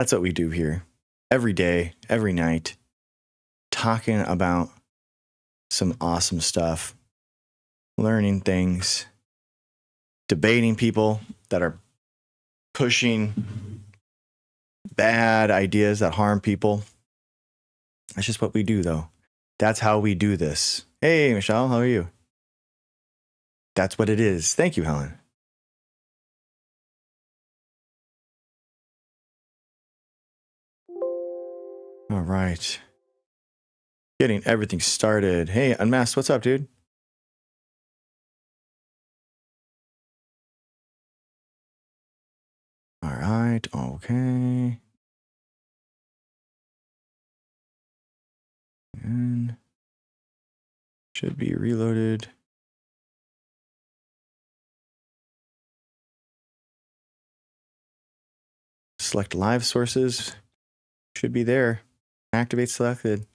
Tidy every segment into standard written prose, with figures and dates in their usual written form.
That's what we do here. Every day, every night, talking about some awesome stuff, learning things, debating people that are pushing bad ideas that harm people. That's just what we do, though. That's how we do this. Hey, Michelle, how are you? That's what it is. Thank you, Helen. All right. Getting everything started. Hey, Unmasked, what's up, dude? All right, okay. And should be reloaded. Select live sources. Should be there. Activate selected.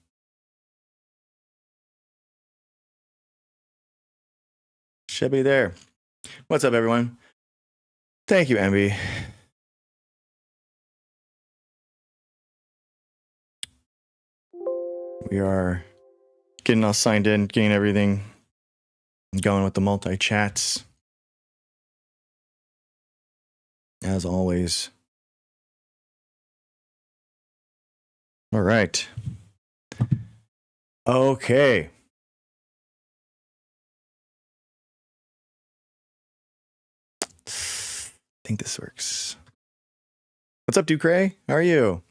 Should be there. What's up, everyone? Thank you, MB. We are getting all signed in, getting everything going with the multi-chats. As always. All right. Okay. I think this works. What's up, Ducray? How are you?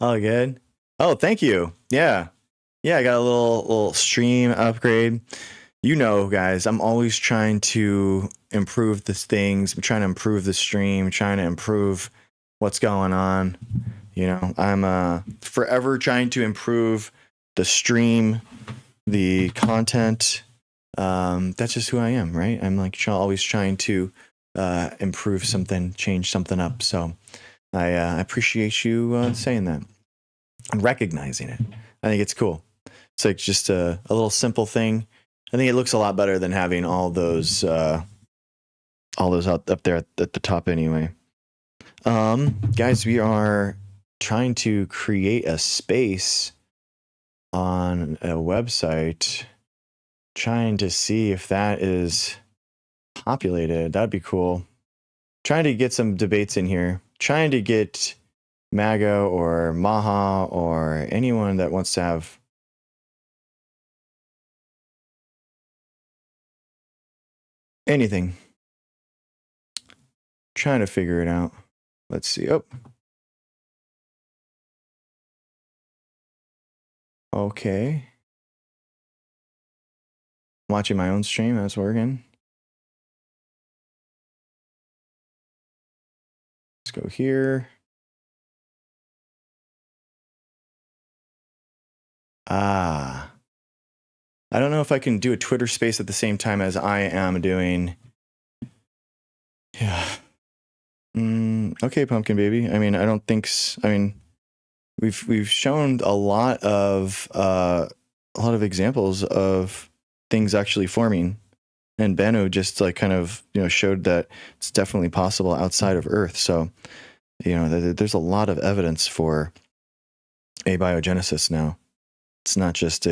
All good. Oh, thank you. Yeah. I got a little stream upgrade. You know, guys, I'm always trying to improve these things. I'm trying to improve the stream, trying to improve what's going on. You know, I'm forever trying to improve the stream, the content. That's just who I am, right? I'm like always trying to improve something, change something up. So I appreciate you saying that and recognizing it. I think it's cool. It's like just a little simple thing. I think it looks a lot better than having all those out up there at the top anyway. Guys, we are trying to create a space on a website, trying to see if that is populated. That'd be cool. Trying to get some debates in here. Trying to get MAGA or Maha or anyone that wants to have anything. Trying to figure it out. Let's see. Oh. Okay. Watching my own stream. That's working. Let's go here. I don't know if I can do a Twitter space at the same time as I am doing. Yeah. Okay, Pumpkin Baby. I mean, I don't think. I mean, we've shown a lot of examples of things actually forming, and Bennu just like kind of showed that it's definitely possible outside of Earth. So there's a lot of evidence for abiogenesis now. It's not just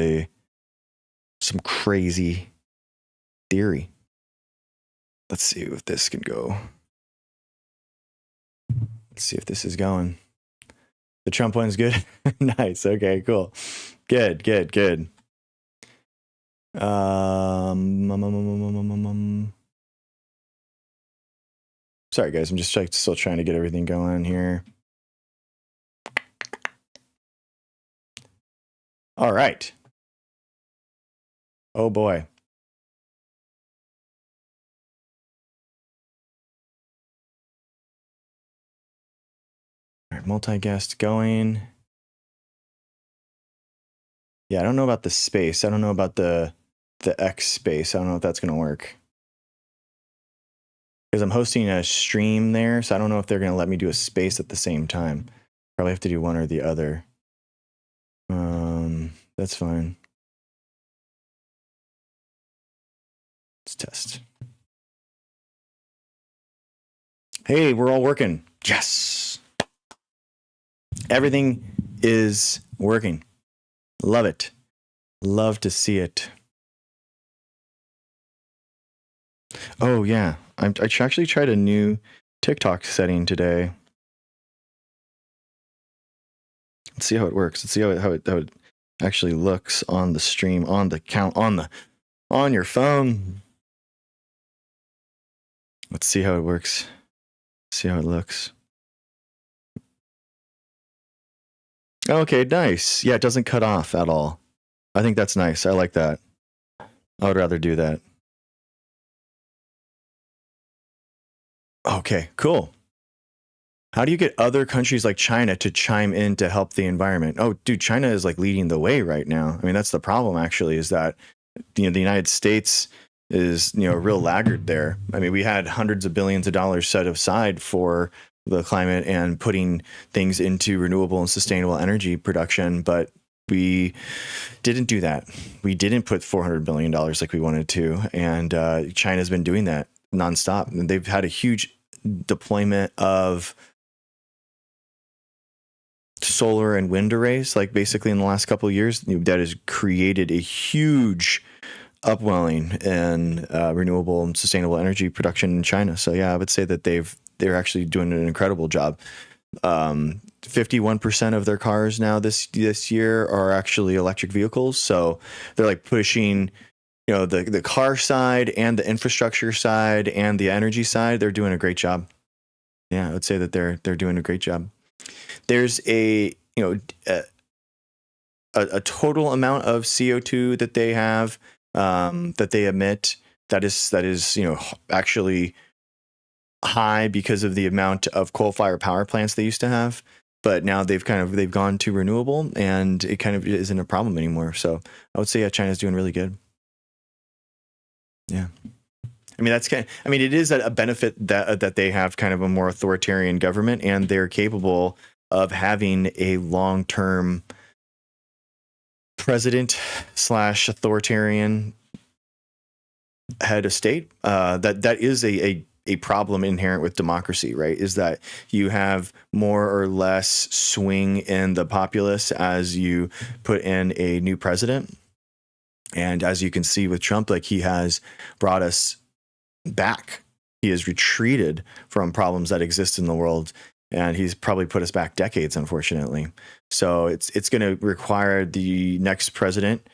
some crazy theory. Let's see if this can go. Let's see if this is going. The Trump one's good. Nice. Okay, cool. Good. Sorry, guys. I'm just still trying to get everything going here. All right. Oh, boy. All right, multi-guest going. Yeah, I don't know about the space. I don't know about the X space. I don't know if that's going to work. Because I'm hosting a stream there, so I don't know if they're going to let me do a space at the same time. Probably have to do one or the other. That's fine. Let's test. Hey, we're all working. Yes. Everything is working. Love it. Love to see it. Oh, yeah. I actually tried a new TikTok setting today. Let's see how it works. Let's see how it actually looks on the stream, on the count, on your phone. Let's see how it works. See how it looks. Okay, nice. Yeah, it doesn't cut off at all. I think that's nice. I like that. I would rather do that. Okay, cool. How do you get other countries like China to chime in to help the environment? Oh, dude, China is like leading the way right now. I mean, that's the problem actually, is that the United States is, a real laggard there. I mean, we had hundreds of billions of dollars set aside for the climate and putting things into renewable and sustainable energy production, but we didn't do that. We didn't put $400 billion like we wanted to. And China's been doing that nonstop. And they've had a huge deployment of solar and wind arrays, like basically in the last couple of years. That has created a huge upwelling in renewable and sustainable energy production in China. So yeah, I would say that they're actually doing an incredible job. 51% of their cars now this year are actually electric vehicles. So they're like pushing, the car side and the infrastructure side and the energy side. They're doing a great job. Yeah, I would say that they're doing a great job. There's a total amount of CO2 that they have, that they emit that is actually high because of the amount of coal-fired power plants they used to have. But now they've gone to renewable, and it kind of isn't a problem anymore. So I would say China's doing really good. Yeah. I mean, it is a benefit that they have kind of a more authoritarian government, and they're capable of having a long-term president / authoritarian head of state. That is a problem inherent with democracy, right? Is that you have more or less swing in the populace as you put in a new president. And as you can see with Trump, like, he has brought us back. He has retreated from problems that exist in the world, and he's probably put us back decades, unfortunately. So it's going to require the next president,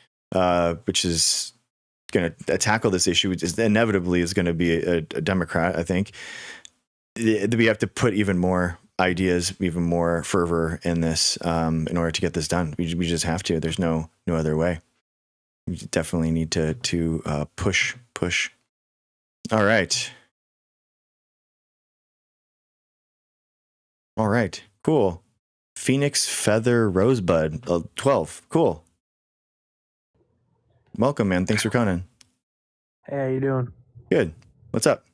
which is going to tackle this issue, which is inevitably is going to be a Democrat, I think. We have to put even more ideas, even more fervor in this, in order to get this done. We just have to. There's no other way. We definitely need to push. All right. Cool. Phoenix Feather Rosebud 12. Cool. Welcome, man. Thanks for coming. Hey, how you doing? Good. What's up?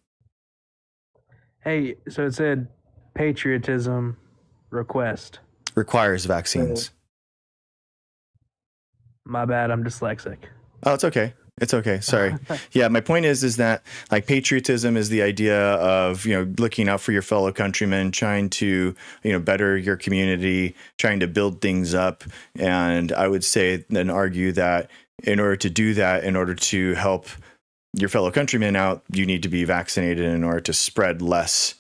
Hey, so it said patriotism request. Requires vaccines. My bad, I'm dyslexic. Oh, it's okay. It's okay. Sorry. Yeah, my point is that, like, patriotism is the idea of, looking out for your fellow countrymen, trying to, better your community, trying to build things up. And I would say and argue that in order to do that, in order to help your fellow countrymen out, you need to be vaccinated in order to spread less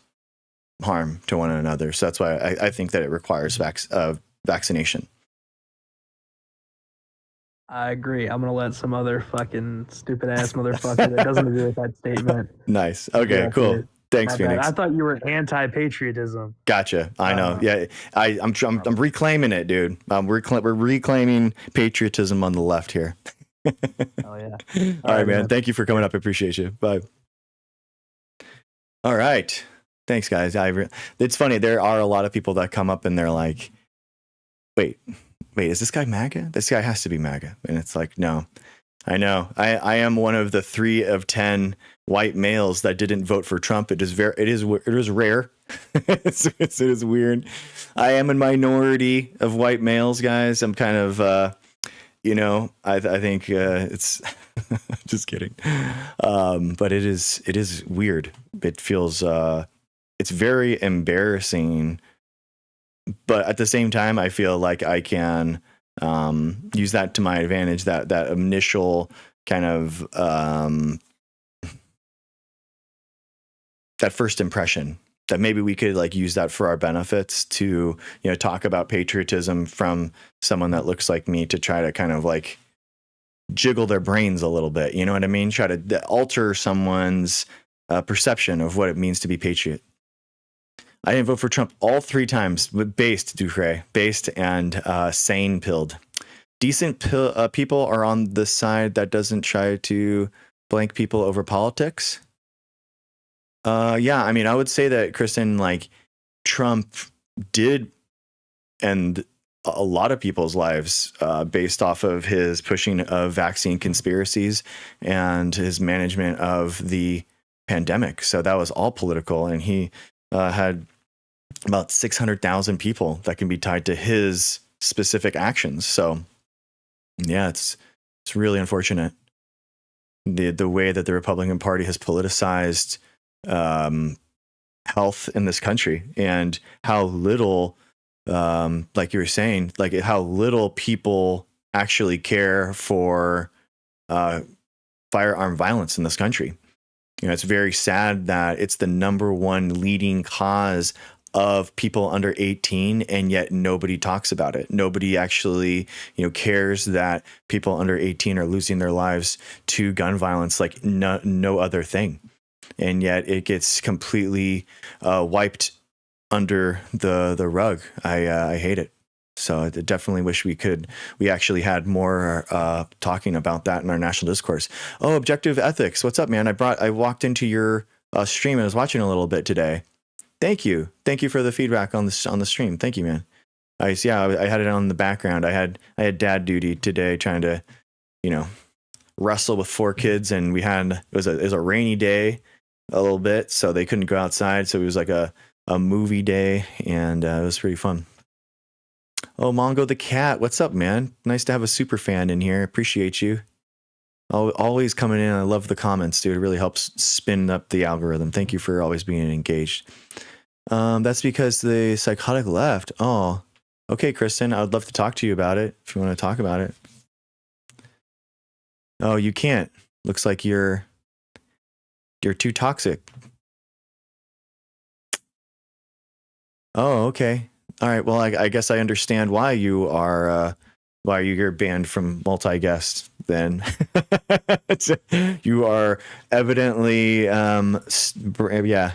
harm to one another. So that's why I think that it requires vaccination. I agree. I'm going to let some other fucking stupid ass motherfucker that doesn't agree with that statement. Nice. Okay, cool. Thanks, Phoenix. I thought you were anti-patriotism. Gotcha. I know. Yeah, I'm reclaiming it, dude. We're reclaiming patriotism on the left here. Oh yeah. All right, man. Thank you for coming up. I appreciate you. Bye. All right. Thanks, guys. It's funny. There are a lot of people that come up and they're like, wait, is this guy MAGA? This guy has to be MAGA. And it's like, no. I know. I am one of the 3 of 10 white males that didn't vote for Trump. It is rare. It is weird. I am a minority of white males, guys. I'm kind of, I think it's just kidding. But it is weird. It feels it's very embarrassing, but at the same time, I feel like I can use that to my advantage. That initial kind of that first impression, that maybe we could like use that for our benefits to, you know, talk about patriotism from someone that looks like me, to try to kind of like jiggle their brains a little bit. You know what I mean? Try to alter someone's perception of what it means to be patriot. I didn't vote for Trump all 3 times, but based, Ducre, based and sane pilled. Decent people are on the side that doesn't try to blank people over politics. Yeah, I mean, I would say that, Kristen, like, Trump did end a lot of people's lives based off of his pushing of vaccine conspiracies and his management of the pandemic. So that was all political, and he had about 600,000 people that can be tied to his specific actions. So yeah, it's really unfortunate, the way that the Republican Party has politicized health in this country, and how little, like you were saying, like how little people actually care for firearm violence in this country. You know, it's very sad that it's the #1 leading cause of people under 18, and yet nobody talks about it. Nobody actually, you know, cares that people under 18 are losing their lives to gun violence like no other thing. And yet it gets completely wiped under the rug. I hate it. So I definitely wish we actually had more talking about that in our national discourse. Oh, objective ethics. What's up, man? I walked into your stream and I was watching a little bit today. Thank you for the feedback on the stream. Thank you, man. I had it on the background. I had dad duty today, trying to, you know, wrestle with 4 kids, and it was a rainy day a little bit, so they couldn't go outside. So it was like a movie day, and it was pretty fun. Oh, Mongo the cat, what's up, man? Nice to have a super fan in here. Appreciate you. Always coming in. I love the comments, dude. It really helps spin up the algorithm. Thank you for always being engaged. That's because the psychotic left. Oh, okay, Kristen. I would love to talk to you about it if you want to talk about it. Oh, you can't. Looks like you're too toxic. Oh, okay. All right. Well, I guess I understand why you're banned from multi-guest then. You are evidently yeah.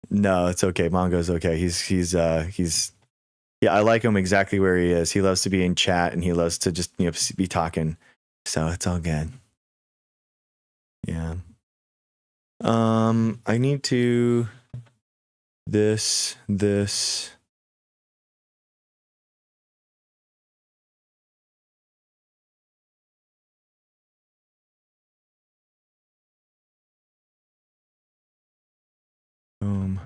No, it's okay. Mongo's okay. He's yeah, I like him exactly where he is. He loves to be in chat, and he loves to just, you know, be talking. So it's all good. Yeah. I need to this boom.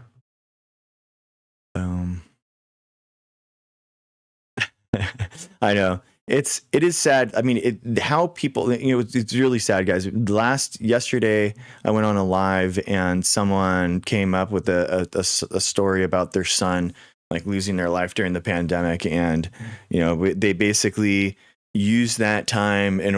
I know. It is sad. I mean, how people, you know, it's really sad, guys. Yesterday, I went on a live, and someone came up with a story about their son, like, losing their life during the pandemic. And, you know, they basically use that time in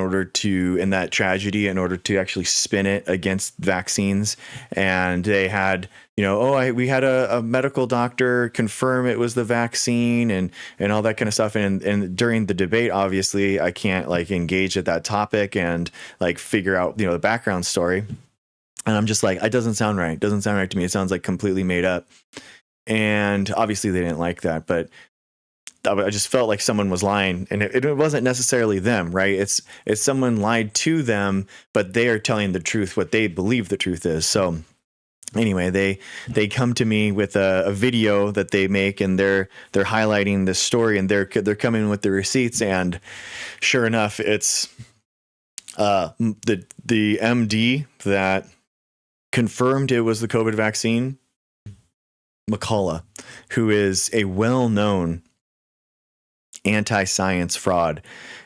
that tragedy in order to actually spin it against vaccines. And they had, you know, we had a medical doctor confirm it was the vaccine, and all that kind of stuff. And during the debate, obviously, I can't like engage at that topic and like figure out, you know, the background story. And I'm just like, it doesn't sound right. It doesn't sound right to me. It sounds like completely made up. And obviously they didn't like that, but I just felt like someone was lying, and it wasn't necessarily them, right? It's someone lied to them, but they are telling the truth, what they believe the truth is. So anyway, they come to me with a video that they make, and they're highlighting this story, and they're coming with the receipts, and sure enough, it's the MD that confirmed it was the COVID vaccine, McCullough, who is a well-known anti-science fraud,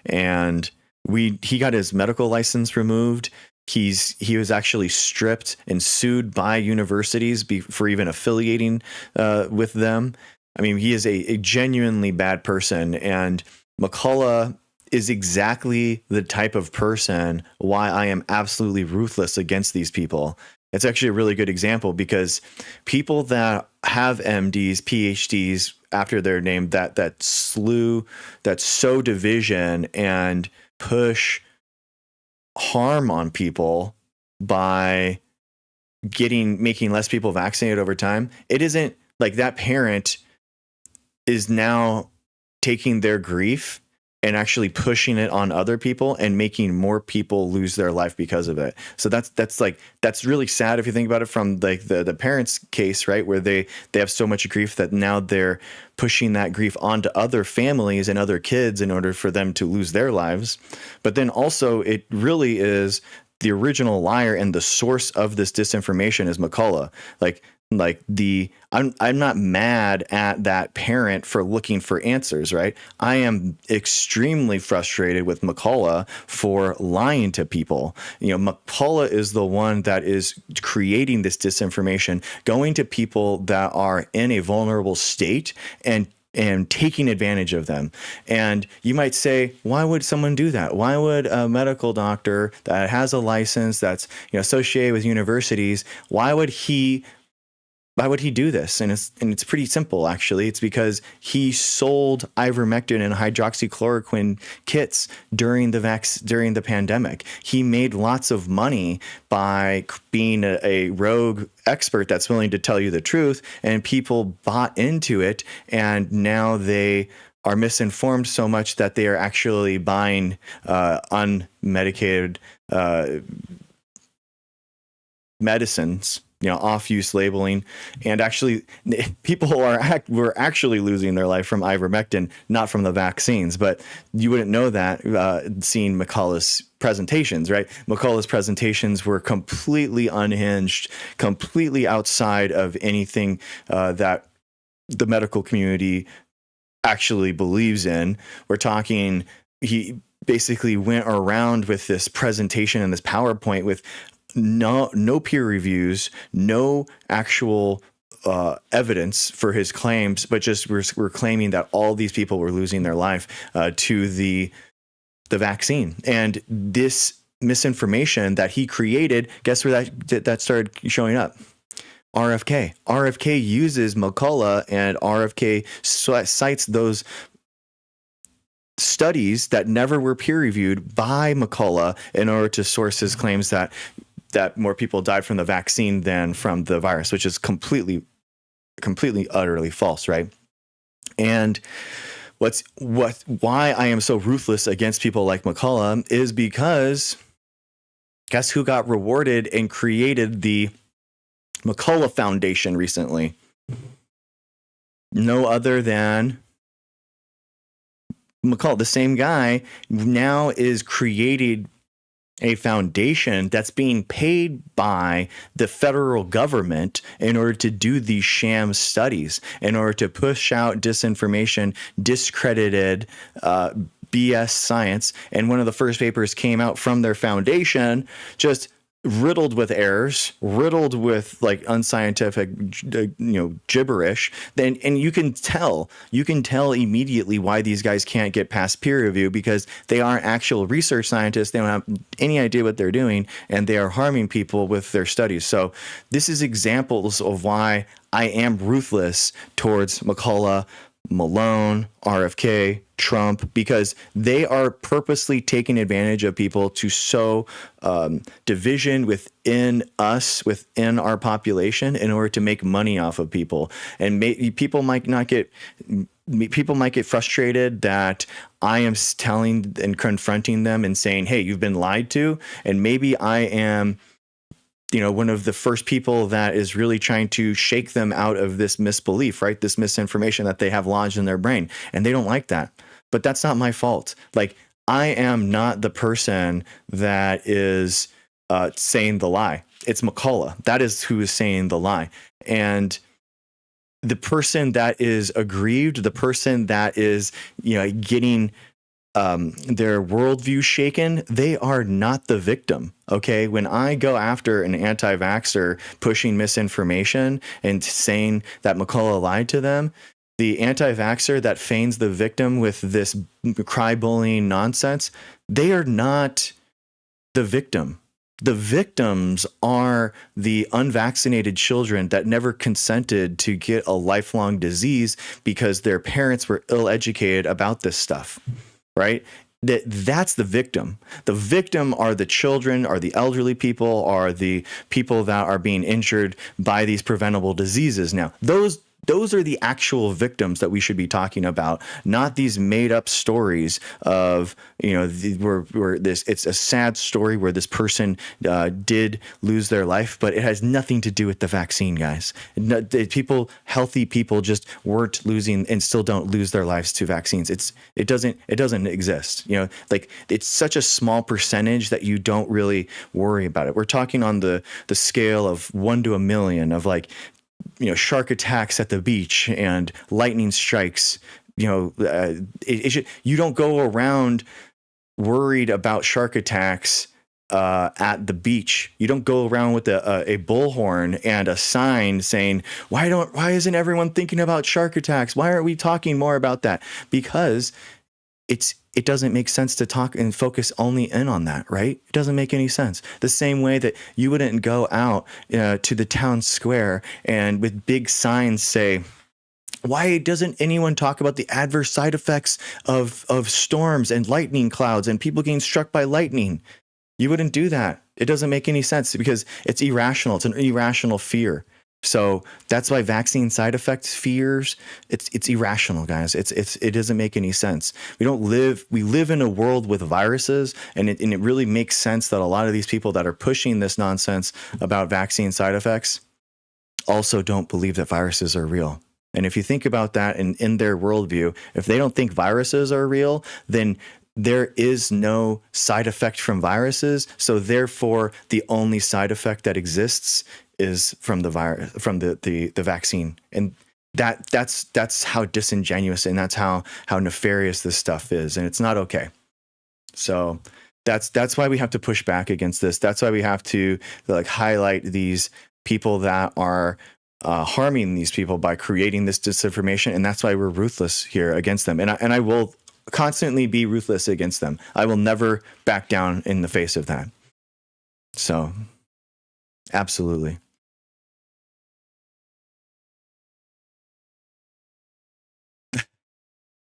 and he got his medical license removed. he was actually stripped and sued by universities for even affiliating with them. I mean, he is a genuinely bad person, and McCullough is exactly the type of person why I am absolutely ruthless against these people. It's actually a really good example, because people that have MDs, PhDs after their name that sow division and push harm on people by making less people vaccinated over time. It isn't like that parent is now taking their grief and actually pushing it on other people and making more people lose their life because of it. So that's really sad if you think about it from like the parents' case, right? Where they have so much grief that now they're pushing that grief onto other families and other kids in order for them to lose their lives. But then also it really is the original liar, and the source of this disinformation is McCullough. I'm not mad at that parent for looking for answers, right? I am extremely frustrated with McCullough for lying to people. McCullough is the one that is creating this disinformation, going to people that are in a vulnerable state and taking advantage of them. And you might say, why would someone do that? Why would a medical doctor that has a license that's associated with universities, why would he do this? And it's pretty simple, actually. It's because he sold ivermectin and hydroxychloroquine kits during the pandemic. He made lots of money by being a rogue expert that's willing to tell you the truth, and people bought into it, and now they are misinformed so much that they are actually buying unmedicated medicines, off-use labeling, and actually people were actually losing their life from ivermectin, not from the vaccines. But you wouldn't know that seeing McCullough's presentations, right? McCullough's presentations were completely unhinged, completely outside of anything that the medical community actually believes in. We're talking, he basically went around with this presentation and this PowerPoint with no peer reviews, no actual evidence for his claims, but just we're claiming that all these people were losing their life to the vaccine. And this misinformation that he created, guess where that started showing up? RFK. RFK uses McCullough, and RFK cites those studies that never were peer reviewed by McCullough in order to source his claims that more people died from the vaccine than from the virus, which is completely, utterly false, right? And why I am so ruthless against people like McCullough is because guess who got rewarded and created the McCullough Foundation recently? No other than McCullough. The same guy now is created a foundation that's being paid by the federal government in order to do these sham studies, in order to push out disinformation, discredited BS science. And one of the first papers came out from their foundation just riddled with errors, riddled with like unscientific, gibberish. And you can tell immediately why these guys can't get past peer review, because they aren't actual research scientists. They don't have any idea what they're doing, and they are harming people with their studies. So this is examples of why I am ruthless towards McCullough, Malone, RFK, Trump, because they are purposely taking advantage of people to sow division within us, within our population, in order to make money off of people. And people might get frustrated that I am telling and confronting them and saying, hey, you've been lied to. And maybe I am one of the first people that is really trying to shake them out of this misbelief, right? This misinformation that they have lodged in their brain. And they don't like that. But that's not my fault. Like, I am not the person that is saying the lie. It's McCullough. That is who is saying the lie. And the person that is aggrieved, the person that is, getting their worldview shaken, they are not the victim. Okay. When I go after an anti-vaxxer pushing misinformation and saying that McCullough lied to them, the anti-vaxxer that feigns the victim with this cry-bullying nonsense, they are not the victim. The victims are the unvaccinated children that never consented to get a lifelong disease because their parents were ill-educated about this stuff. Right? That's the victim. The victim are the children, are the elderly people, are the people that are being injured by these preventable diseases. Now, those are the actual victims that we should be talking about, not these made-up stories of, where this. It's a sad story where this person did lose their life, but it has nothing to do with the vaccine, guys. Healthy people, just weren't losing and still don't lose their lives to vaccines. It doesn't exist. Like, it's such a small percentage that you don't really worry about it. We're talking on the scale of 1 to a million of, like, shark attacks at the beach and lightning strikes. You don't go around worried about shark attacks at the beach. You don't go around with a bullhorn and a sign saying, why isn't everyone thinking about shark attacks? Why aren't we talking more about that? Because it doesn't make sense to talk and focus only in on that, right? It doesn't make any sense. The same way that you wouldn't go out to the town square and with big signs say, why doesn't anyone talk about the adverse side effects of storms and lightning clouds and people getting struck by lightning? You wouldn't do that. It doesn't make any sense because it's irrational. It's an irrational fear. So that's why vaccine side effects fears, it's irrational, guys. It doesn't make any sense. We live in a world with viruses, and it really makes sense that a lot of these people that are pushing this nonsense about vaccine side effects also don't believe that viruses are real. And if you think about that in their worldview, if they don't think viruses are real, then there is no side effect from viruses. So therefore, the only side effect that exists is from the virus, from the vaccine. And that's how disingenuous and that's how nefarious this stuff is. And it's not okay. So that's why we have to push back against this. That's why we have to, like, highlight these people that are harming these people by creating this disinformation. And that's why we're ruthless here against them. And I will constantly be ruthless against them. I will never back down in the face of that. So, absolutely.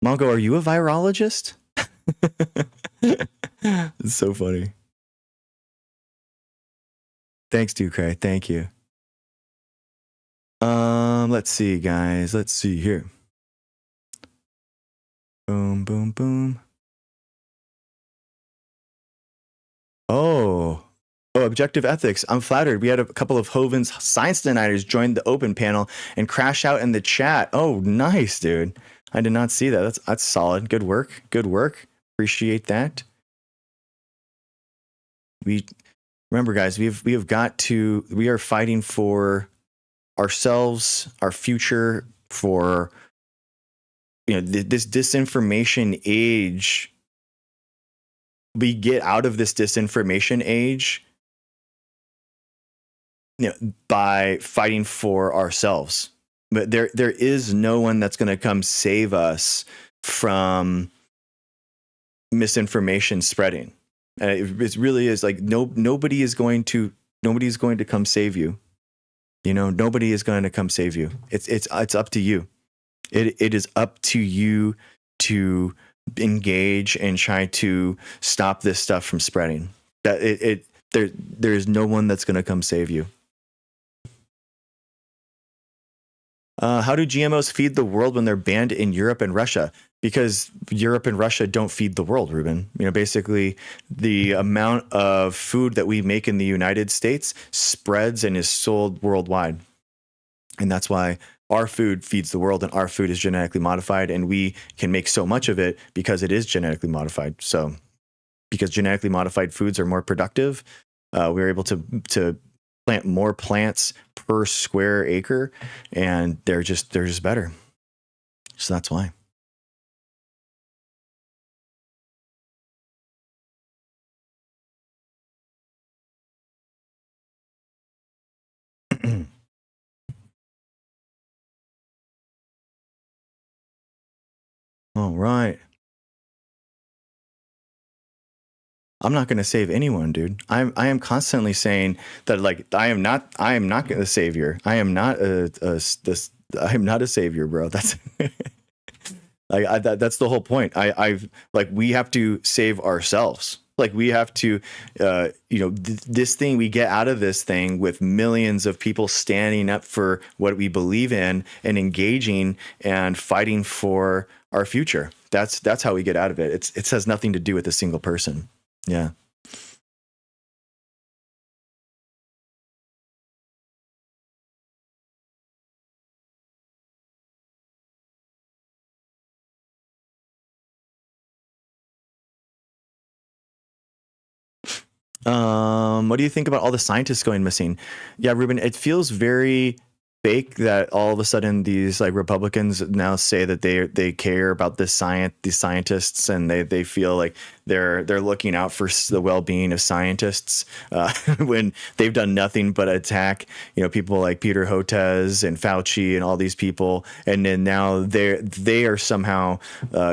Mongo, are you a virologist? It's so funny. Thanks, Ducray. Thank you. Let's see, guys. Let's see here. Boom, boom, boom. Oh, objective ethics. I'm flattered. We had a couple of Hoven's science deniers join the open panel and crash out in the chat. Oh, nice, dude. I did not see that. That's solid. Good work. Good work. Appreciate that. Remember, guys, we are fighting for ourselves, our future, for this disinformation age. We get out of this disinformation age by fighting for ourselves. But there is no one that's going to come save us from misinformation spreading. It really is like nobody is going to come save you. Nobody is going to come save you. It's up to you. It is up to you to engage and try to stop this stuff from spreading. That there is no one that's going to come save you. How do GMOs feed the world when they're banned in Europe and Russia? Because Europe and Russia don't feed the world, Ruben. Basically, the amount of food that we make in the United States spreads and is sold worldwide. And that's why our food feeds the world, and our food is genetically modified, and we can make so much of it because it is genetically modified. So because genetically modified foods are more productive, we're able to plant more plants per square acre, and they're just better. So that's why. right. I'm not going to save anyone, dude. I am constantly saying that, like, I am not a savior. I am not I am not a savior, bro. That's like that's the whole point. I've like, we have to save ourselves. Like, we have to, this thing, we get out of this thing with millions of people standing up for what we believe in and engaging and fighting for our future. That's how we get out of it. It has nothing to do with a single person. Yeah. What do you think about all the scientists going missing? Yeah, Ruben, it feels very fake that all of a sudden these, like, Republicans now say that they care about this these scientists, and they feel like they're looking out for the well-being of scientists, when they've done nothing but attack, people like Peter Hotez and Fauci and all these people, and then now they are somehow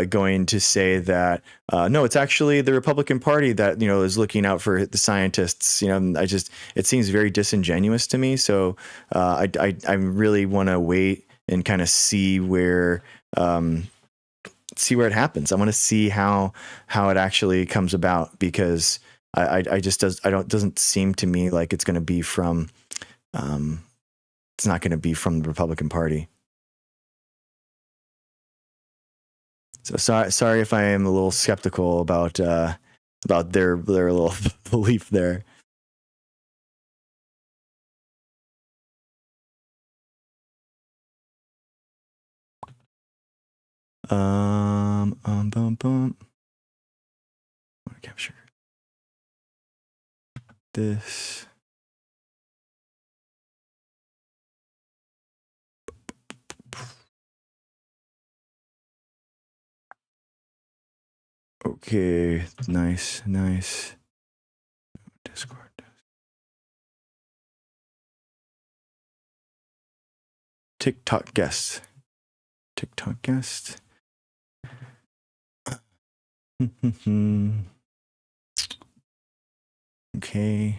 going to say that no, it's actually the Republican Party that is looking out for the scientists. It seems very disingenuous to me. So I really want to wait and kind of see where it happens. I want to see how it actually comes about, because doesn't seem to me like it's going to be from it's not going to be from the Republican Party. So sorry if I am a little skeptical about their little belief there. Boom. Capture this. Okay, nice. Discord. TikTok guest. Okay.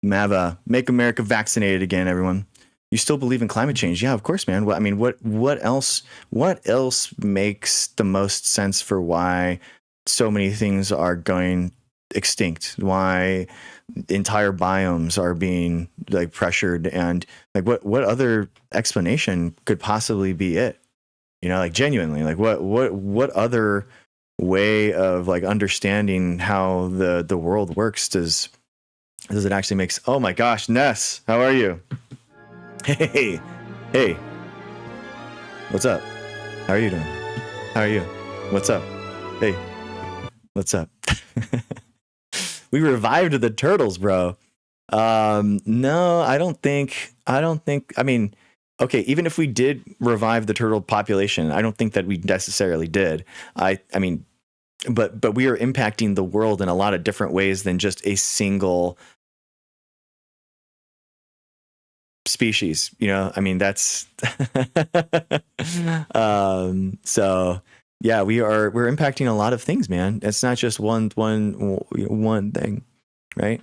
MAGA, make America vaccinated again, everyone. You still believe in climate change? Yeah, of course, man. Well, I mean, what else makes the most sense for why so many things are going extinct? Why entire biomes are being, like, pressured, and like what other explanation could possibly be it? Like, genuinely, like what other way of, like, understanding how the world works does it actually make? Oh my gosh, Ness, how are you? Hey, what's up? How are you doing? How are you? What's up? Hey, what's up? We revived the turtles, bro. No, I don't think. I mean, okay, even if we did revive the turtle population, I don't think that we necessarily did. I mean, but we are impacting the world in a lot of different ways than just a single species. I mean, that's so yeah, we're impacting a lot of things, man. It's not just one thing, right?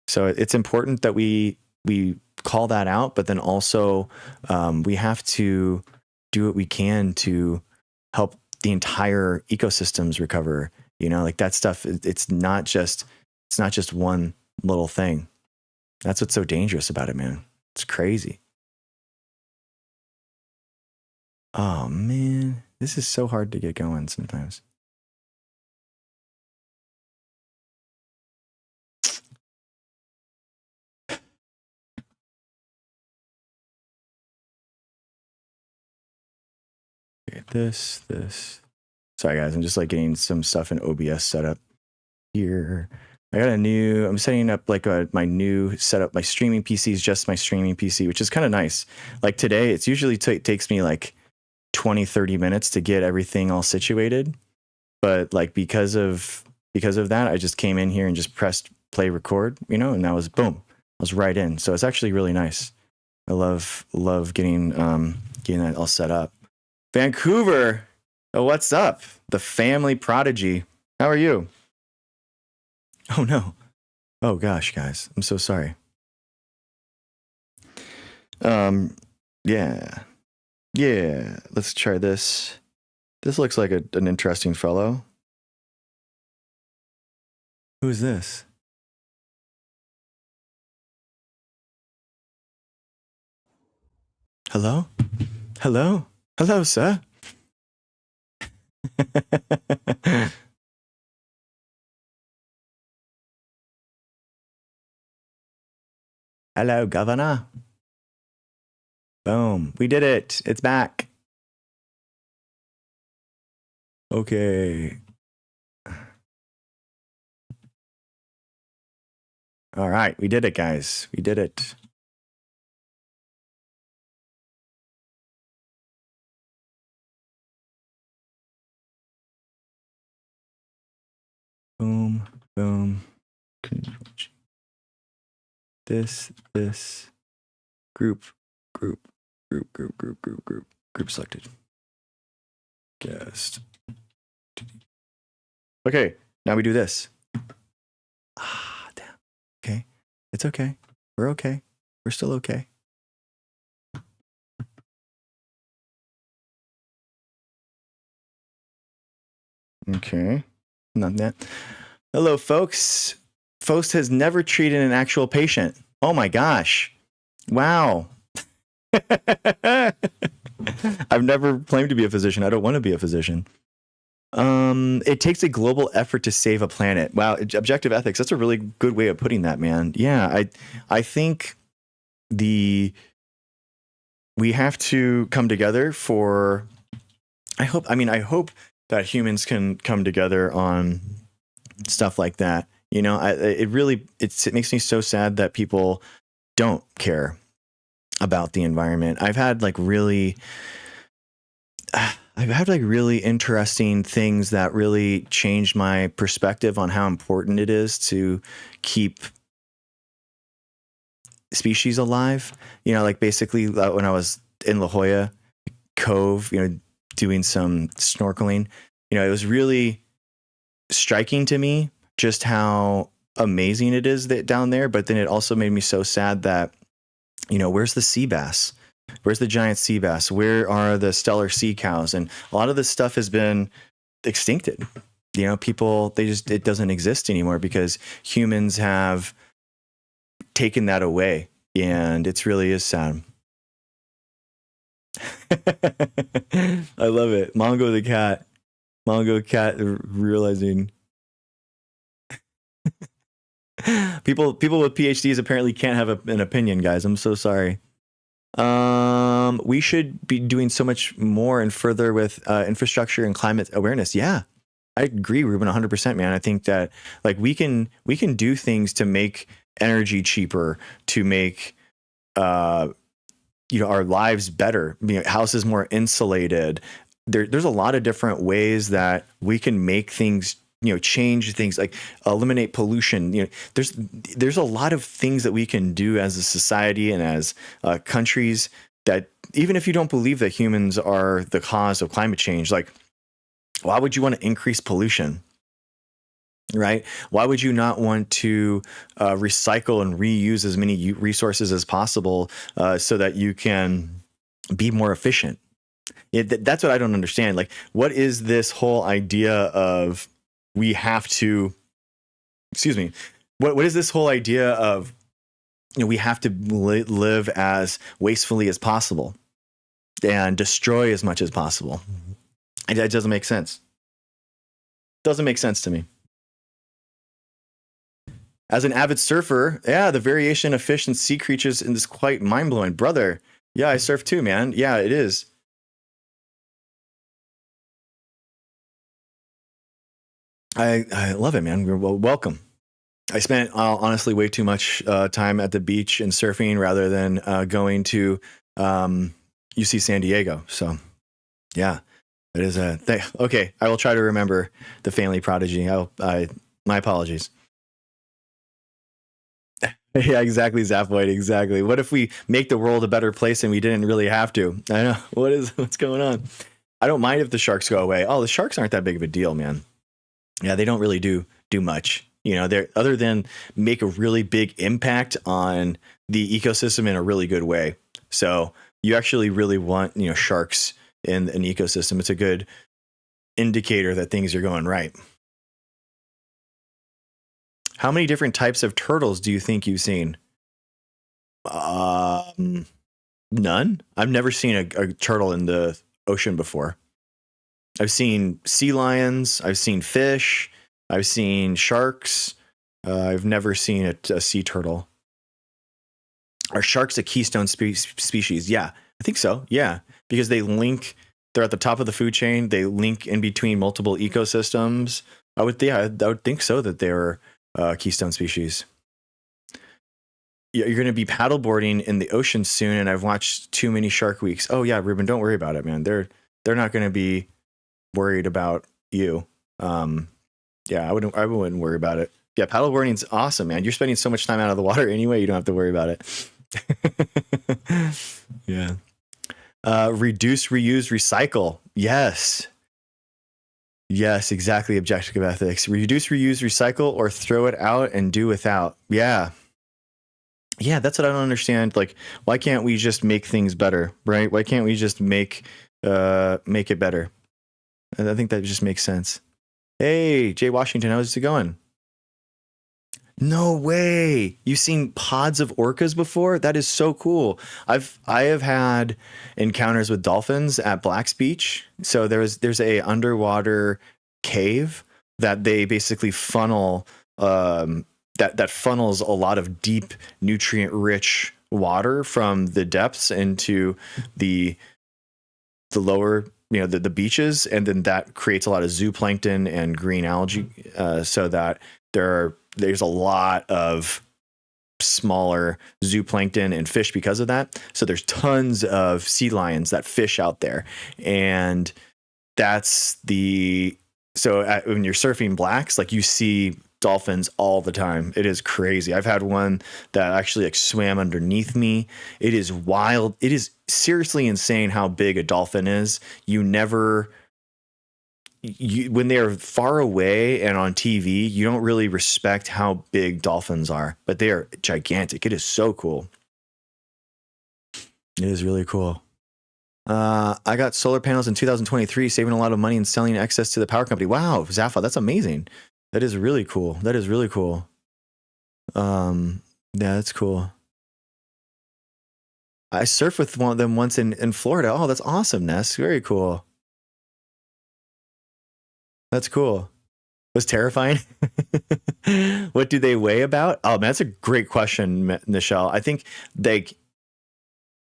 So it's important that we call that out, but then also we have to do what we can to help the entire ecosystems recover. Like, that stuff, it's not just one little thing. That's what's so dangerous about it, man. It's crazy. Oh man, this is so hard to get going sometimes. Okay, this. Sorry guys, I'm just, like, getting some stuff in OBS set up here. I'm setting up, like, my new setup. My streaming PC is just my streaming PC, which is kind of nice. Like, today, it's usually takes me like 20-30 minutes to get everything all situated. But, like, because of that, I just came in here and just pressed play record, and that was boom. was right in. So it's actually really nice. I love getting that all set up. Vancouver, oh, what's up? The family prodigy. How are you? Oh no. Oh gosh, guys, I'm so sorry. Yeah. Let's try this. This looks like an interesting fellow. Who is this? Hello? Hello? Hello, sir? Hello, Governor. Boom. We did it. It's back. Okay. All right. We did it, guys. We did it. Boom. Boom. This. Group selected. Guest. Okay, now we do this. Ah, damn. Okay, it's okay. We're okay. We're still okay. Okay, not that. Hello, folks. Faust has never treated an actual patient. Oh my gosh. Wow. I've never claimed to be a physician. I don't want to be a physician. It takes a global effort to save a planet. Wow, objective ethics. That's a really good way of putting that, man. Yeah, I think we have to come together for. I hope that humans can come together on stuff like that. You know, it makes me so sad that people don't care about the environment. I've had really interesting things that really changed my perspective on how important it is to keep species alive. You know, like basically when I was in La Jolla Cove, you know, doing some snorkeling, you know, it was really striking to me just how amazing it is that down there. But then it also made me so sad that, you know, where's the sea bass? Where's the giant sea bass? Where are the stellar sea cows? And a lot of this stuff has been extincted. You know, it doesn't exist anymore because humans have taken that away. And it really is sad. I love it. Mongo the cat. Mongo cat realizing people with PhDs apparently can't have an opinion, guys. I'm so sorry. We should be doing so much more and further with infrastructure and climate awareness. Yeah, I agree, Ruben, 100%, man. I think that we can do things to make energy cheaper, to make our lives better, you know, houses more insulated. There's a lot of different ways that we can make things, you know, change things, like eliminate pollution. You know, there's a lot of things that we can do as a society and as countries that, even if you don't believe that humans are the cause of climate change, why would you want to increase pollution? Right? Why would you not want to recycle and reuse as many resources as possible so that you can be more efficient? That's what I don't understand. What is this whole idea of we have to, what is this whole idea of, you know, we have to live as wastefully as possible and destroy as much as possible? It doesn't make sense. Doesn't make sense to me. As an avid surfer, yeah, the variation of fish and sea creatures is quite mind-blowing. Brother, yeah, I surf too, man. Yeah, it is. I love it, man. You're welcome. I spent honestly way too much time at the beach and surfing rather than going to UC San Diego. So, yeah, it is a thing. Okay, I will try to remember the family prodigy. My apologies. Yeah, exactly, Zaphoid. Exactly. What if we make the world a better place and we didn't really have to? I know. What's going on? I don't mind if the sharks go away. Oh, the sharks aren't that big of a deal, man. Yeah, they don't really do much. You know, they're other than make a really big impact on the ecosystem in a really good way. So you actually really want, you know, sharks in an ecosystem. It's a good indicator that things are going right. How many different types of turtles do you think you've seen? None. I've never seen a turtle in the ocean before. I've seen sea lions. I've seen fish. I've seen sharks. I've never seen a sea turtle. Are sharks a keystone species? Yeah, I think so. Yeah, because they link. They're at the top of the food chain. They link in between multiple ecosystems. I would think so, that they're keystone species. You're going to be paddleboarding in the ocean soon, and I've watched too many Shark Weeks. Oh yeah, Ruben, don't worry about it, man. They're not going to be worried about you. Yeah, I wouldn't worry about it. Yeah, paddleboarding's awesome, man. You're spending so much time out of the water anyway. You don't have to worry about it. Yeah. Reduce, reuse, recycle. Yes. Yes, exactly. Objective ethics. Reduce, reuse, recycle, or throw it out and do without. Yeah. Yeah, that's what I don't understand. Like, why can't we just make things better, right? Why can't we just make it better? I think that just makes sense. Hey, Jay Washington, how's it going? No way. You've seen pods of orcas before? That is so cool. I have had encounters with dolphins at Black's Beach. So there's a underwater cave that they basically funnel that funnels a lot of deep nutrient rich water from the depths into the lower, you know, the beaches, and then that creates a lot of zooplankton and green algae, so that there's a lot of smaller zooplankton and fish because of that. So there's tons of sea lions that fish out there, and that's when you're surfing Blacks, like, you see dolphins all the time. It is crazy. I've had one that actually like swam underneath me. It is wild. It is seriously insane how big a dolphin is. When they're far away and on TV, you don't really respect how big dolphins are, but they are gigantic. It is so cool. It is really cool. I got solar panels in 2023, saving a lot of money and selling excess to the power company. Wow, Zaffa, that's amazing. That is really cool. That is really cool. Yeah, that's cool. I surfed with one of them once in Florida. Oh, that's awesome, Ness. Very cool. That's cool. It was terrifying. What do they weigh about? Oh man, that's a great question, Nichelle. I think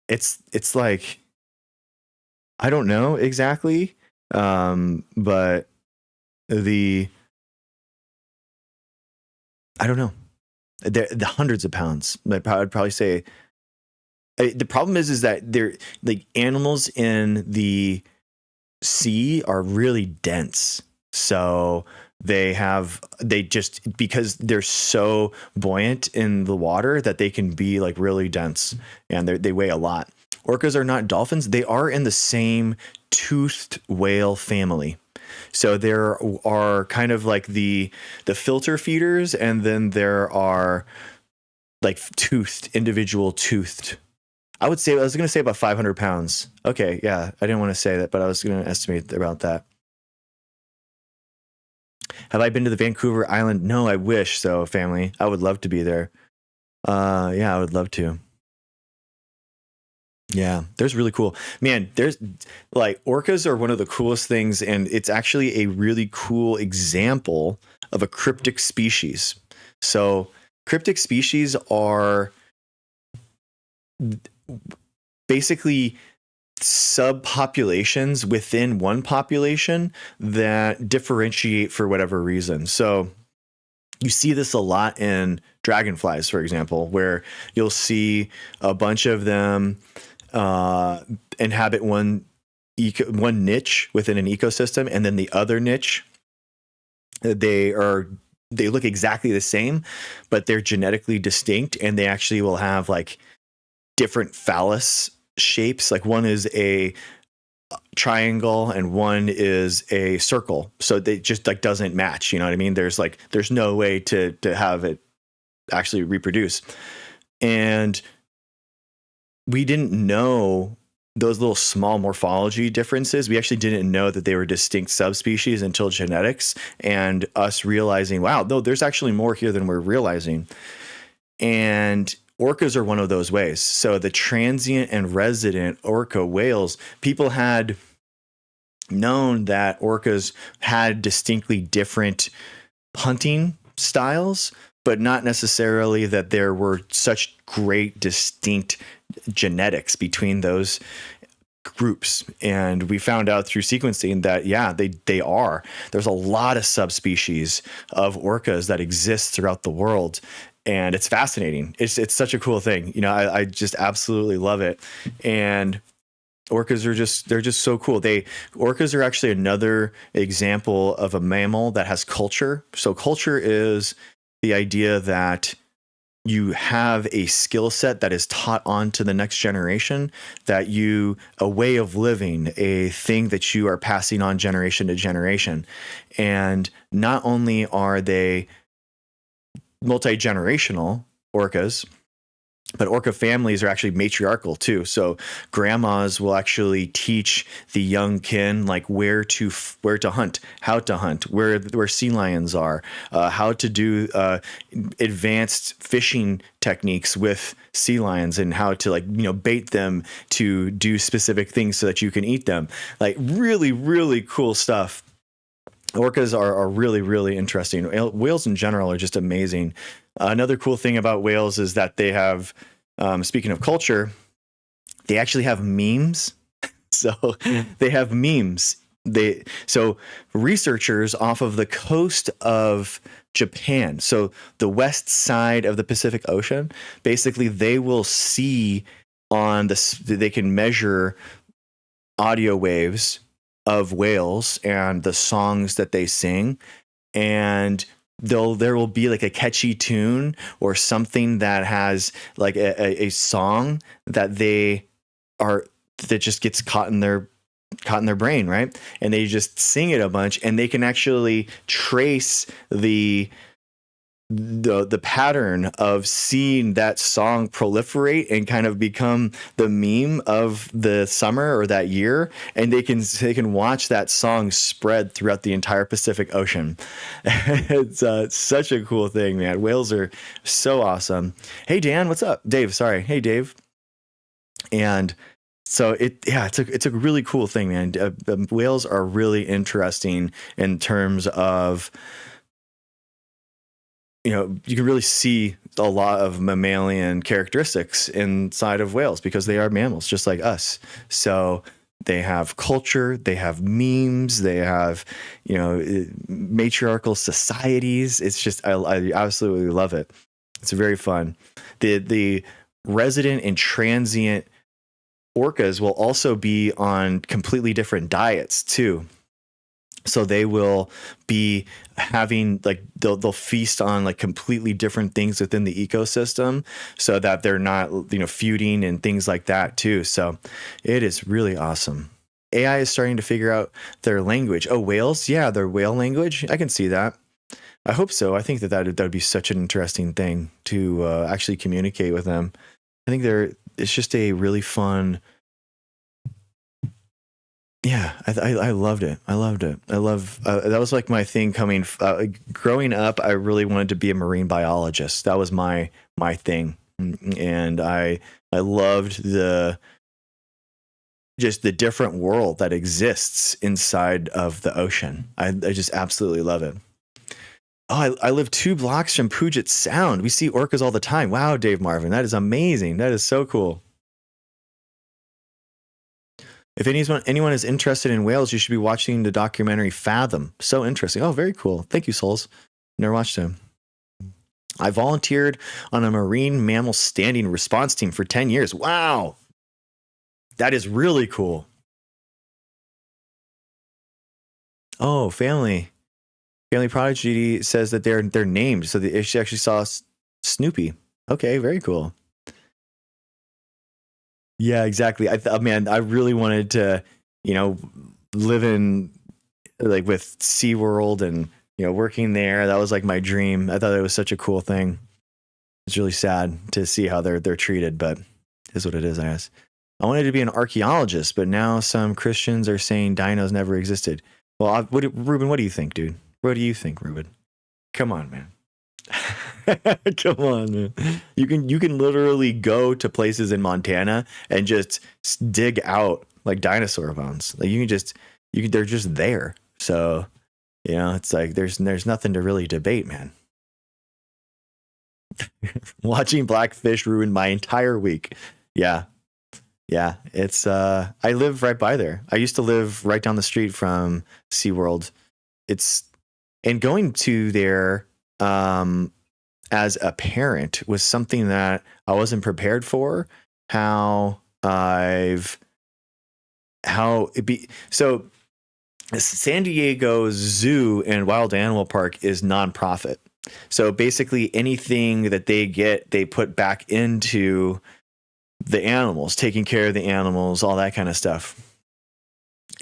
it's like, I don't know exactly, but I don't know. The hundreds of pounds. I'd probably say. The problem is that they're like, animals in the sea are really dense. So they just, because they're so buoyant in the water, that they can be like really dense, and they weigh a lot. Orcas are not dolphins. They are in the same toothed whale family. So there are kind of like the filter feeders, and then there are like individual toothed. I was going to say about 500 pounds. Okay, yeah, I didn't want to say that, but I was going to estimate about that. Have I been to the Vancouver Island? No, I wish so, family. I would love to be there. Yeah, I would love to. Yeah, there's really cool. Man, there's like, orcas are one of the coolest things, and it's actually a really cool example of a cryptic species. So cryptic species are basically subpopulations within one population that differentiate for whatever reason. So you see this a lot in dragonflies, for example, where you'll see a bunch of them inhabit one niche within an ecosystem, and then the other niche, they are they look exactly the same, but they're genetically distinct, and they actually will have like different phallus shapes. Like one is a triangle and one is a circle, so they just like doesn't match. You know what I mean? There's no way to have it actually reproduce. And we didn't know those little small morphology differences. We actually didn't know that they were distinct subspecies until genetics and us realizing, wow, no, there's actually more here than we're realizing. And orcas are one of those ways. So the transient and resident orca whales, people had known that orcas had distinctly different hunting styles, but not necessarily that there were such great distinct genetics between those groups. And we found out through sequencing that, yeah, they are. There's a lot of subspecies of orcas that exist throughout the world. And it's fascinating. It's such a cool thing. You know, I just absolutely love it. And orcas are they're just so cool. Orcas are actually another example of a mammal that has culture. So culture is the idea that you have a skill set that is taught on to the next generation, a way of living, a thing that you are passing on generation to generation. And not only are they multi-generational orcas, but orca families are actually matriarchal too. So grandmas will actually teach the young kin like where to hunt, how to hunt, where sea lions are, how to do advanced fishing techniques with sea lions, and how to bait them to do specific things so that you can eat them. Like really, really cool stuff. Orcas are really, really interesting. Whales in general are just amazing. Another cool thing about whales is that they have, speaking of culture, they actually have memes. So they have memes. So researchers off of the coast of Japan, so the west side of the Pacific Ocean, basically they will see they can measure audio waves of whales and the songs that they sing, and there will be like a catchy tune or something that has like a song that just gets caught in their brain, right? And they just sing it a bunch, and they can actually trace the pattern of seeing that song proliferate and kind of become the meme of the summer or that year, and they can watch that song spread throughout the entire Pacific Ocean. It's such a cool thing, man. Whales are so awesome. Hey Dan, what's up? Dave, sorry. Hey Dave. And so it's a really cool thing, man. Whales are really interesting in terms of, you can really see a lot of mammalian characteristics inside of whales because they are mammals just like us. So they have culture, they have memes, they have, matriarchal societies. It's just, I absolutely love it. It's very fun. The resident and transient orcas will also be on completely different diets too. So they will be having they'll feast on like completely different things within the ecosystem, so that they're not feuding and things like that too. So it is really awesome. AI is starting to figure out their language. Oh, whales, yeah, their whale language. I can see that. I hope so. I think that would be such an interesting thing to actually communicate with them. I think it's just a really fun. Yeah, I loved it. I loved it. I love that was like my thing growing up. I really wanted to be a marine biologist. That was my thing, and I loved the different world that exists inside of the ocean. I just absolutely love it. Oh, I live 2 blocks from Puget Sound. We see orcas all the time. Wow, Dave Marvin, that is amazing. That is so cool. If anyone is interested in whales, you should be watching the documentary Fathom. So interesting. Oh, very cool. Thank you, Souls. Never watched him. I volunteered on a marine mammal standing response team for 10 years. Wow. That is really cool. Oh, family. Family Prodigy says that they're named, so she actually saw Snoopy. Okay, very cool. Yeah, exactly. Man, I really wanted to, live in like with SeaWorld and working there. That was like my dream. I thought it was such a cool thing. It's really sad to see how they're treated, but it is what it is, I guess. I wanted to be an archaeologist, but now some Christians are saying dinos never existed. Well, Ruben, what do you think, dude? What do you think, Ruben? Come on, man. Come on, man. You can literally go to places in Montana and just dig out like dinosaur bones. Like they're just there. So, it's like there's nothing to really debate, man. Watching Blackfish ruined my entire week. Yeah. Yeah, it's I live right by there. I used to live right down the street from SeaWorld. And going to there as a parent was something that I wasn't prepared for. So San Diego Zoo and Wild Animal Park is nonprofit. So basically anything that they get, they put back into the animals, taking care of the animals, all that kind of stuff.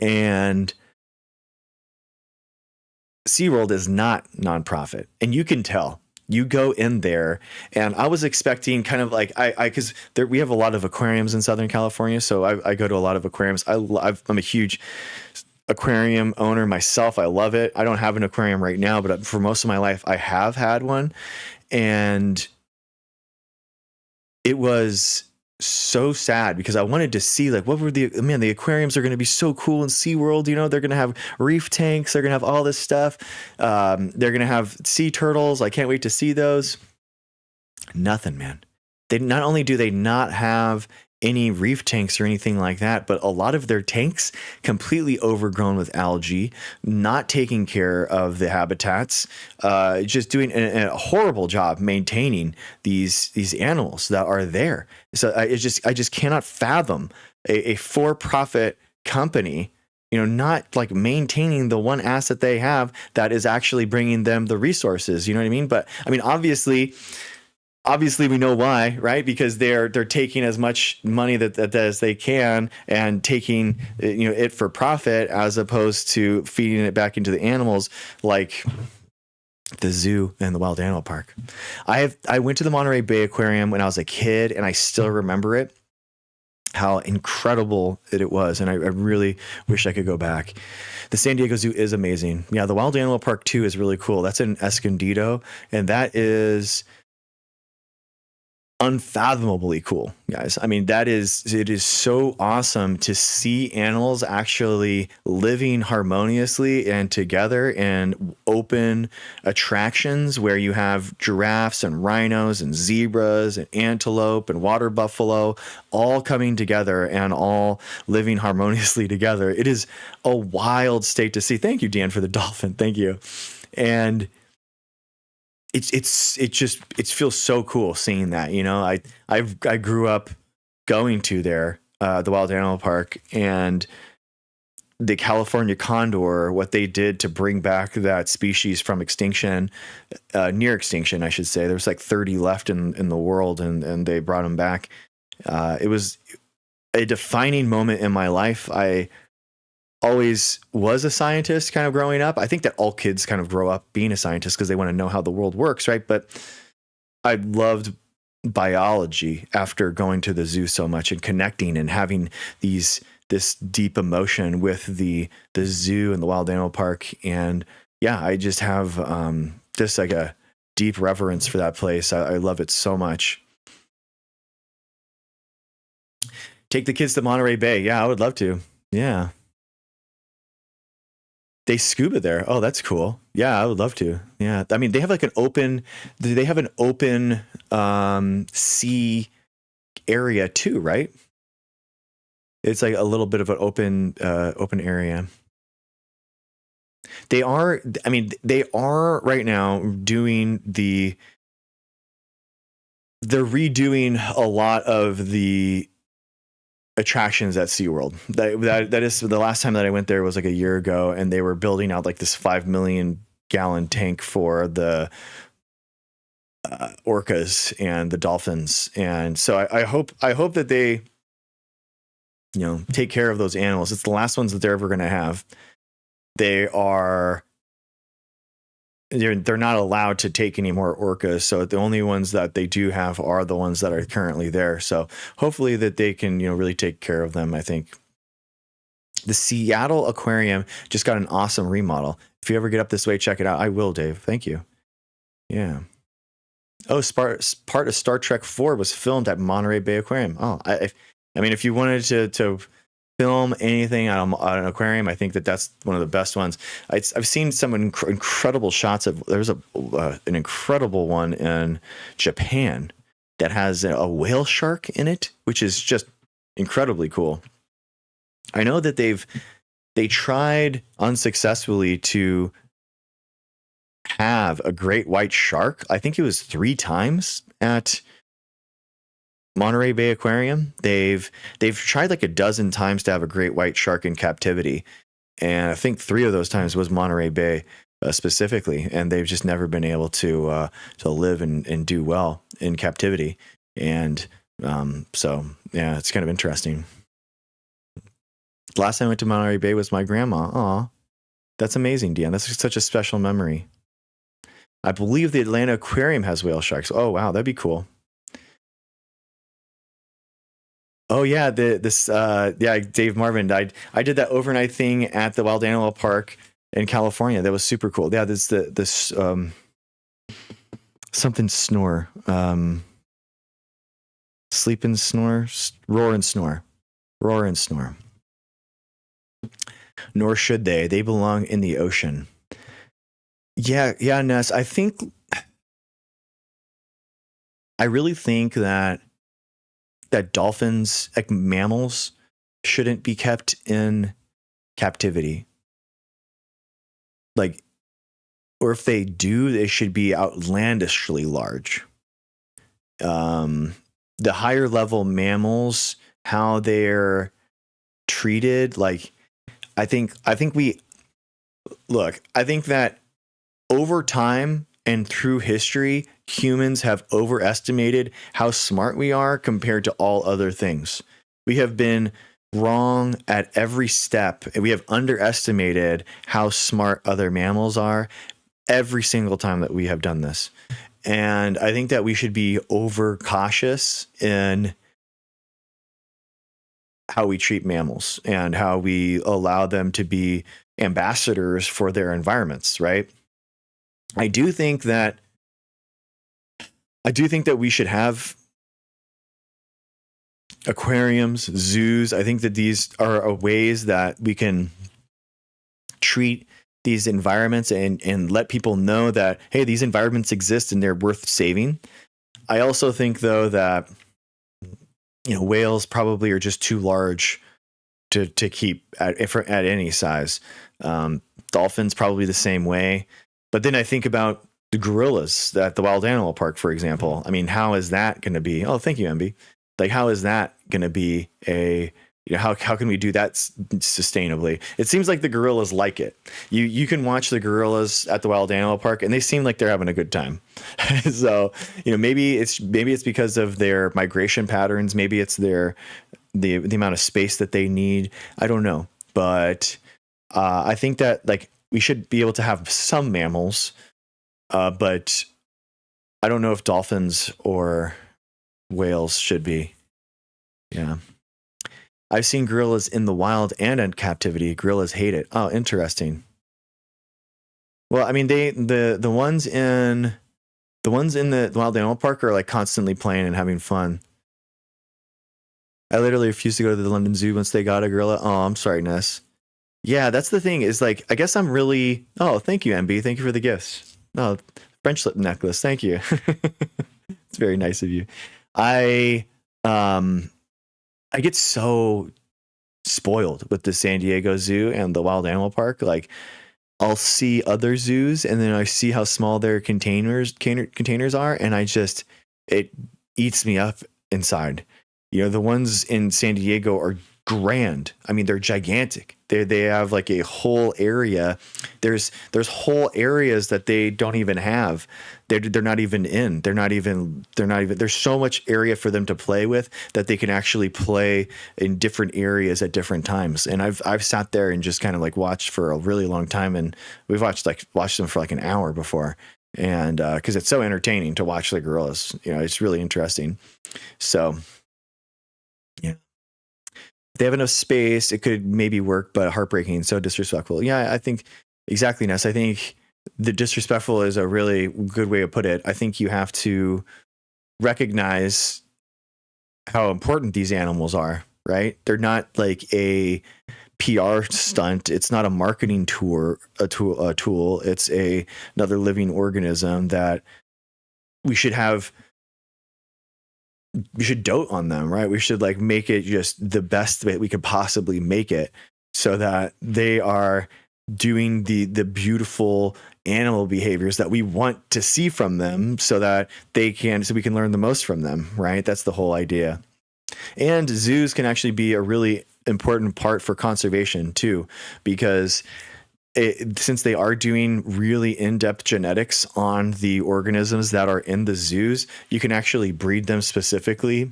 And SeaWorld is not nonprofit. And you can tell. You go in there, and I was expecting kind of like because we have a lot of aquariums in Southern California, so I go to a lot of aquariums. I'm a huge aquarium owner myself. I love it. I don't have an aquarium right now, but for most of my life, I have had one, and it was so sad because I wanted to see like what were the aquariums are going to be so cool in SeaWorld. They're going to have reef tanks. They're going to have all this stuff. They're going to have sea turtles. I can't wait to see those. Nothing, man. They not only do they not have any reef tanks or anything like that, but a lot of their tanks completely overgrown with algae, not taking care of the habitats, just doing a horrible job maintaining these animals that are there. So I just cannot fathom a for-profit company, not like maintaining the one asset they have that is actually bringing them the resources. You know what I mean? But I mean, obviously we know why, right? Because they're taking as much money that as they can and taking it for profit as opposed to feeding it back into the animals, like the zoo and the Wild Animal Park. I went to the Monterey Bay Aquarium when I was a kid, and I still remember it, how incredible it was, and I really wish I could go back. The San Diego Zoo is amazing. Yeah, the Wild Animal Park too is really cool. That's in Escondido, and that is unfathomably cool, guys. I mean, it is so awesome to see animals actually living harmoniously and together in open attractions where you have giraffes and rhinos and zebras and antelope and water buffalo all coming together and all living harmoniously together. It is a wild state to see. Thank you, Dan, for the dolphin. Thank you. And it feels so cool seeing that. I grew up going to the Wild Animal Park, and the California condor, what they did to bring back that species from extinction, near extinction, I should say. There's like 30 left in the world, and they brought them back. It was a defining moment in my life. I always was a scientist kind of growing up. I think that all kids kind of grow up being a scientist because they want to know how the world works, right? But I loved biology after going to the zoo so much and connecting and having this deep emotion with the zoo and the Wild Animal Park. And yeah, I just have just like a deep reverence for that place. I love it so much. Take the kids to Monterey Bay. Yeah, I would love to. Yeah. They scuba there. Oh, that's cool. Yeah, I would love to. Yeah. I mean, they have an open sea area too, right? It's like a little bit of an open area. They are right now they're redoing a lot of the attractions at SeaWorld. That is the last time that I went there was like a year ago, and they were building out like this $5 million gallon tank for the orcas and the dolphins. And so I hope that they, take care of those animals. It's the last ones that they're ever going to have. They're not allowed to take any more orcas. So the only ones that they do have are the ones that are currently there. So hopefully that they can, really take care of them. I think the Seattle Aquarium just got an awesome remodel. If you ever get up this way, check it out. I will, Dave. Thank you. Yeah. Oh, part of Star Trek 4 was filmed at Monterey Bay Aquarium. Oh, I mean, if you wanted to film anything on an aquarium, I think that's one of the best ones. I've seen some incredible shots of. There's an incredible one in Japan that has a whale shark in it, which is just incredibly cool. I know that they tried unsuccessfully to have a great white shark. I think it was 3 times at Monterey Bay Aquarium. They've tried like a dozen times to have a great white shark in captivity, and I think 3 of those times was Monterey Bay specifically, and they've just never been able to live and do well in captivity. And so yeah, it's kind of interesting. Last time I went to Monterey Bay was my grandma. Aw, that's amazing, Deanne. That's such a special memory. I believe the Atlanta Aquarium has whale sharks. Oh wow, that'd be cool. Oh yeah, Dave Marvin. I did that overnight thing at the Wild Animal Park in California. That was super cool. Yeah, this something snore, sleep and snore, roar and snore, roar and snore. Nor should they. They belong in the ocean. Yeah, Ness. I really think that dolphins, like mammals, shouldn't be kept in captivity. Like, or if they do, they should be outlandishly large. The higher level mammals, how they're treated, like, I think that over time and through history, humans have overestimated how smart we are compared to all other things. We have been wrong at every step, and we have underestimated how smart other mammals are every single time that we have done this. And I think that we should be overcautious in how we treat mammals and how we allow them to be ambassadors for their environments, right? I do think that we should have aquariums, zoos. I think that these are ways that we can treat these environments and let people know that, hey, these environments exist and they're worth saving. I also think, though, that whales probably are just too large to keep at any size. Dolphins probably the same way. But then I think about the gorillas at the Wild Animal Park, for example. I mean, how is that going to be? Oh, thank you, MB. Like, how is that going to be how can we do that sustainably? It seems like the gorillas like it. You can watch the gorillas at the Wild Animal Park, and they seem like they're having a good time. So maybe it's because of their migration patterns. Maybe it's the amount of space that they need. I don't know, but I think that we should be able to have some mammals, but I don't know if dolphins or whales should be. Yeah. I've seen gorillas in the wild and in captivity. Gorillas hate it. Oh, interesting. Well, I mean, the ones in the Wild Animal Park are like constantly playing and having fun. I literally refused to go to the London Zoo once they got a gorilla. Oh, I'm sorry, Ness. Yeah, that's the thing is, like, I guess I'm really. Oh, thank you, MB. Thank you for the gifts. Oh, French slip necklace. Thank you. It's very nice of you. I get so spoiled with the San Diego Zoo and the Wild Animal Park. Like, I'll see other zoos and then I see how small their containers are, and it eats me up inside. The ones in San Diego are grand. I mean, they're gigantic. They have like a whole area. There's whole areas that they don't even have. They're not even in. They're not even. There's so much area for them to play with that they can actually play in different areas at different times. And I've sat there and just kind of like watched for a really long time, and we've watched them for like an hour before, and because it's so entertaining to watch the gorillas. You know, it's really interesting. So yeah. If they have enough space, it could maybe work, but heartbreaking, so disrespectful. Yeah, I think exactly, Ness. I think the disrespectful is a really good way to put it. I think you have to recognize how important these animals are, right? They're not like a PR stunt. It's not a marketing tool. It's another living organism that we should dote on them, right? We should like make it just the best that we could possibly make it, so that they are doing the beautiful animal behaviors that we want to see from them, so that we can learn the most from them, right? That's the whole idea. And zoos can actually be a really important part for conservation too, because since they are doing really in-depth genetics on the organisms that are in the zoos, you can actually breed them specifically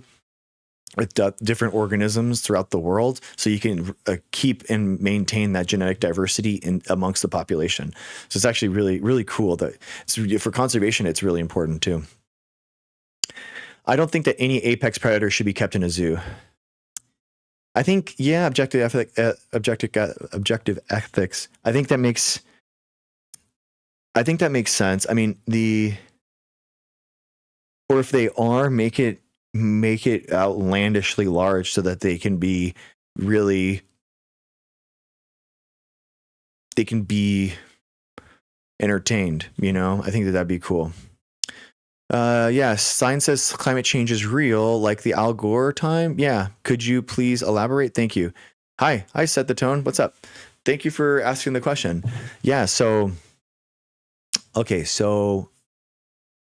with different organisms throughout the world, so you can keep and maintain that genetic diversity amongst the population. So it's actually really, really cool that for conservation, it's really important too. I don't think that any apex predator should be kept in a zoo. I think, yeah, objective ethics. I think that makes sense. I mean, or if they are, make it outlandishly large so that they can be entertained, you know? I think that'd be cool. Yes, science says climate change is real, like the Al Gore time. Yeah, could you please elaborate? Thank you. Hi, I set the tone. What's up? Thank you for asking the question. Yeah, so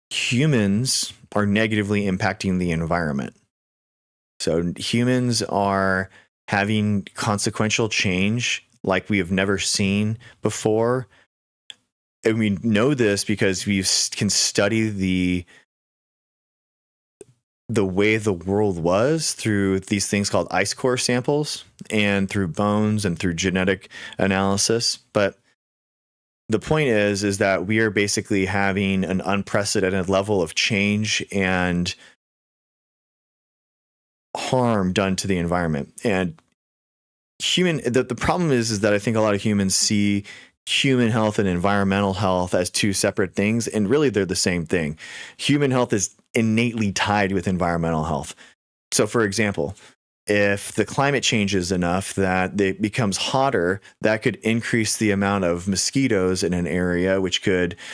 humans are negatively impacting the environment. So humans are having consequential change like we have never seen before. And we know this because we can study the way the world was through these things called ice core samples, and through bones and through genetic analysis. But the point is that we are basically having an unprecedented level of change and harm done to the environment. And the problem is that I think a lot of humans see human health and environmental health as two separate things, and really they're the same thing. Human health is innately tied with environmental health. So for example, if the climate changes enough that it becomes hotter, that could increase the amount of mosquitoes in an area,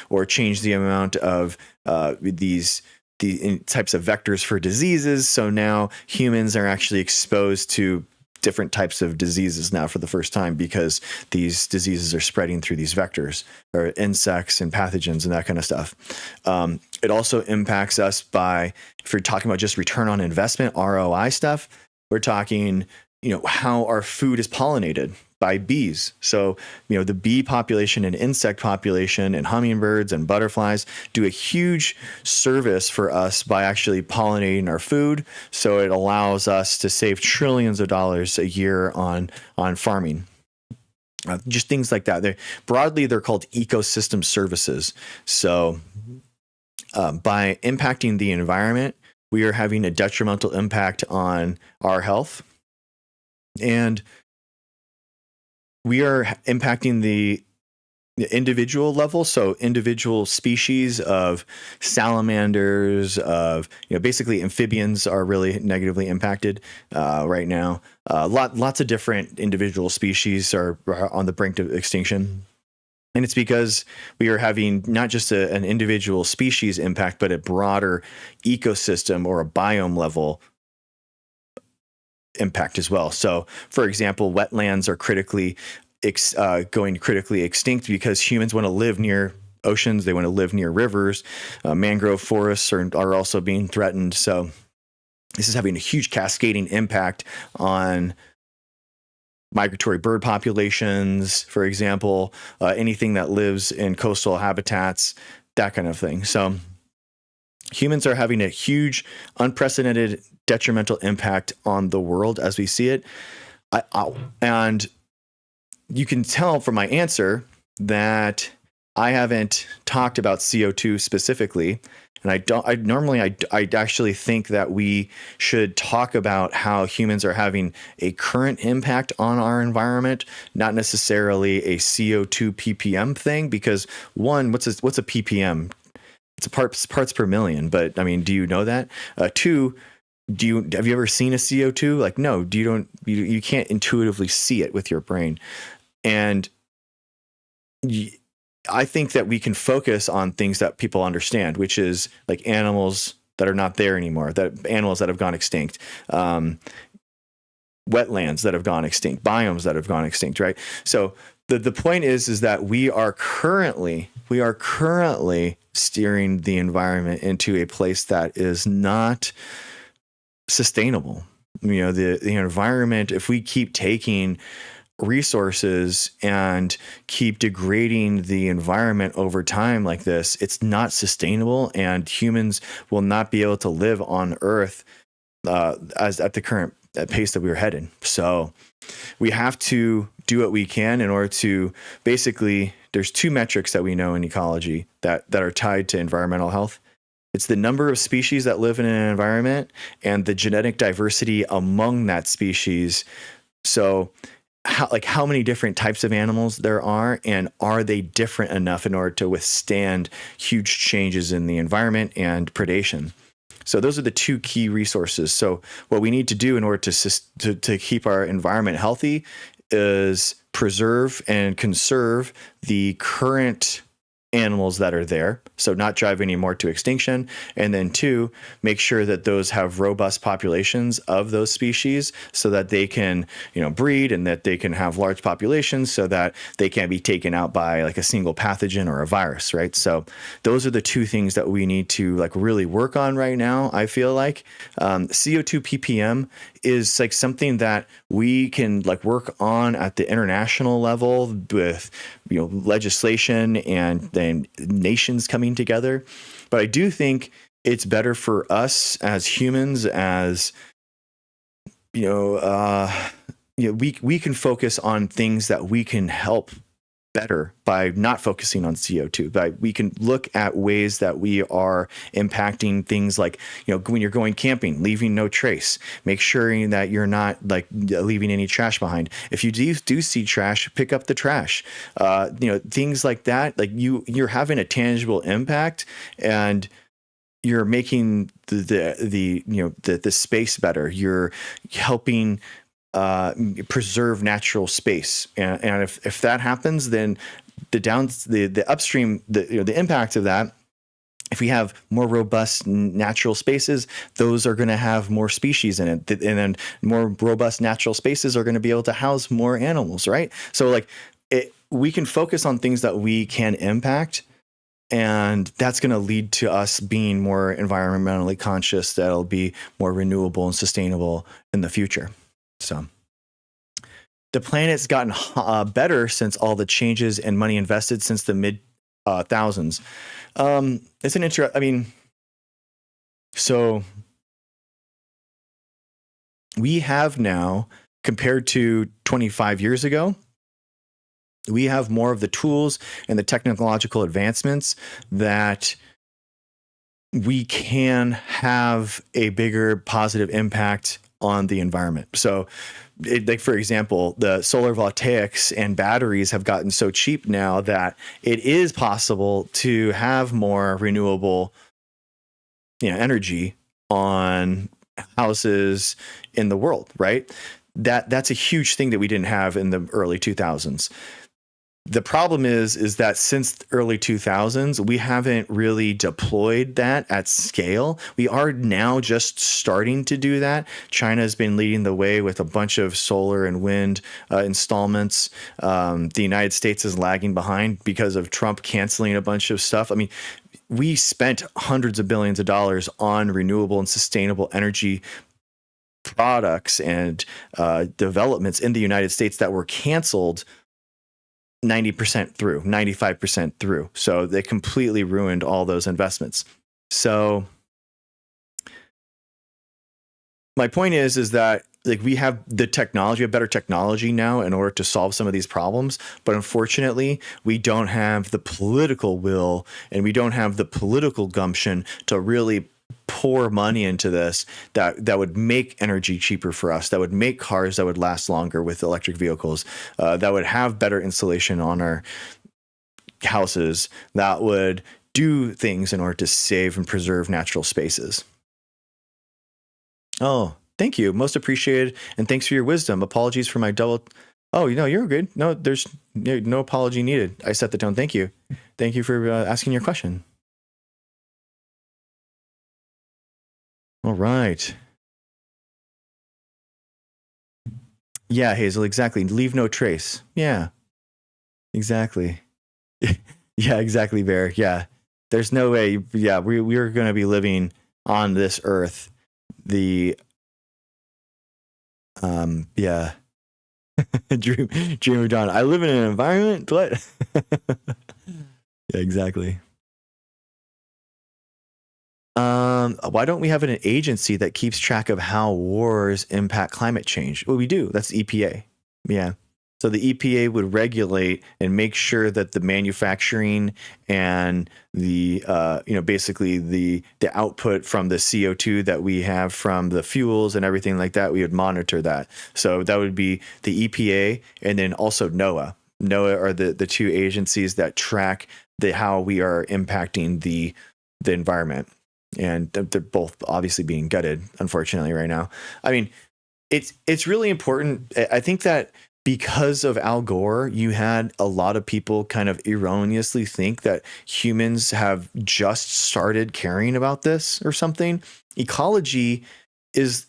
or change the amount of these types of vectors for diseases. So now humans are actually exposed to different types of diseases now for the first time, because these diseases are spreading through these vectors or insects and pathogens and that kind of stuff. It also impacts us if you're talking about just return on investment, ROI stuff, we're talking, how our food is pollinated by bees. So, the bee population and insect population and hummingbirds and butterflies do a huge service for us by actually pollinating our food. So it allows us to save trillions of dollars a year on farming. Just things like that. They're called ecosystem services. So by impacting the environment, we are having a detrimental impact on our health. And we are impacting the individual level. So individual species of salamanders, of basically amphibians are really negatively impacted right now. Lots of different individual species are on the brink of extinction. And it's because we are having not just an individual species impact, but a broader ecosystem or a biome level impact as well. So, for example, wetlands are going critically extinct because humans want to live near oceans. They want to live near rivers. Mangrove forests are also being threatened. So this is having a huge cascading impact on migratory bird populations, for example, anything that lives in coastal habitats, that kind of thing. So humans are having a huge, unprecedented, detrimental impact on the world as we see it. And you can tell from my answer that I haven't talked about CO2 specifically. And I actually think that we should talk about how humans are having a current impact on our environment, not necessarily a CO2 ppm thing, because one, what's a ppm? It's parts per million, but I mean, do you know that? Two, have you ever seen a CO2? Like, no, you can't intuitively see it with your brain. And I think that we can focus on things that people understand, which is like animals that are not there anymore, that animals that have gone extinct, wetlands that have gone extinct, biomes that have gone extinct, right? So the point is that we are currently steering the environment into a place that is not sustainable. You know, the environment, if we keep taking resources and keep degrading the environment over time like this, it's not sustainable, and humans will not be able to live on Earth as at the current pace that we're headed. So we have to do what we can in order to basically, there's two metrics that we know in ecology that are tied to environmental health. It's the number of species that live in an environment and the genetic diversity among that species. So how many different types of animals there are, and are they different enough in order to withstand huge changes in the environment and predation? So those are the two key resources. So what we need to do in order to keep our environment healthy is preserve and conserve the current animals that are there, so not drive any more to extinction, and then two, make sure that those have robust populations of those species so that they can, breed, and that they can have large populations so that they can't be taken out by like a single pathogen or a virus, right? So those are the two things that we need to like really work on right now. I feel like CO2 ppm is like something that we can like work on at the international level with legislation and then nations coming together. But I do think it's better for us as humans, as we can focus on things that we can help better by not focusing on CO2. But we can look at ways that we are impacting things like, when you're going camping, leaving no trace, make sure that you're not like leaving any trash behind. If you do see trash, pick up the trash. Things like that, like you're having a tangible impact, and you're making the space better. You're helping preserve natural space, and if that happens, then the upstream, the impact of that, if we have more robust natural spaces, those are going to have more species in it, and then more robust natural spaces are going to be able to house more animals, right? So like we can focus on things that we can impact, and that's going to lead to us being more environmentally conscious. That'll be more renewable and sustainable in the future. So the planet's gotten better since all the changes and money invested since the mid thousands. It's an so we have now, compared to 25 years ago, we have more of the tools and the technological advancements that we can have a bigger positive impact on the environment. So like, for example, the solar voltaics and batteries have gotten so cheap now that it is possible to have more renewable energy on houses in the world, right? That's a huge thing that we didn't have in the early 2000s. The problem is that since the early 2000s, we haven't really deployed that at scale. We are now just starting to do that. China has been leading the way with a bunch of solar and wind installments. The United States is lagging behind because of Trump canceling a bunch of stuff. I mean, we spent hundreds of billions of dollars on renewable and sustainable energy products and developments in the United States that were canceled 90% through, 95% through. So they completely ruined all those investments. So my point is that like we have the technology, a better technology now in order to solve some of these problems. But unfortunately, we don't have the political will and we don't have the political gumption to really pour money into this that would make energy cheaper for us, that would make cars that would last longer with electric vehicles, that would have better insulation on our houses, that would do things in order to save and preserve natural spaces. Oh, thank you. Most appreciated. And thanks for your wisdom. Apologies for my double. Oh, you're good. No, there's no apology needed. I set the tone. Thank you. Thank you for asking your question. All right. Yeah, Hazel, exactly. Leave no trace. Yeah, exactly. Yeah, exactly, Bear. Yeah. There's no way. Yeah, we're going to be living on this earth. The yeah. Dream of Dawn. I live in an environment. What? Yeah, exactly. Why don't we have an agency that keeps track of how wars impact climate change? Well, we do. That's the EPA. Yeah. So the EPA would regulate and make sure that the manufacturing and the basically the output from the CO2 that we have from the fuels and everything like that, we would monitor that. So that would be the EPA and then also NOAA. NOAA are the two agencies that track how we are impacting the environment. And they're both obviously being gutted, unfortunately, right now. I mean, it's really important. I think that because of Al Gore, you had a lot of people kind of erroneously think that humans have just started caring about this or something. Ecology is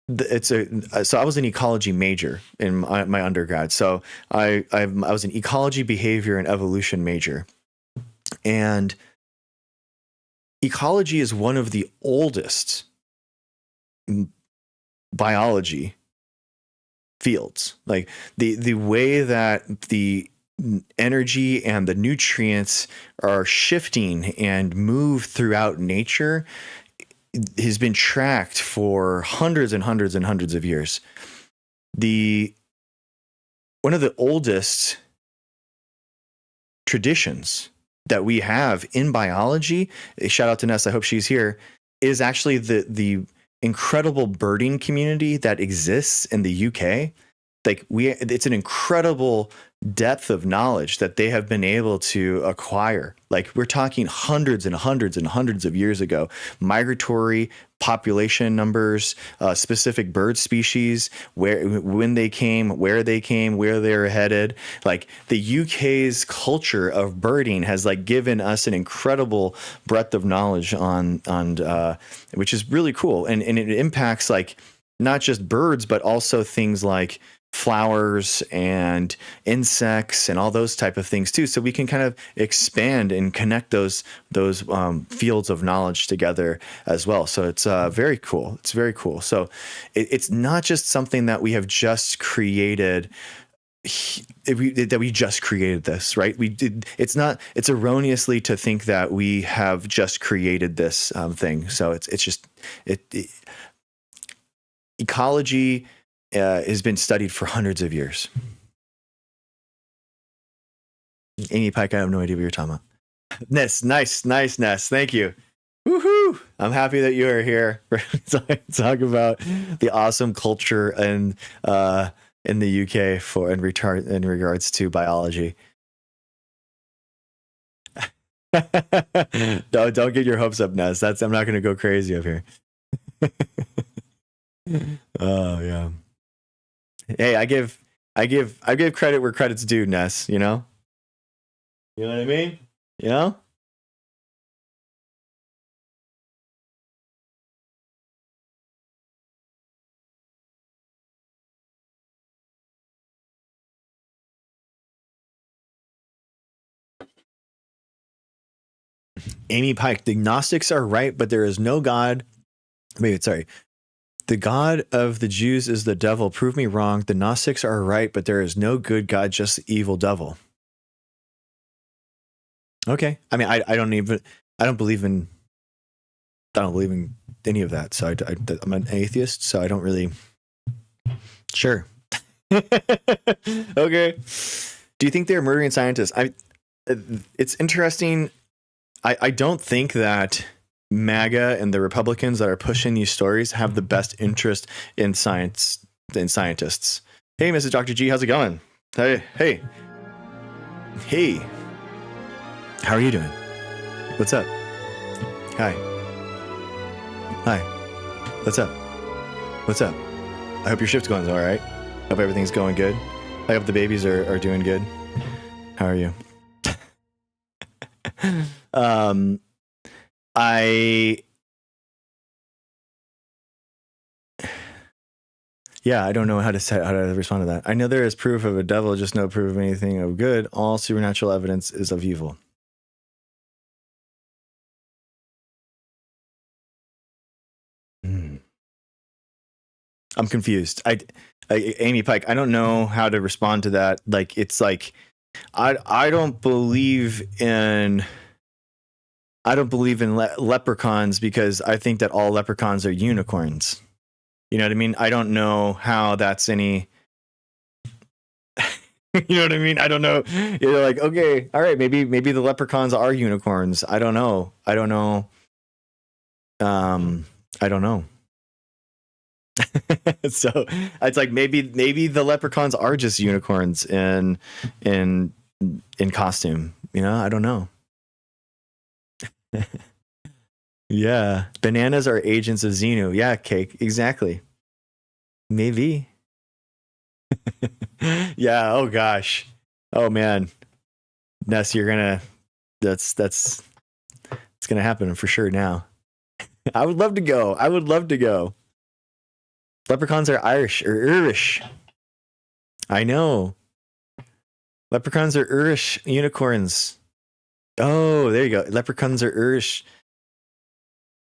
so I was an ecology major in my undergrad. So I was an ecology, behavior, and evolution major. And ecology is one of the oldest biology fields. Like the way that the energy and the nutrients are shifting and move throughout nature has been tracked for hundreds and hundreds and hundreds of years. One of the oldest traditions that we have in biology, shout out to Ness, I hope she's here, is actually the incredible birding community that exists in the UK. Like it's an incredible depth of knowledge that they have been able to acquire. Like we're talking hundreds and hundreds and hundreds of years ago, migratory population numbers, specific bird species, when they came, where they're headed. Like the UK's culture of birding has like given us an incredible breadth of knowledge on which is really cool. And it impacts like not just birds, but also things like flowers and insects and all those type of things too. So we can kind of expand and connect those fields of knowledge together as well. So it's very cool. It's very cool. So it's not just something that we have just created. That we just created this, right? It's erroneously to think that we have just created this thing. So it's just ecology has been studied for hundreds of years. Amy Pike, I have no idea what you're talking about. Ness, nice, Ness. Thank you. Woohoo! I'm happy that you are here to talk about the awesome culture and in the UK in regards to biology. Don't get your hopes up, Ness. I'm not going to go crazy up here. Oh yeah. Hey, I give credit where credit's due, Ness. You know what I mean? You know. Amy Pike, the Gnostics are right, but there is no God. Wait, sorry. The God of the Jews is the devil. Prove me wrong. The Gnostics are right, but there is no good God, just the evil devil. Okay. I mean, I don't believe in any of that. So I'm an atheist, so I don't really. Sure. Okay. Do you think they're murdering scientists? It's interesting. I don't think that MAGA and the Republicans that are pushing these stories have the best interest in science than scientists. Hey, Mrs. Dr. G, how's it going? Hey. How are you doing? What's up? Hi. What's up? I hope your shift's going all right. Hope everything's going good. I hope the babies are doing good. How are you? I don't know how to respond to that. I know there is proof of a devil, just no proof of anything of good. All supernatural evidence is of evil. I'm confused. Amy Pike, I don't know how to respond to that. Like, it's like, I don't believe in leprechauns because I think that all leprechauns are unicorns. You know what I mean? I don't know how that's any. You know what I mean? I don't know. You're like, okay, all right, maybe the leprechauns are unicorns. I don't know. I don't know. So it's like maybe the leprechauns are just unicorns in costume. You know, I don't know. Yeah, bananas are agents of Xenu. Yeah, Cake, exactly. Maybe. Yeah. Oh gosh. Oh man. Ness, that's it's gonna happen for sure now. I would love to go. Leprechauns are Irish or Irish. I know. Leprechauns are Irish unicorns. Oh, there you go. Leprechauns are Irish.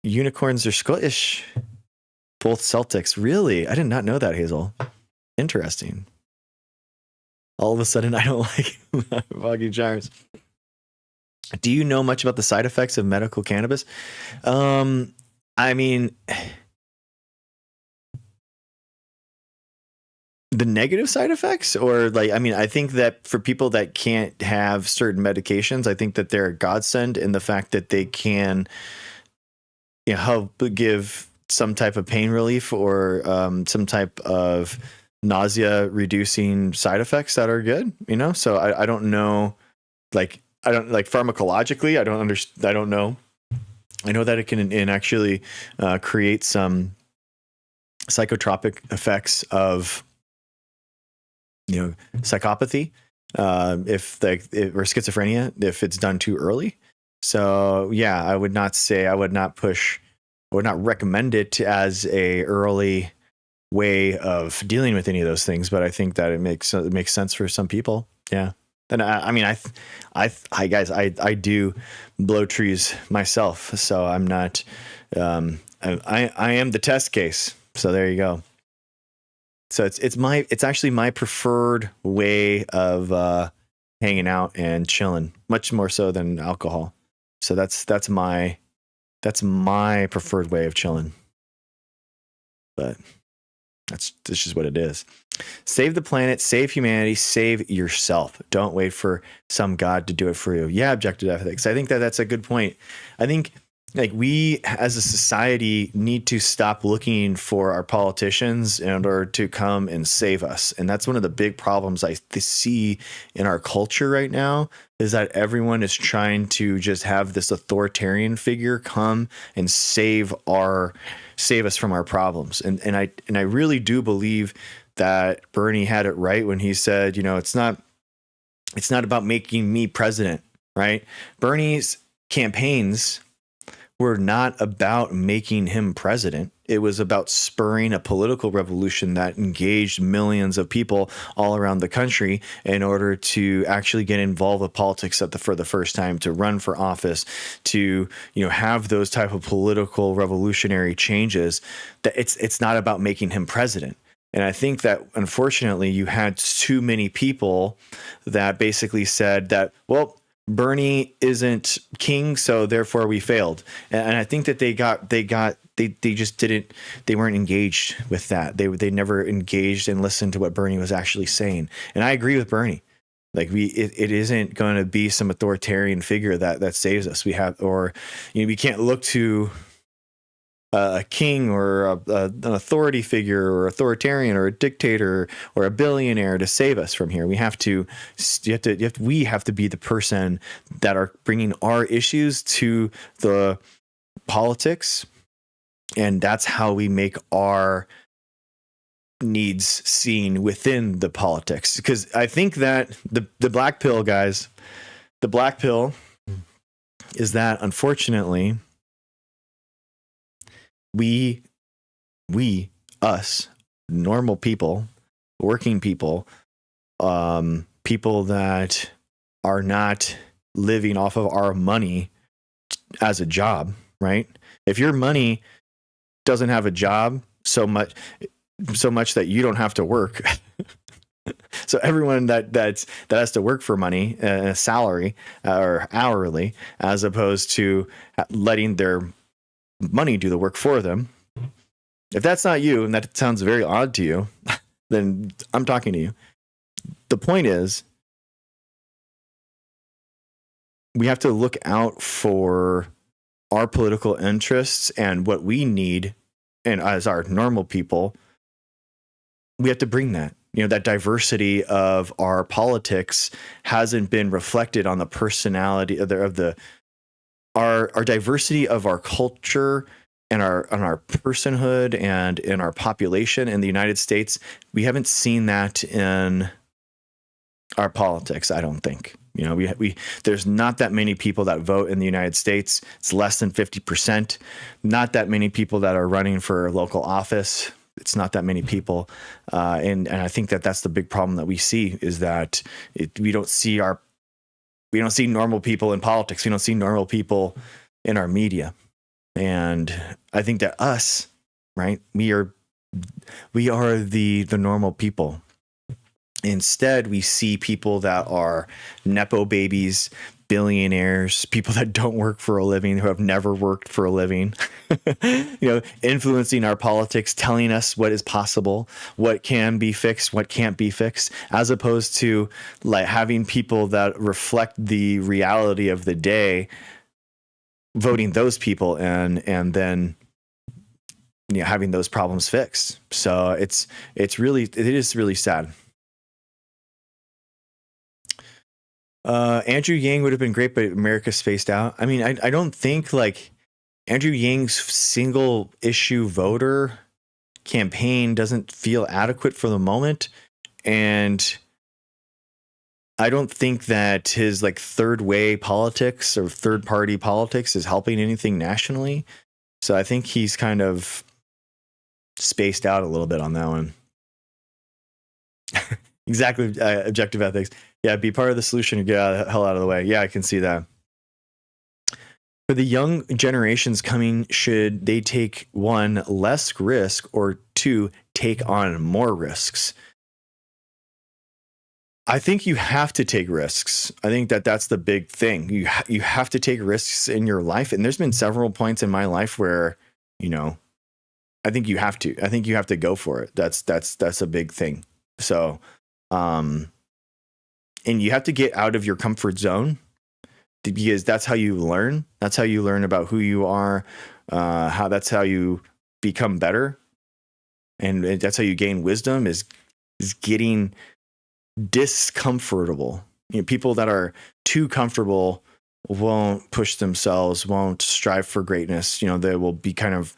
Unicorns are Scottish. Both Celtics. Really? I did not know that, Hazel. Interesting. All of a sudden, I don't like Foggy Charms. Do you know much about the side effects of medical cannabis? I mean, the negative side effects, or like, I mean, I think that for people that can't have certain medications, I think that they're a godsend in the fact that they can, you know, help give some type of pain relief or some type of nausea reducing side effects that are good, you know? So I don't know, like, I don't like pharmacologically, I don't understand. I don't know. I know that it can actually create some psychotropic effects of, you know, psychopathy, or schizophrenia, if it's done too early. So yeah, I would not recommend it as a early way of dealing with any of those things, but I think that it makes sense for some people. Yeah. And I mean, I do blow trees myself, so I'm not, I am the test case. So there you go. So it's actually my preferred way of hanging out and chilling, much more so than alcohol. So that's my preferred way of chilling. But that's just what it is. Save the planet, save humanity, save yourself. Don't wait for some god to do it for you. Yeah, objective ethics. I think that's a good point. I think, like, we as a society need to stop looking for our politicians in order to come and save us. And that's one of the big problems I see in our culture right now, is that everyone is trying to just have this authoritarian figure come and save us from our problems. And I really do believe that Bernie had it right when he said, you know, it's not about making me president, right? Bernie's campaigns were not about making him president. It was about spurring a political revolution that engaged millions of people all around the country in order to actually get involved with politics for the first time, to run for office, to have those type of political revolutionary changes. That it's not about making him president. And I think that, unfortunately, you had too many people that basically said that, well, Bernie isn't king, so therefore we failed. And I think that they weren't engaged with that. They never engaged and listened to what Bernie was actually saying. And I agree with Bernie. Like it isn't going to be some authoritarian figure that saves us. We can't look to a king or an authority figure or authoritarian or a dictator or a billionaire to save us from here. We have to be the person that are bringing our issues to the politics, and that's how we make our needs seen within the politics. Because I think that the black pill, guys, the black pill is that, unfortunately, us, normal people, working people, people that are not living off of our money as a job, right? If your money doesn't have a job so much that you don't have to work. So everyone that has to work for money, a salary or hourly, as opposed to letting their money do the work for them. If that's not you, and that sounds very odd to you, then I'm talking to you. The point is, we have to look out for our political interests and what we need. And as our normal people, we have to bring that. That diversity of our politics hasn't been reflected on the personality of our diversity of our culture and our personhood and in our population in the United States. We haven't seen that in our politics, I don't think. There's not that many people that vote in the United States. It's less than 50%. Not that many people that are running for local office. It's not that many people. And I think that that's the big problem that we see, is that we don't see normal people in politics. We don't see normal people in our media. And I think that us, right, we are the normal people. Instead, we see people that are Nepo babies, billionaires, people that don't work for a living, who have never worked for a living, influencing our politics, telling us what is possible, what can be fixed, what can't be fixed, as opposed to like having people that reflect the reality of the day, voting those people and then having those problems fixed. So it is really sad. Andrew Yang would have been great, but America spaced out. I mean, I don't think like Andrew Yang's single issue voter campaign doesn't feel adequate for the moment. And I don't think that his like third way politics or third party politics is helping anything nationally. So I think he's kind of spaced out a little bit on that one. Exactly. Objective ethics. Yeah, be part of the solution and get the hell out of the way. Yeah, I can see that. For the young generations coming, should they take, one, less risk, or two, take on more risks? I think you have to take risks. I think that's the big thing. You have to take risks in your life. And there's been several points in my life where, I think you have to. I think you have to go for it. That's a big thing. So, and you have to get out of your comfort zone, because that's how you learn. That's how you learn about who you are, that's how you become better. And that's how you gain wisdom, is getting discomfortable. People that are too comfortable won't push themselves, won't strive for greatness. They will be kind of,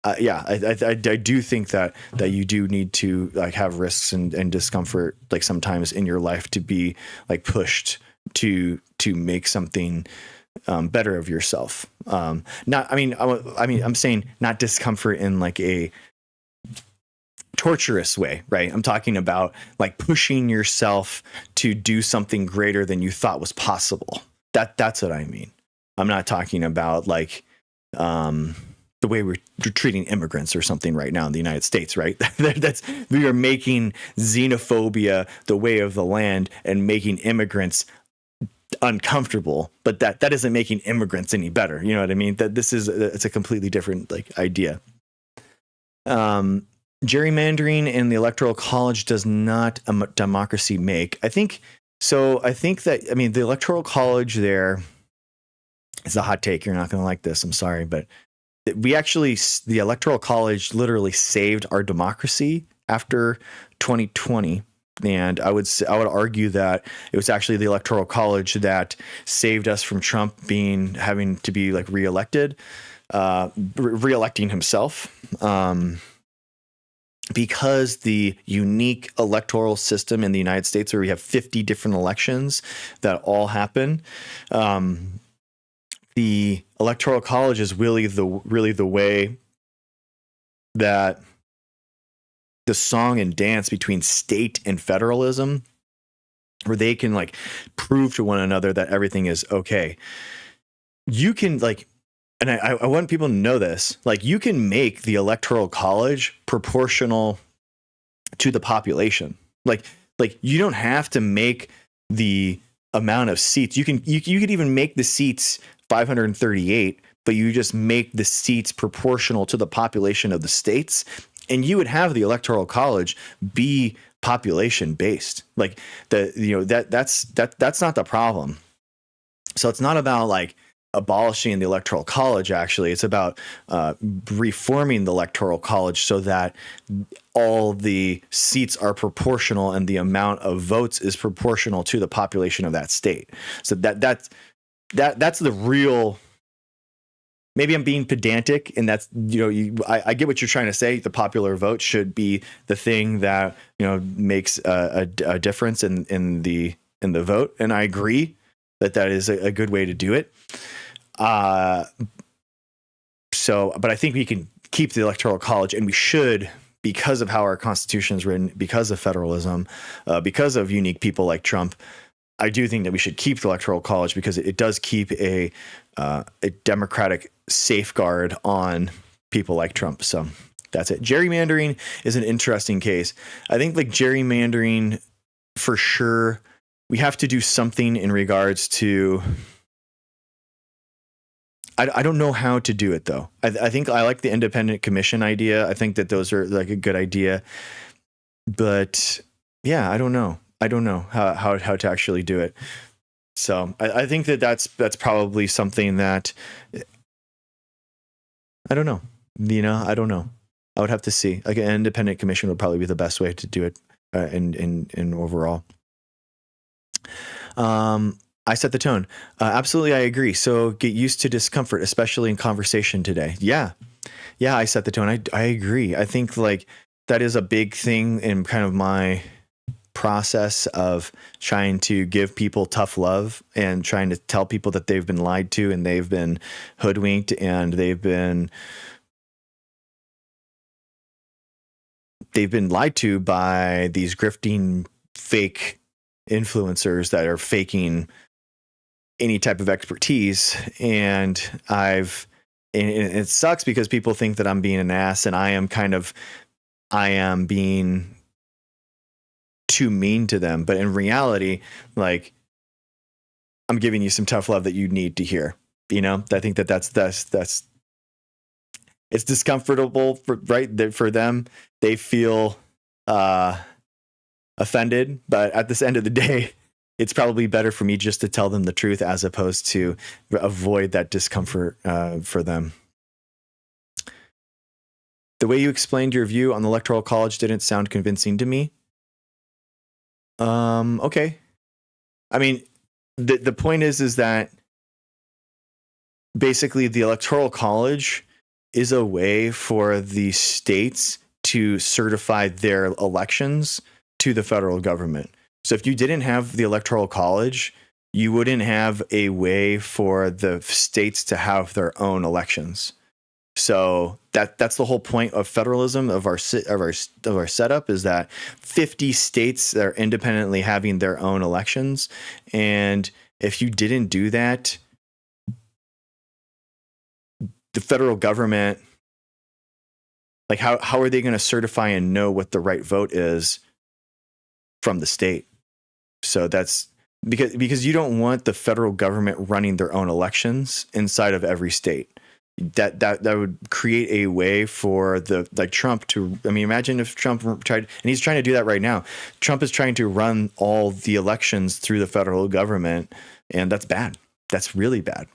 I do think that you do need to like have risks and discomfort like sometimes in your life to be like pushed to make something better of yourself. I'm saying not discomfort in like a torturous way, right? I'm talking about like pushing yourself to do something greater than you thought was possible. That's what I mean. I'm not talking about like the way we're treating immigrants or something right now in the United States, right? We are making xenophobia the way of the land and making immigrants uncomfortable, but that isn't making immigrants any better. You know what I mean? That it's a completely different like idea. Gerrymandering in the Electoral College does not a democracy make. I think that, I mean, the Electoral College there is a hot take. You're not going to like this. I'm sorry, but the Electoral College literally saved our democracy after 2020. And I would argue that it was actually the Electoral College that saved us from Trump having to be like reelecting himself. Because the unique electoral system in the United States, where we have 50 different elections that all happen, the Electoral College is really the way that the song and dance between state and federalism, where they can like prove to one another that everything is okay. You can like, and I want people to know this, like you can make the Electoral College proportional to the population. Like you don't have to make the amount of seats. You could even make the seats 538, but you just make the seats proportional to the population of the states, and you would have the Electoral College be population based. Like that's not the problem. So it's not about like abolishing the Electoral College. Actually, it's about reforming the Electoral College so that all the seats are proportional and the amount of votes is proportional to the population of that state. So that's the real. Maybe I'm being pedantic, and that's, I get what you're trying to say. The popular vote should be the thing that makes a difference in the vote, and I agree that is a good way to do it. But I think we can keep the Electoral College, and we should, because of how our Constitution is written, because of federalism, because of unique people like Trump. I do think that we should keep the Electoral College because it does keep a democratic safeguard on people like Trump. So that's it. Gerrymandering is an interesting case. I think like gerrymandering, for sure, we have to do something in regards to. I don't know how to do it though. I think I like the independent commission idea. I think that those are like a good idea, but yeah, I don't know how to actually do it. So I think that's probably something that I don't know. I don't know. I would have to see. Like an independent commission would probably be the best way to do it in overall. I set the tone. Absolutely, I agree. So get used to discomfort, especially in conversation today. Yeah, I set the tone. I agree. I think like that is a big thing in kind of my process of trying to give people tough love and trying to tell people that they've been lied to and they've been hoodwinked and they've been lied to by these grifting fake influencers that are faking any type of expertise. And it sucks because people think that I'm being an ass, and I am being too mean to them. But in reality, like, I'm giving you some tough love that you need to hear. I think that's it's discomfortable for them. They feel offended, but at this end of the day, it's probably better for me just to tell them the truth as opposed to avoid that discomfort for them. The way you explained your view on the Electoral College didn't sound convincing to me. Okay. I mean, the point is that basically the Electoral College is a way for the states to certify their elections to the federal government. So if you didn't have the Electoral College, you wouldn't have a way for the states to have their own elections. So that's the whole point of federalism of our setup, is that 50 states are independently having their own elections, and if you didn't do that, the federal government, like how are they going to certify and know what the right vote is from the state? So that's because you don't want the federal government running their own elections inside of every state. That would create a way for Trump to, I mean, imagine if Trump tried, and he's trying to do that right now. Trump is trying to run all the elections through the federal government, and that's bad. That's really bad.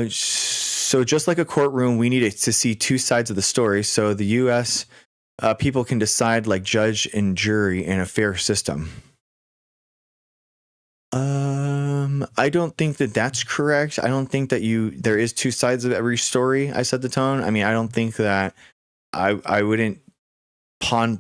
So just like a courtroom, we need to see two sides of the story, so the U.S. People can decide like judge and jury in a fair system. I don't think that that's correct. I don't think that there is two sides of every story. I set the tone. I mean, I don't think that I wouldn't, what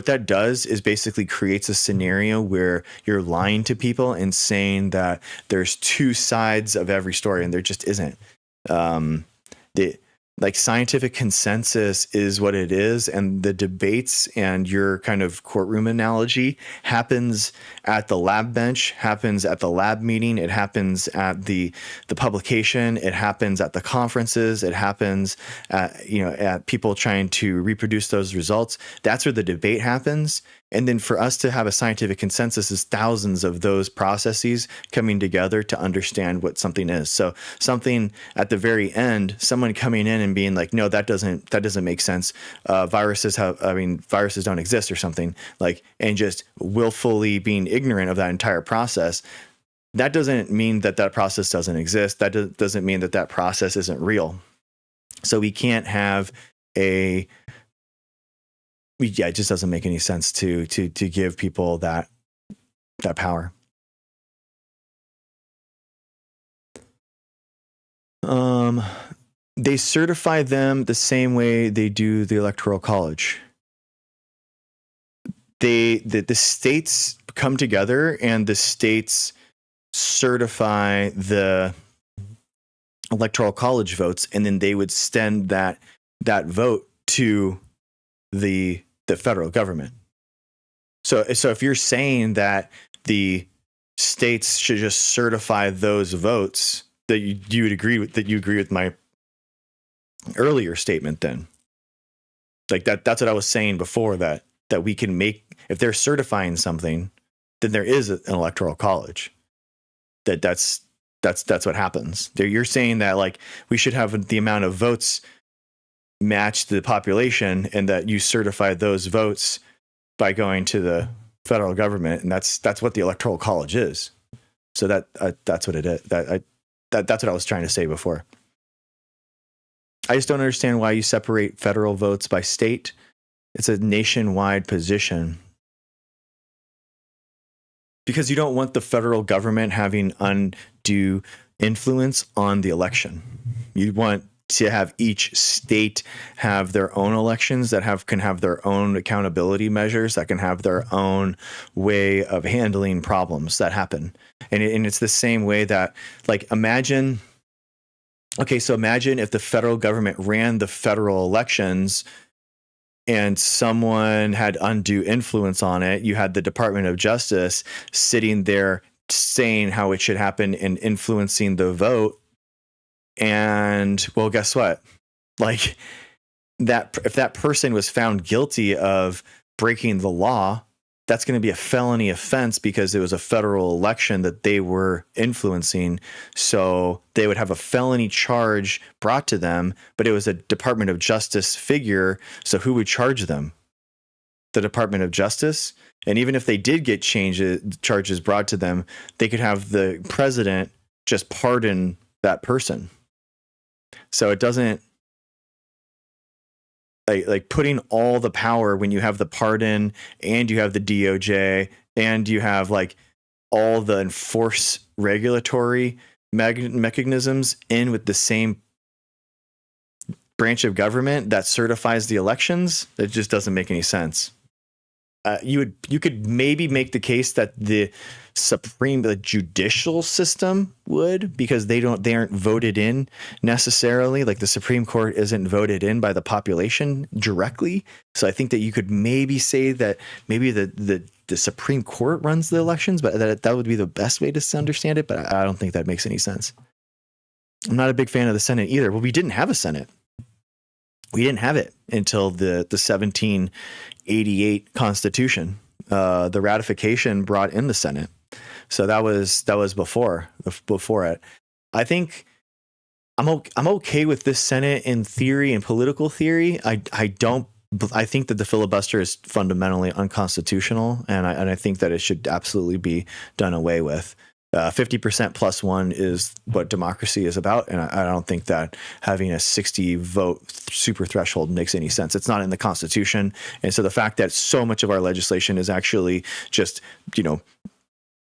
that does is basically creates a scenario where you're lying to people and saying that there's two sides of every story, and there just isn't. Like scientific consensus is what it is, and the debates and your kind of courtroom analogy happens at the lab bench, happens at the lab meeting, it happens at the publication, it happens at the conferences, it happens at people trying to reproduce those results. That's where the debate happens. And then for us to have a scientific consensus is thousands of those processes coming together to understand what something is. So something at the very end, someone coming in and being like, no, that doesn't make sense. Viruses don't exist or something, like, and just willfully being ignorant of that entire process. That doesn't mean that process doesn't exist. That doesn't mean that process isn't real. So we can't have it just doesn't make any sense to give people that power. They certify them the same way they do the Electoral College. The states come together and the states certify the Electoral College votes, and then they would send that vote to the federal government. So if you're saying that the states should just certify those votes, that you would agree with my earlier statement, then like that's what I was saying before, that we can make, if they're certifying something, then there is an electoral college. That's what happens. You're saying that like we should have the amount of votes match the population, and that you certify those votes by going to the federal government, and that's what the Electoral College is. So that's what it is. That's what I was trying to say before. I just don't understand why you separate federal votes by state. It's a nationwide position. Because you don't want the federal government having undue influence on the election. You want to have each state have their own elections that can have their own accountability measures, that can have their own way of handling problems that happen. And it's the same way that, like, imagine if the federal government ran the federal elections and someone had undue influence on it. You had the Department of Justice sitting there saying how it should happen and influencing the vote. And well, guess what? Like if that person was found guilty of breaking the law, that's going to be a felony offense because it was a federal election that they were influencing. So they would have a felony charge brought to them, but it was a Department of Justice figure. So who would charge them? The Department of Justice. And even if they did get charges brought to them, they could have the president just pardon that person. So it doesn't, like putting all the power when you have the pardon and you have the DOJ and you have like all the enforce regulatory mechanisms in with the same branch of government that certifies the elections, it just doesn't make any sense. you could maybe make the case that the judicial system would, because they aren't voted in necessarily. Like the Supreme Court isn't voted in by the population directly. So I think that you could maybe say that maybe the Supreme Court runs the elections, but that would be the best way to understand it. But I don't think that makes any sense. I'm not a big fan of the Senate either. Well, we didn't have a Senate. We didn't have it until the 1788 Constitution. The ratification brought in the Senate, so that was before it. I think I'm okay with this Senate in theory and political theory. I think that the filibuster is fundamentally unconstitutional, and I think that it should absolutely be done away with. 50% plus one is what democracy is about. And I don't think that having a 60 vote super threshold makes any sense. It's not in the Constitution. And so the fact that so much of our legislation is actually just,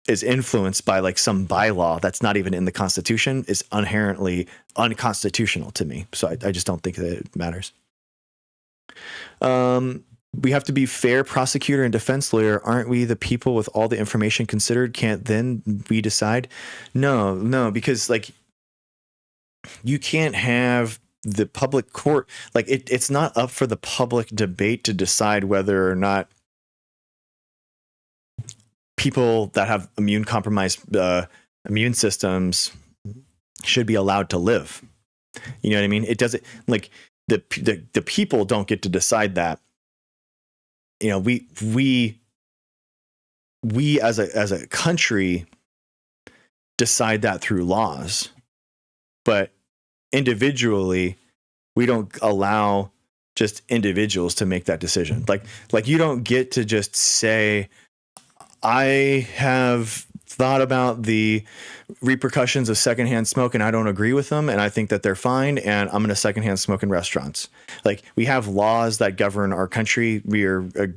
is influenced by like some bylaw that's not even in the Constitution is inherently unconstitutional to me. So I just don't think that it matters. We have to be fair prosecutor and defense lawyer. Aren't we the people with all the information considered? Can't then we decide? No, because like you can't have the public court. Like it's not up for the public debate to decide whether or not people that have immune compromised immune systems should be allowed to live. You know what I mean? It doesn't, like the people don't get to decide that. We as a country decide that through laws, but individually we don't allow just individuals to make that decision. Like you don't get to just say, I have thought about the repercussions of secondhand smoke and I don't agree with them, and I think that they're fine, and I'm going to secondhand smoke in restaurants. Like we have laws that govern our country. We are a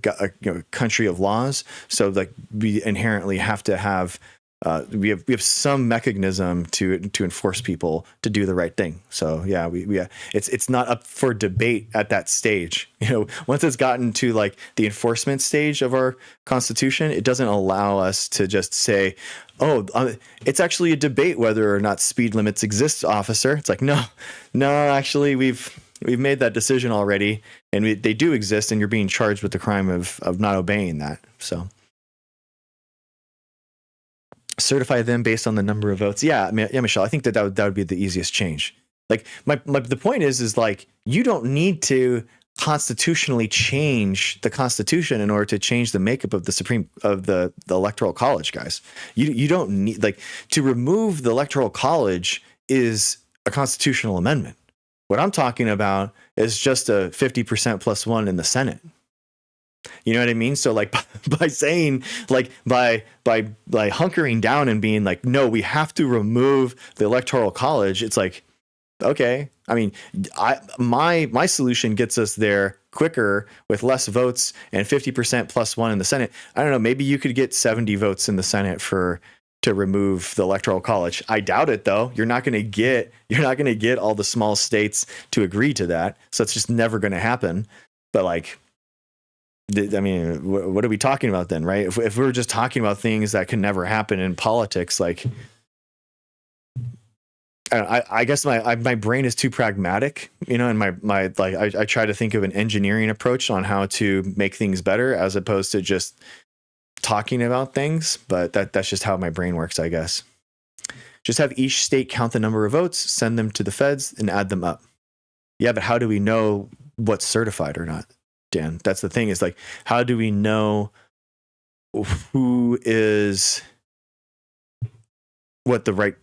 country of laws, so like we inherently have to have we have some mechanism to enforce people to do the right thing. So yeah, it's not up for debate at that stage. Once it's gotten to like the enforcement stage of our Constitution, it doesn't allow us to just say, oh, it's actually a debate whether or not speed limits exist, officer. It's like, no, actually we've made that decision already, and they do exist, and you're being charged with the crime of not obeying that. So certify them based on the number of votes. Yeah, Michelle, I think that would be the easiest change. Like the point is like you don't need to constitutionally change the Constitution in order to change the makeup of the Electoral College, guys. You don't need, like, to remove the Electoral College is a constitutional amendment. What I'm talking about is just a 50% plus one in the Senate. You know what I mean? So like by saying, like by hunkering down and being like, no, we have to remove the Electoral College. It's like, okay. I mean, my solution gets us there quicker with less votes and 50% plus one in the Senate. I don't know. Maybe you could get 70 votes in the Senate to remove the Electoral College. I doubt it, though. You're not going to get all the small states to agree to that. So it's just never going to happen. But like, I mean, what are we talking about then, right? If we're just talking about things that can never happen in politics, like, I guess my brain is too pragmatic, and I try to think of an engineering approach on how to make things better as opposed to just talking about things. But that's just how my brain works, I guess. Just have each state count the number of votes, send them to the feds, and add them up. Yeah, but how do we know what's certified or not, Dan? That's the thing, is like, how do we know who is what the right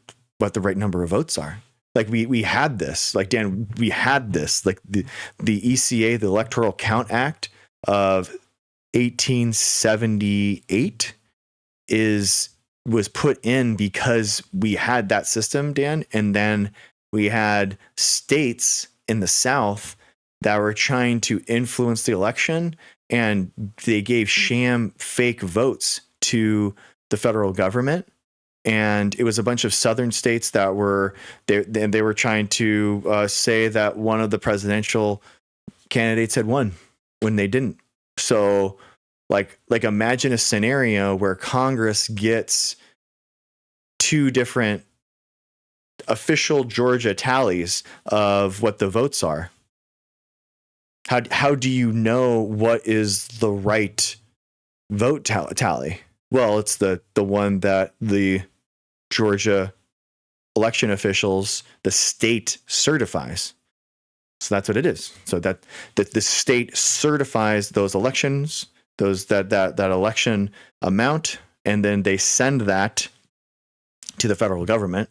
number of votes are? Like we had this, like, Dan, we had this, like the ECA, the Electoral Count Act of 1878 was put in because we had that system, Dan. And then we had states in the South that were trying to influence the election, and they gave sham fake votes to the federal government. And it was a bunch of southern states that were they were trying to say that one of the presidential candidates had won when they didn't. So like imagine a scenario where Congress gets two different official Georgia tallies of what the votes are. How do you know what is the right vote tally? Well, it's the one that the Georgia election officials, the state certifies. So that's what it is. So that the state certifies those elections, that election amount, and then they send that to the federal government,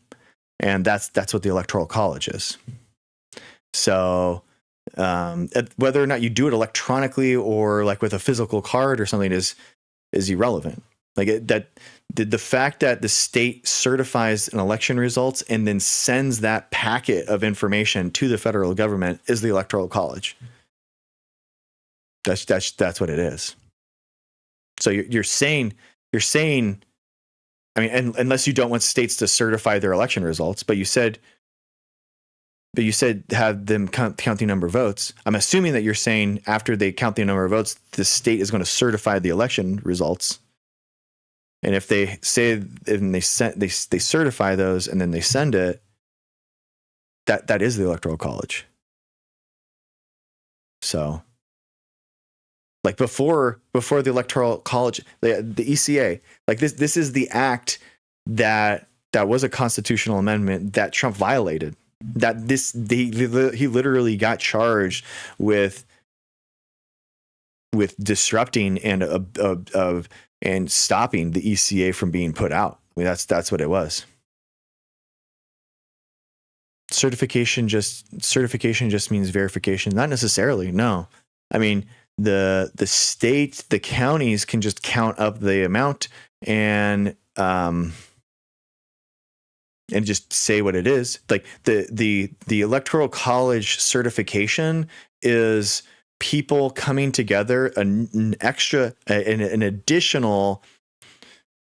and that's what the Electoral College is. So whether or not you do it electronically or like with a physical card or something is irrelevant. Like the fact that the state certifies an election results and then sends that packet of information to the federal government is the Electoral College. That's what it is. So you're saying, I mean, unless you don't want states to certify their election results, but you said have them count the number of votes. I'm assuming that you're saying after they count the number of votes, the state is going to certify the election results. And if they say and they certify those and then they send it, that is the Electoral College. So, like before the Electoral College, the ECA, like this is the act that was a constitutional amendment that Trump violated. That he literally got charged with disrupting and stopping the ECA from being put out. I mean, that's what it was. Certification just means verification. Not necessarily. No. I mean, the state, the counties can just count up the amount and just say what it is. Like the Electoral College certification is people coming together, an additional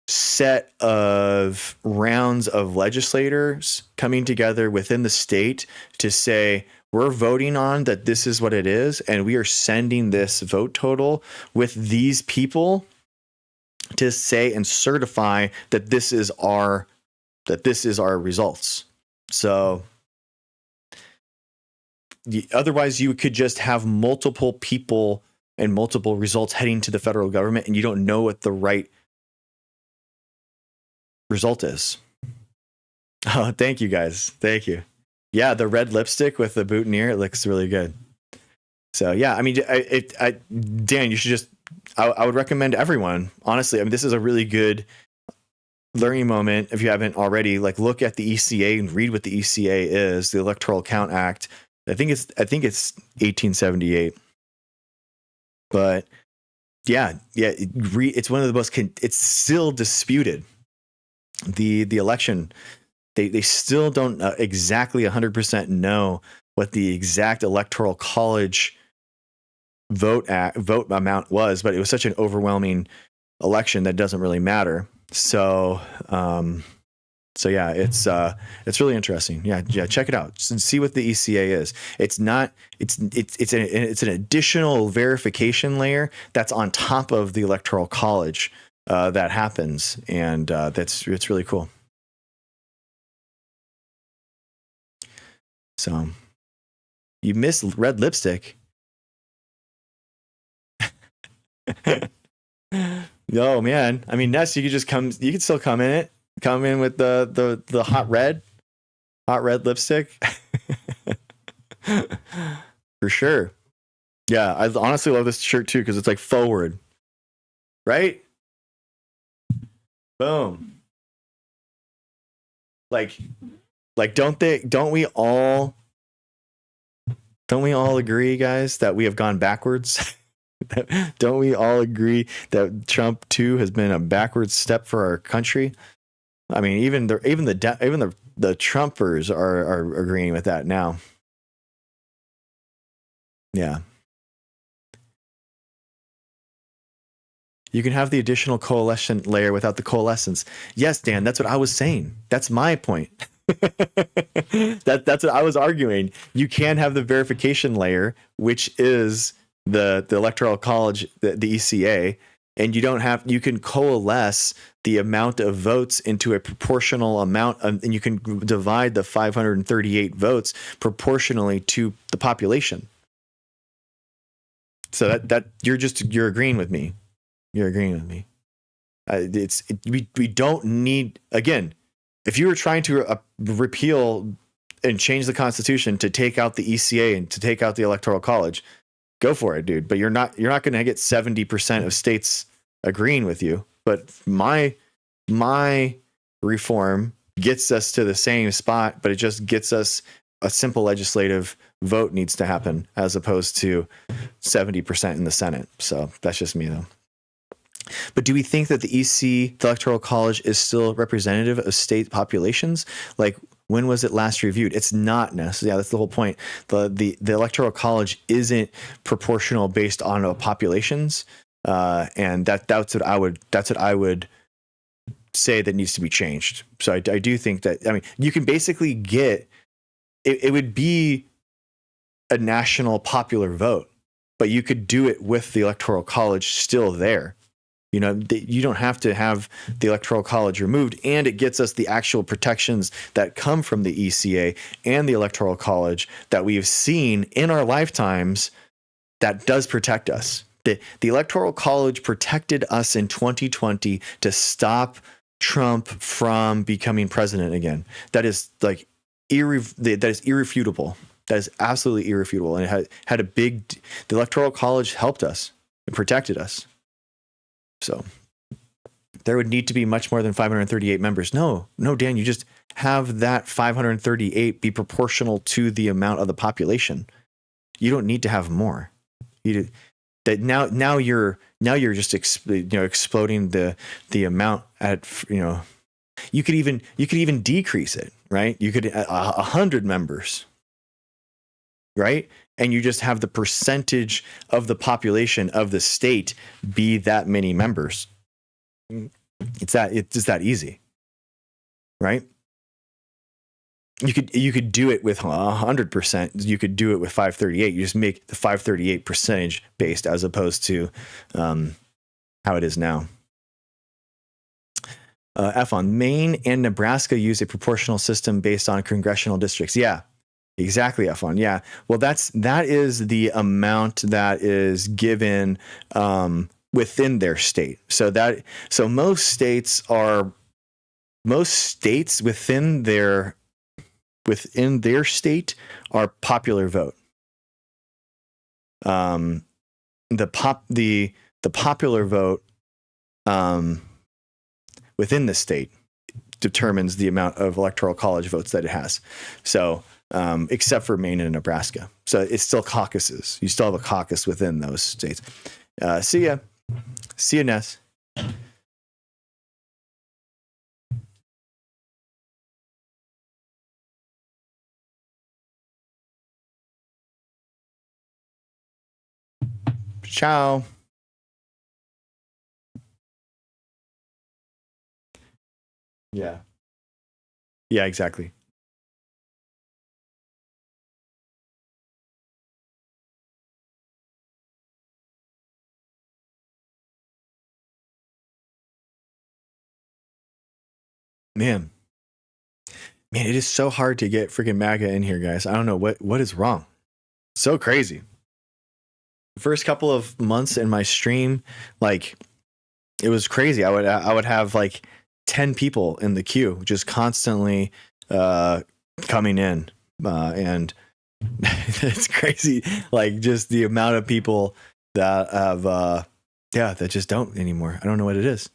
set of rounds of legislators coming together within the state to say, we're voting on that this is what it is, and we are sending this vote total with these people to say and certify that this is our results. So otherwise you could just have multiple people and multiple results heading to the federal government and you don't know what the right result is. Oh, thank you guys. Thank you. Yeah, the red lipstick with the boutonniere, it looks really good. So yeah, I mean, Dan, you should just, I would recommend everyone, honestly. I mean, this is a really good learning moment. If you haven't already, like, look at the ECA and read what the ECA is, the Electoral Count Act. I think it's 1878. But yeah, it's one of the most, it's still disputed. The election, they still don't exactly 100% know what the exact Electoral College vote amount was, but it was such an overwhelming election that doesn't really matter. So yeah, it's really interesting. Yeah, check it out. See what the ECA is. It's an additional verification layer that's on top of the Electoral College that happens, and it's really cool. So you missed red lipstick. Oh man, I mean, Ness, you could just come. You could still come in with the hot red lipstick. For sure. Yeah, I honestly love this shirt too because it's like forward, right? Boom. Like don't we all agree, guys, that we have gone backwards? Don't we all agree that Trump too has been a backwards step for our country? I mean, even the Trumpers are agreeing with that now. Yeah. You can have the additional coalescent layer without the coalescence. Yes, Dan, that's what I was saying. That's my point. That's what I was arguing. You can have the verification layer, which is the Electoral College, the ECA, and you can coalesce the amount of votes into a proportional amount, and you can divide the 538 votes proportionally to the population. So that you're agreeing with me. You're agreeing with me. We don't need, again, if you were trying to repeal and change the Constitution to take out the ECA and to take out the Electoral College, go for it, dude. But you're not going to get 70% of states agreeing with you. But my reform gets us to the same spot, but it just gets us a simple legislative vote needs to happen as opposed to 70% in the Senate. So that's just me, though. But do we think that the the Electoral College, is still representative of state populations? Like, when was it last reviewed? It's not necessarily. Yeah, that's the whole point. The Electoral College isn't proportional based on populations, and that's what I would say that needs to be changed. So I do think that, I mean, you can basically get it would be a national popular vote, but you could do it with the Electoral College still there. You know, you don't have to have the Electoral College removed, and it gets us the actual protections that come from the ECA and the Electoral College that we have seen in our lifetimes that does protect us. The Electoral College protected us in 2020 to stop Trump from becoming president again. That is like that is irrefutable. That is absolutely irrefutable. And it had the Electoral College helped us and protected us. So there would need to be much more than 538 members. No, Dan, you just have that 538 be proportional to the amount of the population. You don't need to have more. Now you're just exploding the amount at, you could even decrease it, right? You could 100 members, right? And you just have the percentage of the population of the state be that many members. It's just that easy, right? You could do it with 100%. You could do it with 538. You just make the 538 percentage based as opposed to how it is now. F on Maine and Nebraska use a proportional system based on congressional districts. Yeah. Exactly, F1. Yeah. Well, that is the amount that is given within their state. So most states within their state are popular vote. The popular vote within the state determines the amount of Electoral College votes that it has. So except for Maine and Nebraska. So it's still caucuses. You still have a caucus within those states. See ya, Ness. Ciao. Yeah. Yeah, exactly. Man, it is so hard to get freaking MAGA in here, guys. I don't know what is wrong. So crazy. The first couple of months in my stream, like, it was crazy. I would have like 10 people in the queue just constantly coming in, and it's crazy. Like, just the amount of people that have that just don't anymore. I don't know what it is.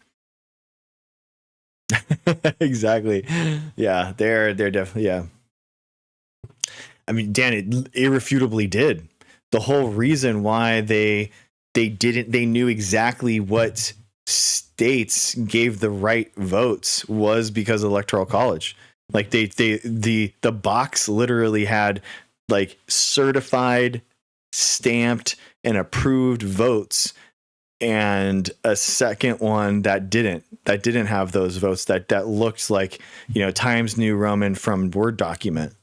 Exactly. Yeah, they're definitely, yeah. I mean, Dan, it irrefutably did. The whole reason why they knew exactly what states gave the right votes was because of the Electoral College. Like, the box literally had like certified, stamped, and approved votes, and a second one that didn't have those votes, that looked like, Times New Roman from Word document,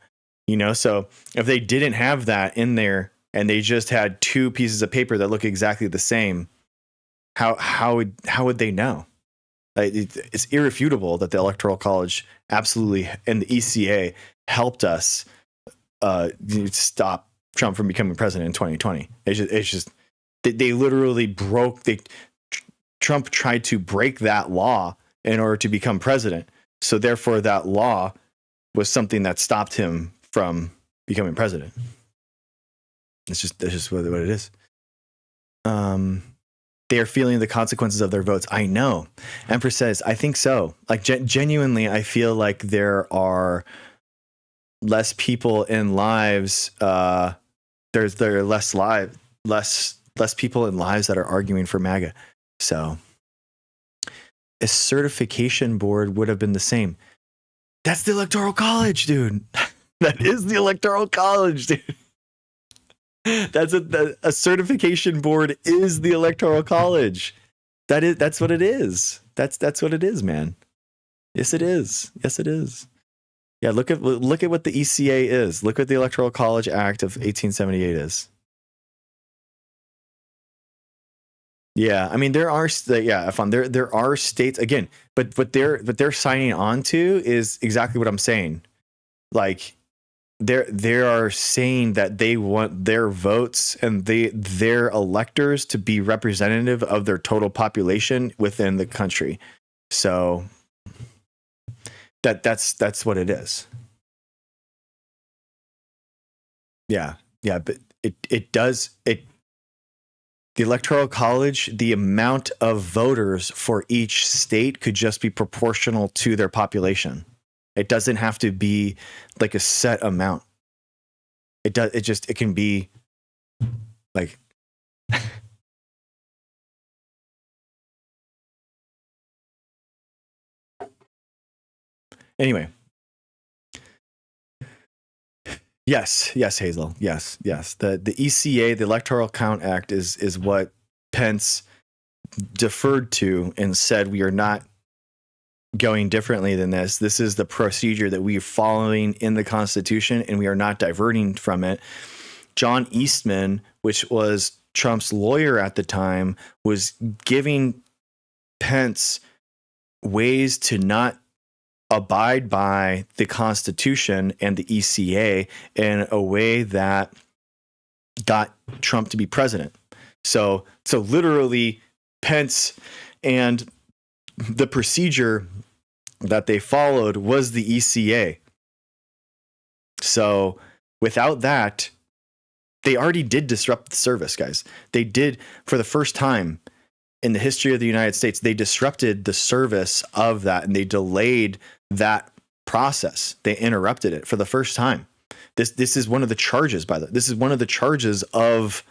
so if they didn't have that in there and they just had two pieces of paper that look exactly the same, how would they know? It's irrefutable that the Electoral College absolutely and the ECA helped us stop Trump from becoming president in 2020. It's just they literally broke. Trump tried to break that law in order to become president. So therefore, that law was something that stopped him from becoming president. That's just what it is. They are feeling the consequences of their votes. I know. Empress says, I think so. Like genuinely, I feel like there are less people in lives. There are less people in lives that are arguing for MAGA. So a certification board would have been the same. That's the Electoral College, dude. That is the Electoral College, dude. That's a certification board is the Electoral College. That's what it is. That's what it is, man. Yes, it is. Yes, it is. Yeah, look at what the ECA is. Look what the Electoral College Act of 1878 is. Yeah, I mean there are there are states again, but what they're signing on to is exactly what I'm saying. Like they are saying that they want their votes and their electors to be representative of their total population within the country. So that's what it is. Yeah, but the Electoral College, the amount of voters for each state could just be proportional to their population. It doesn't have to be like a set amount. It can be like anyway. Yes, Hazel. Yes. The ECA, the Electoral Count Act, is what Pence deferred to and said we are not going differently than this. This is the procedure that we are following in the Constitution, and we are not diverting from it. John Eastman, which was Trump's lawyer at the time, was giving Pence ways to not abide by the Constitution and the ECA in a way that got Trump to be president. So literally Pence and the procedure that they followed was the ECA. So without that, they already did disrupt the service, guys. They did, for the first time in the history of the United States, they disrupted the service of that, and they delayed that process. They interrupted it for the first time. This is one of the charges, this is one of the charges of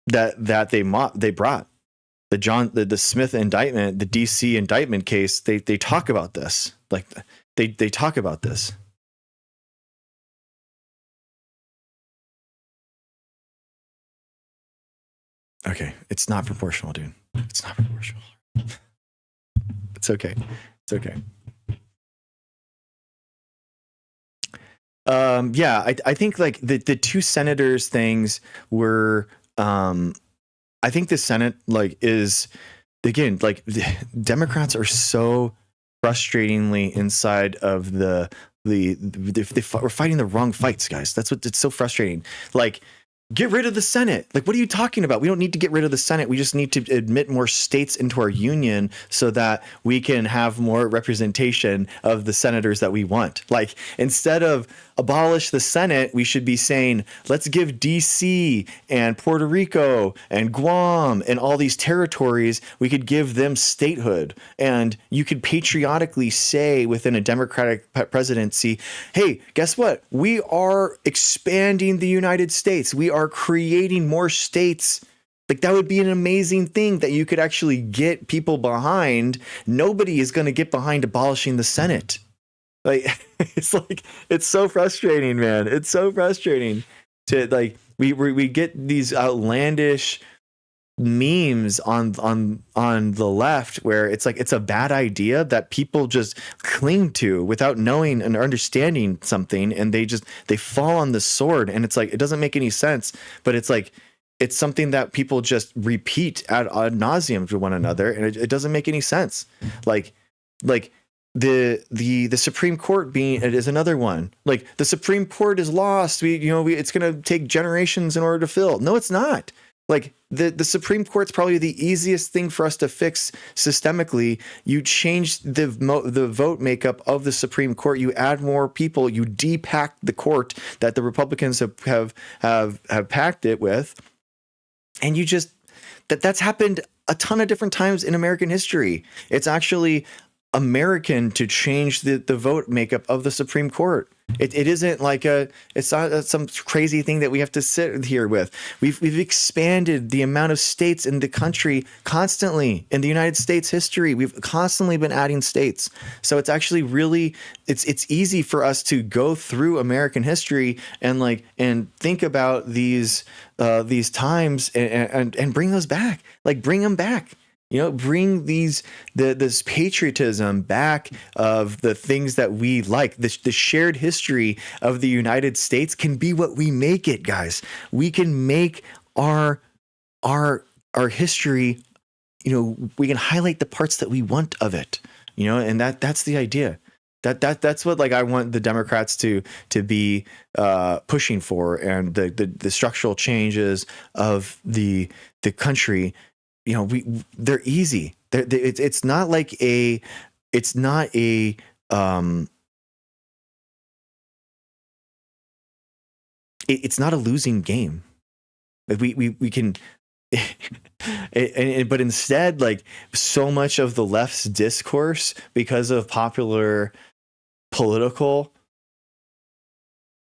that they brought. The Smith indictment, the DC indictment case, they talk about this. Like they talk about this. Okay, it's not proportional, dude. It's not proportional. It's okay. It's okay. I think like the two senators things were I think the Senate like is again like Democrats are so frustratingly inside of we're fighting the wrong fights, guys. That's what it's so frustrating. Like, get rid of the Senate. Like, what are you talking about? We don't need to get rid of the Senate. We just need to admit more states into our union so that we can have more representation of the senators that we want. Like, instead of abolish the Senate, we should be saying, let's give DC and Puerto Rico and Guam and all these territories, we could give them statehood. And you could patriotically say within a Democratic presidency, hey, guess what? We are expanding the United States. We are creating more states. Like, that would be an amazing thing that you could actually get people behind. Nobody is going to get behind abolishing the Senate. Like, it's so frustrating, man. It's so frustrating to like, we get these outlandish memes on the left where it's like, it's a bad idea that people just cling to without knowing and understanding something. And they fall on the sword, and it's like, it doesn't make any sense, but it's like, it's something that people just repeat ad nauseum to one another, and it doesn't make any sense. Like the Supreme Court being it is another one. Like the Supreme Court is lost. It's going to take generations in order to fill. No, it's not. Like the Supreme Court's probably the easiest thing for us to fix systemically. You change the vote makeup of the Supreme Court. You add more people. You depack the court that the Republicans have packed it with, and you just that's happened a ton of different times in American history. It's actually American to change the vote makeup of the Supreme Court. It isn't like it's not some crazy thing that we have to sit here with. We've expanded the amount of states in the country constantly in the United States history. We've constantly been adding states. So it's actually really, it's easy for us to go through American history and think about these times and bring those back, bring them back. Bring this patriotism back of the things that we like. The shared history of the United States can be what we make it, guys. We can make our history. We can highlight the parts that we want of it. And that's the idea. That's what I want the Democrats to be pushing for, and the structural changes of the country. They're easy. It's not it's not a losing game. We can, but instead, so much of the left's discourse, because of popular political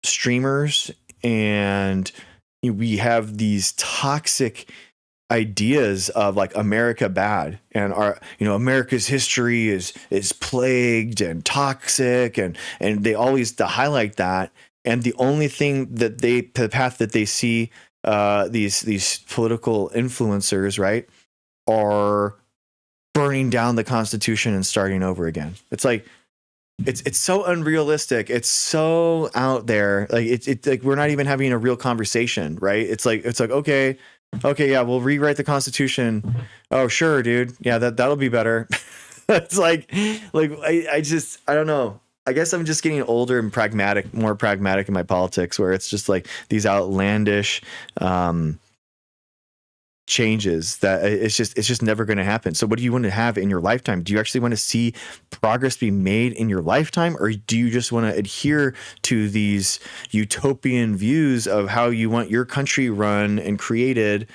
streamers, and we have these toxic ideas of America bad, and our America's history is plagued and toxic, and they always highlight that, and the only thing that the path that they see these political influencers, right, are burning down the Constitution and starting over again. It's it's so unrealistic. It's so out there. It's we're not even having a real conversation, right? It's like okay, yeah, we'll rewrite the Constitution. Oh, sure, dude. Yeah, that'll be better. It's I don't know. I guess I'm just getting older and more pragmatic in my politics, where it's just these outlandish changes that it's just never going to happen. So what do you want to have in your lifetime? Do you actually want to see progress be made in your lifetime, or do you just want to adhere to these utopian views of how you want your country run and created?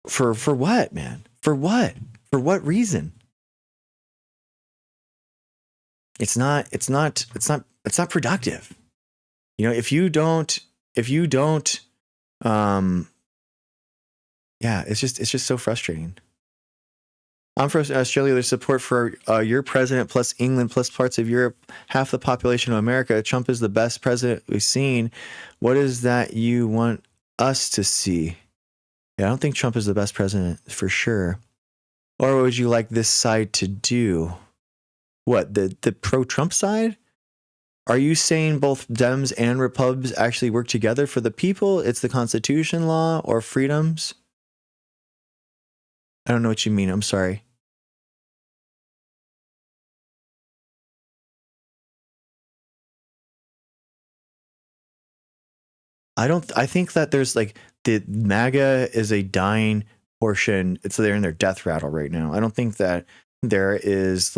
For what, man? For what reason? It's not productive. If you don't yeah, it's just so frustrating. I'm from Australia. There's support for your president plus England plus parts of Europe, half the population of America. Trump is the best president we've seen. What is that you want us to see? Yeah, I don't think Trump is the best president for sure. Or what would you like this side to do? What, the pro-Trump side? Are you saying both Dems and Repubs actually work together for the people? It's the Constitution, law, or freedoms? I don't know what you mean. I'm sorry. I think that there's the MAGA is a dying portion. They're in their death rattle right now. I don't think that there is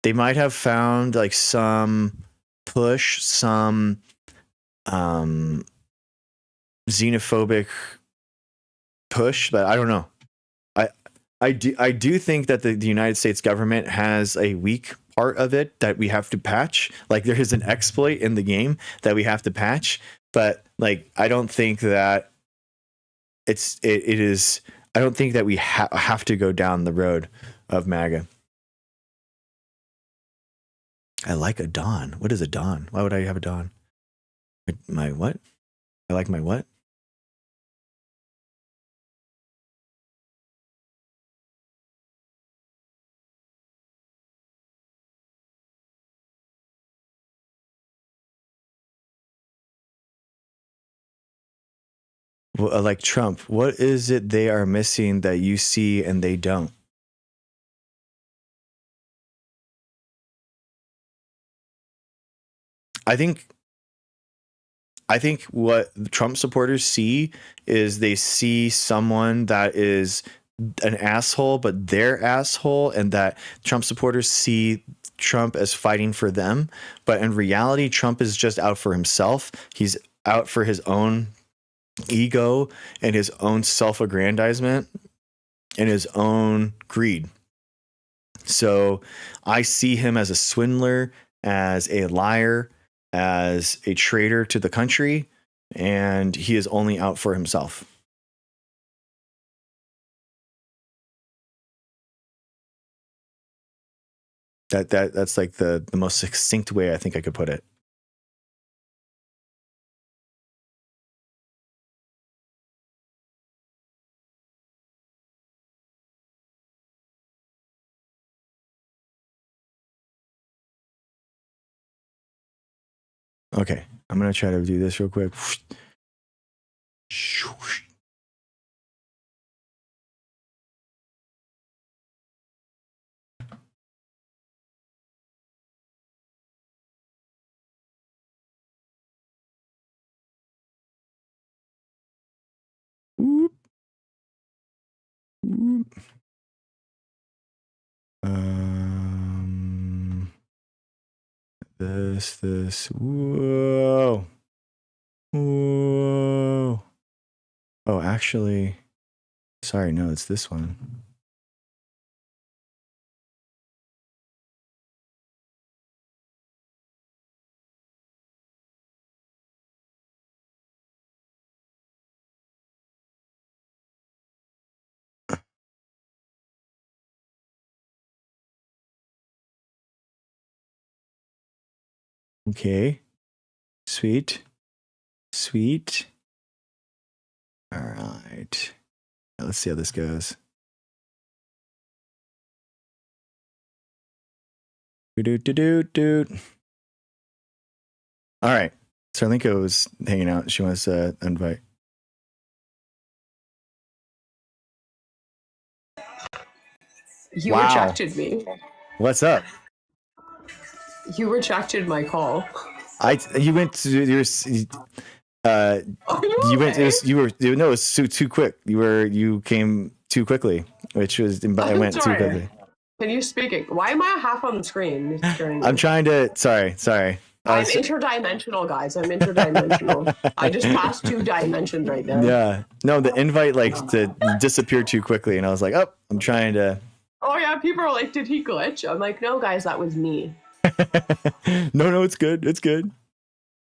they might have found some push, some xenophobic push, but I don't know. I do think that the United States government has a weak part of it that we have to patch. There is an exploit in the game that we have to patch, but I don't think that it is. I don't think that we have to go down the road of MAGA. I like a Dawn. What is a Dawn? Why would I have a Dawn? My what? I like my what? like Trump, what is it they are missing that you see and they don't? I think what Trump supporters see is they see someone that is an asshole, but they're asshole, and that Trump supporters see Trump as fighting for them. But in reality, Trump is just out for himself. He's out for his own ego and his own self-aggrandizement and his own greed. So I see him as a swindler, as a liar, as a traitor to the country, and he is only out for himself. That's like the most succinct way I think I could put it. Okay, I'm gonna try to do this real quick. Whoop. Whoop. This. Whoa. Whoa. Oh, actually, sorry, no, it's this one. Okay. Sweet. All right. Now let's see how this goes. Doot. All right. Sarlinko was hanging out. She wants to invite. You Wow. rejected me. What's up? You rejected my call. You went to your you went it was too quick. You came too quickly, which was I went too quickly. Can you speak it? Why am I half on the screen? I'm trying to sorry. I'm interdimensional, guys. I'm interdimensional. I just passed 2 dimensions right now. Yeah. No, the invite to disappear too quickly, and I was like, oh, I'm trying to. Oh yeah, people are like, did he glitch? I'm like, no, guys, that was me. No, it's good. It's good.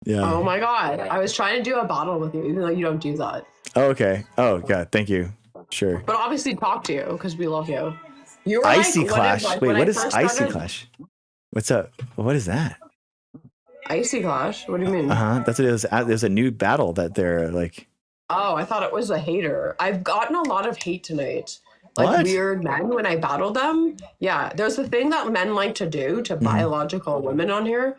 Yeah. Oh my god, I was trying to do a battle with you, even though you don't do that. Oh, okay. Oh god, thank you. Sure. But obviously, talk to you because we love you. You were Icy like, Clash. Wait, what is Icy started... Clash? What's up? What is that? Icy Clash? What do you mean? That's what it is. There's a new battle that they're like. Oh, I thought it was a hater. I've gotten a lot of hate tonight. Like what? Weird men when I battled them. Yeah, there's a thing that men like to do to biological women on here,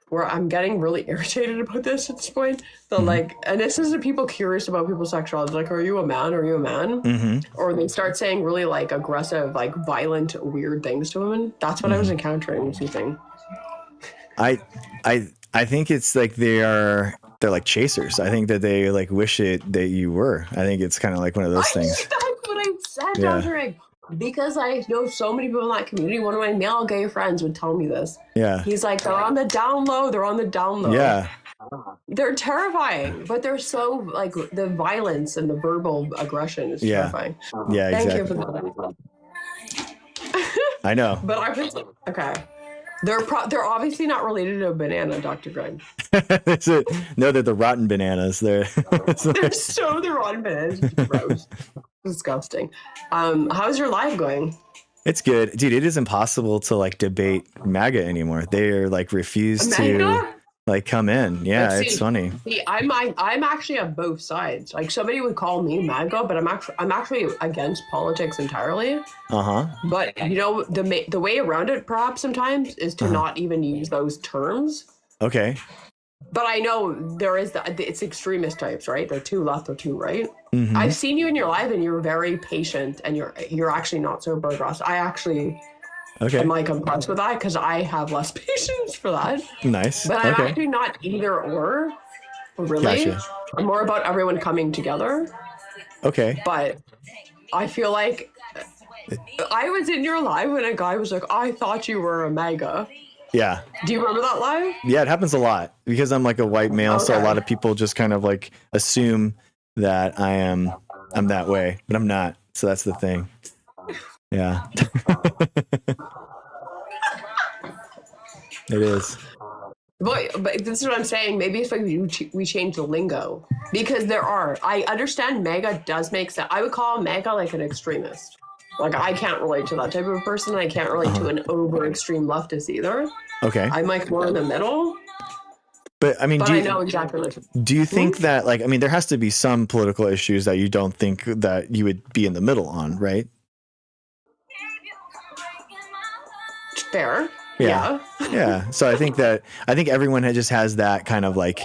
where I'm getting really irritated about this at this point. So like, and this is the people curious about people's sexuality. Like, are you a man? Are you a man? Or they start saying really like aggressive, like violent, weird things to women. That's what I was encountering with you thing. I think it's like they're like chasers. I think that they like wish it that you were. I think it's kind of like one of those things. That's what I said, Dr. Because I know so many people in that community. One of my male gay friends would tell me this. Yeah. He's like, they're on the down low. Yeah. They're terrifying, but they're so like the violence and the verbal aggression is terrifying. Yeah, Thank exactly. you for that. I know. But I was okay. They're obviously not related to a banana, Dr. Greg. No, they're the rotten bananas. They're the rotten bananas. Gross. Disgusting. How's your live going? It's good, dude. It is impossible to like debate MAGA anymore. They're like refuse to like come in. Yeah, it's funny. See, I'm actually on both sides. Like somebody would call me MAGA, but I'm actually against politics entirely. But you know the way around it perhaps sometimes is to not even use those terms. Okay. But I know there is it's extremist types, right? They're too left or too right. Mhm. I've seen you in your live, and you're very patient, and you're actually not so aggressive. I actually Okay. am like impressed with that because I have less patience for that. Nice. But I'm Okay. actually not either or. Really, Gotcha. I'm more about everyone coming together. Okay. But I feel like I was in your live when a guy was like, "I thought you were a MAGA." Yeah. Do you remember that live? Yeah, it happens a lot because I'm like a white male, so a Okay. lot of people just kind of like assume that I'm that way, but I'm not. So that's the thing. Yeah. It is. But this is what I'm saying. Maybe if we change the lingo, because I understand MAGA does make sense. I would call MAGA like an extremist. Like I can't relate to that type of person. I can't relate to an over extreme leftist either. Okay. I'm like more in the middle. But I mean, But I know exactly what do you think that like, I mean, there has to be some political issues that you don't think that you would be in the middle on, right? fair. Yeah. Yeah. So I think everyone just has that kind of like,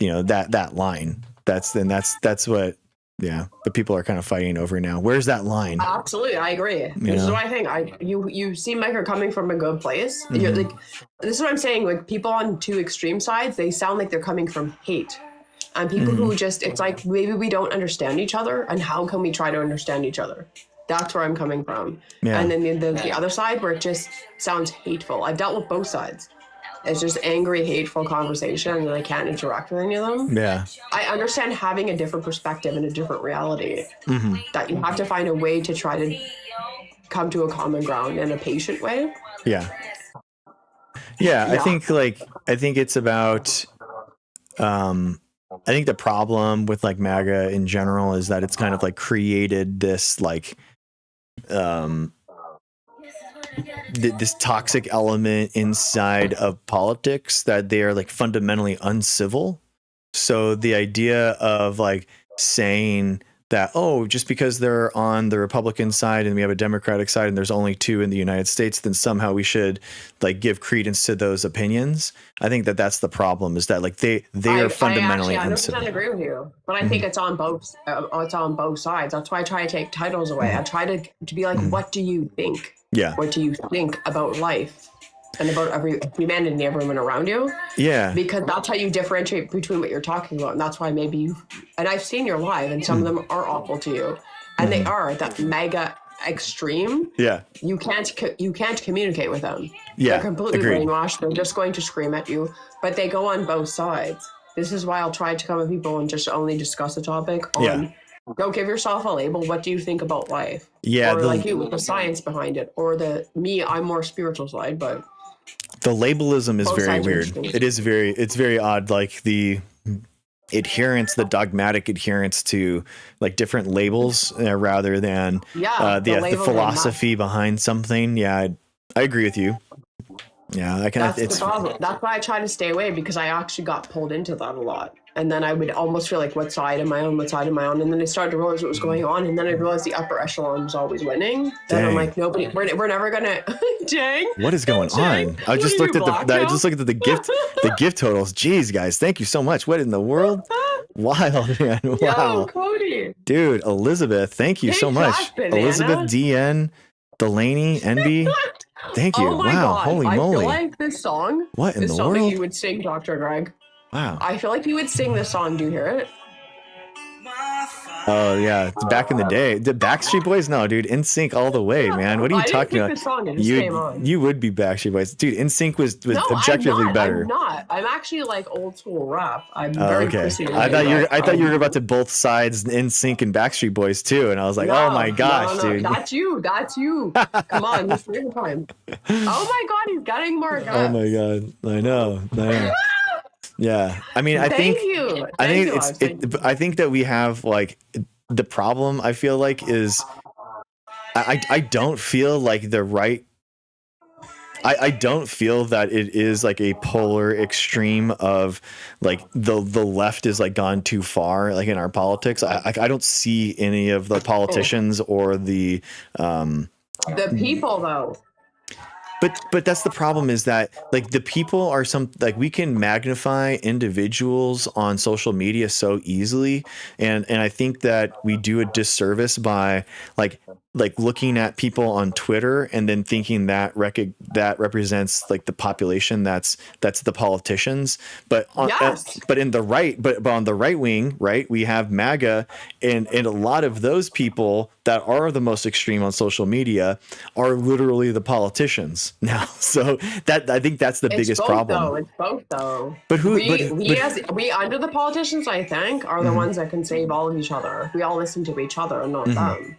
you know, that line. That's what, yeah, the people are kind of fighting over now. Where's that line? Absolutely, I agree. This is what I think. You seem like you're coming from a good place. You're like, this is what I'm saying. Like people on two extreme sides, they sound like they're coming from hate, and people who just, it's like maybe we don't understand each other, and how can we try to understand each other? That's where I'm coming from. Yeah. And then the other side where it just sounds hateful. I've dealt with both sides. It's just angry, hateful conversation, and I can't interact with any of them. Yeah. I understand having a different perspective and a different reality. That you have to find a way to try to come to a common ground in a patient way. Yeah. Yeah. I think it's about, I think the problem with like MAGA in general is that it's kind of like created this like, this toxic element inside of politics that they are like fundamentally uncivil. So the idea of like saying that, oh, just because they're on the Republican side and we have a Democratic side and there's only two in the United States, then somehow we should like give credence to those opinions. I think that that's the problem, is that like they are fundamentally uncivil. I 100% agree with you, but I think it's on both sides. That's why I try to take titles away. I try to be like, what do you think? Yeah. What do you think about life and about humanity and everyone around you? Yeah. Because that's how you differentiate between what you're talking about. And that's why maybe and I've seen your live, and some of them are awful to you. And they are that MAGA extreme. Yeah. You can't communicate with them. Yeah. They're completely brainwashed. They're just going to scream at you. But they go on both sides. This is why I'll try to come with people and just only discuss a topic on don't give yourself a label. What do you think about life? Yeah. Or like you with the science behind it. Or I'm more spiritual side, but the labelism is very weird. It's very odd. Like the dogmatic adherence to like different labels rather than the philosophy behind something. Yeah, I agree with you. Yeah, That's the problem. That's why I try to stay away, because I actually got pulled into that a lot. And then I would almost feel like, what side am I on? What side am I on? And then I started to realize what was going on. And then I realized the upper echelon was always winning. Then I'm like, nobody, we're never gonna. Dang. What is going on? I just looked at the gift totals. Jeez, guys, thank you so much. What in the world? Wild, man. Wow. Yo, Cody. Dude, Elizabeth, thank you so much. Elizabeth, DN, Delaney, NB. Thank you. Oh my wow. God. Holy I moly. feel like this song. What in the this song world? that you would sing, Dr. Greg. Wow. I feel like you would sing this song. Do you hear it? Oh yeah, it's back in the day. The Backstreet Boys? No, dude, NSYNC all the way, man. What are you talking about? This song, it just came on. You would be Backstreet Boys, dude. NSYNC was No, objectively better. I'm not. I'm actually like old school rap. I'm very okay. I thought you were about to both sides NSYNC and Backstreet Boys too, and I was like, oh my gosh, dude. That's you. Come on, this real time. Oh my God, he's getting more guts. Oh my God, I know. Yeah, I mean, I think that we have like the problem. I feel like is I don't feel like the right. I don't feel that it is like a polar extreme of like the left is like gone too far like in our politics. I don't see any of the politicians or the people though. but that's the problem, is that like the people are like we can magnify individuals on social media so easily, and I think that we do a disservice by like looking at people on Twitter and then thinking that that represents like the population, that's the politicians. But Yes. but in the right, but on the right wing, right, we have MAGA, and a lot of those people that are the most extreme on social media are literally the politicians now. So that, I think that's the biggest both, problem. Though. It's both though. But who? We under the politicians, I think, are the ones that can save all of each other. We all listen to each other and not them.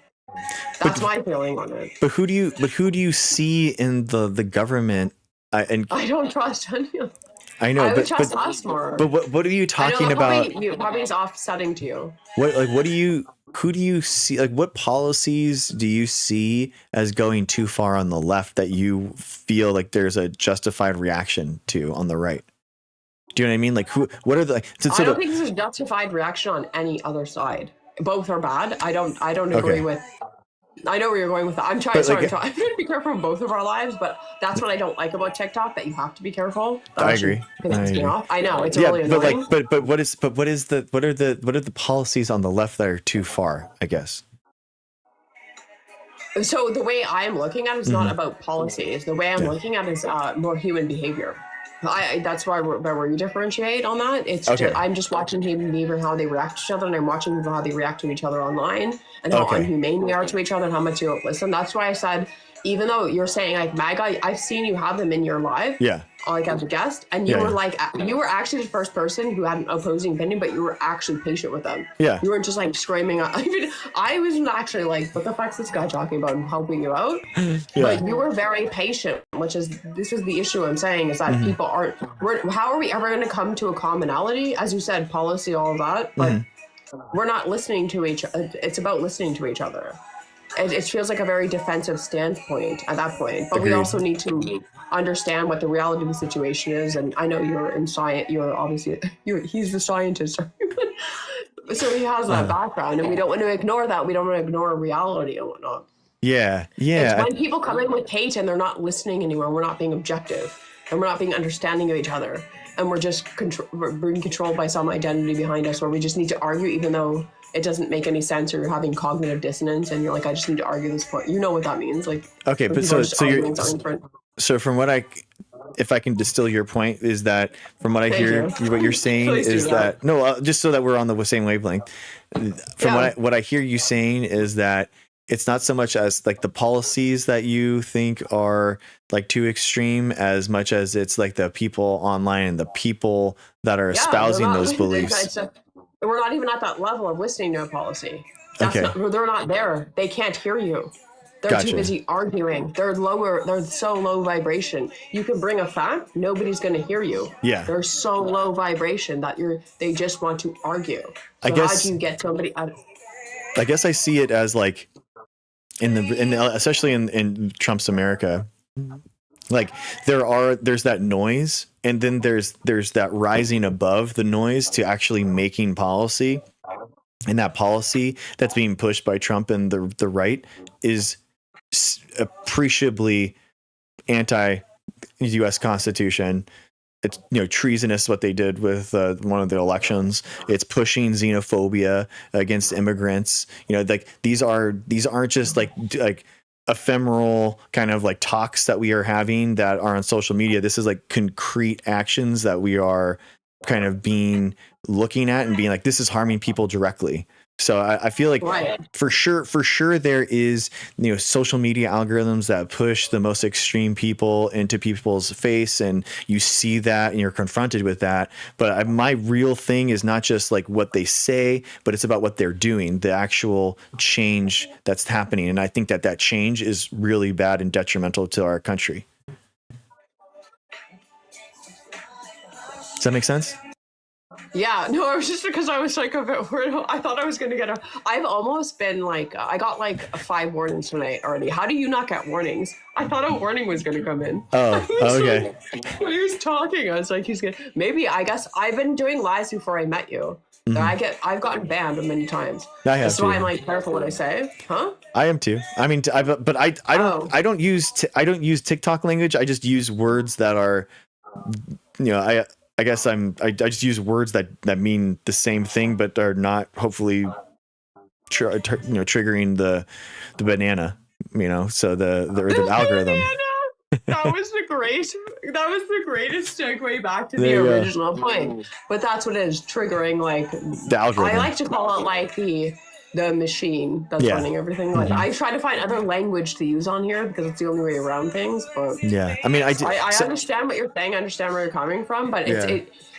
That's my feeling on it. But who do you see in the government? And I don't trust any of them. I know, I would trust us more. But what are you talking about? Probably is offsetting to you. Who do you see? Like, what policies do you see as going too far on the left that you feel like there's a justified reaction to on the right? Do you know what I mean? Like, what are the? I don't think there's a justified reaction on any other side. Both are bad. I don't agree with. I know where you're going with that. I'm trying to be careful in both of our lives, but that's what I don't like about TikTok, that you have to be careful. I agree. I know it's really annoying. But what are the policies on the left that are too far, I guess? So the way I'm looking at it is not about policies. The way I'm looking at it is more human behavior. That's where we differentiate on that. It's I'm just watching human behavior, how they react to each other, and I'm watching how they react to each other online, and how unhumane we are to each other, and how much you don't listen. That's why I said, even though you're saying like MAGA, I've seen you have them in your live, like as a guest, and you were like, you were actually the first person who had an opposing opinion, but you were actually patient with them. Yeah, you weren't just like screaming. I was actually like, what the fuck's this guy talking about, and helping you out. But you were very patient, this is the issue I'm saying, is that people aren't. How are we ever going to come to a commonality? As you said, policy, all of that, but we're not listening to each. It's about listening to each other. It feels like a very defensive standpoint at that point, but we also need to understand what the reality of the situation is. And I know you're in science. He's the scientist, so he has that background, and we don't want to ignore that. We don't want to ignore reality and whatnot. Yeah. It's when people come in with hate and they're not listening anymore. We're not being objective, and we're not being understanding of each other, and we're just we're being controlled by some identity behind us, where we just need to argue, even though it doesn't make any sense, or you're having cognitive dissonance, and you're like, I just need to argue this point. You know what that means? Like, okay, but so from what if I can distill your point, is that from what I hear, what you're saying is that just so that we're on the same wavelength. From what I hear you saying is that it's not so much as like the policies that you think are like too extreme, as much as it's like the people online and the people that are espousing those beliefs. We're not even at that level of listening to a policy. They're not there. They can't hear you. They're too busy arguing. They're so low vibration. You can bring a fact, nobody's going to hear you. Yeah. They're so low vibration that they just want to argue. So how do you get somebody out of... I guess I see it as like especially in Trump's America, like there's that noise, and then there's that rising above the noise to actually making policy, and that policy that's being pushed by Trump and the right is appreciably anti-U.S. Constitution. It's treasonous what they did with one of the elections. It's pushing xenophobia against immigrants. Like these aren't just like ephemeral kind of like talks that we are having that are on social media. This is like concrete actions that we are kind of looking at and being like, this is harming people directly. So I feel like for sure there is, social media algorithms that push the most extreme people into people's face, and you see that and you're confronted with that. But my real thing is not just like what they say, but it's about what they're doing, the actual change that's happening. And I think that change is really bad and detrimental to our country. Does that make sense? Yeah, no, it was just because I was like a bit worried. I thought I was going to get I've almost been like, I got like 5 warnings tonight already. How do you not get warnings? I thought a warning was going to come in. Oh, okay. When he was talking, I was like, he's going to, maybe, I guess I've been doing lies before I met you. I've gotten banned many times. I have That's why too. I'm like careful what I say. Huh? I am too. I mean, but I don't use TikTok language. I just use words that are, I guess I just use words that mean the same thing, but are not hopefully, triggering the banana, so the algorithm. That was the greatest segue back to the original point. But that's what it is, triggering like the algorithm. I like to call it like the machine that's running everything. Like I try to find other language to use on here because it's the only way around things. But yeah, I mean, I understand what you're saying. I understand where you're coming from, but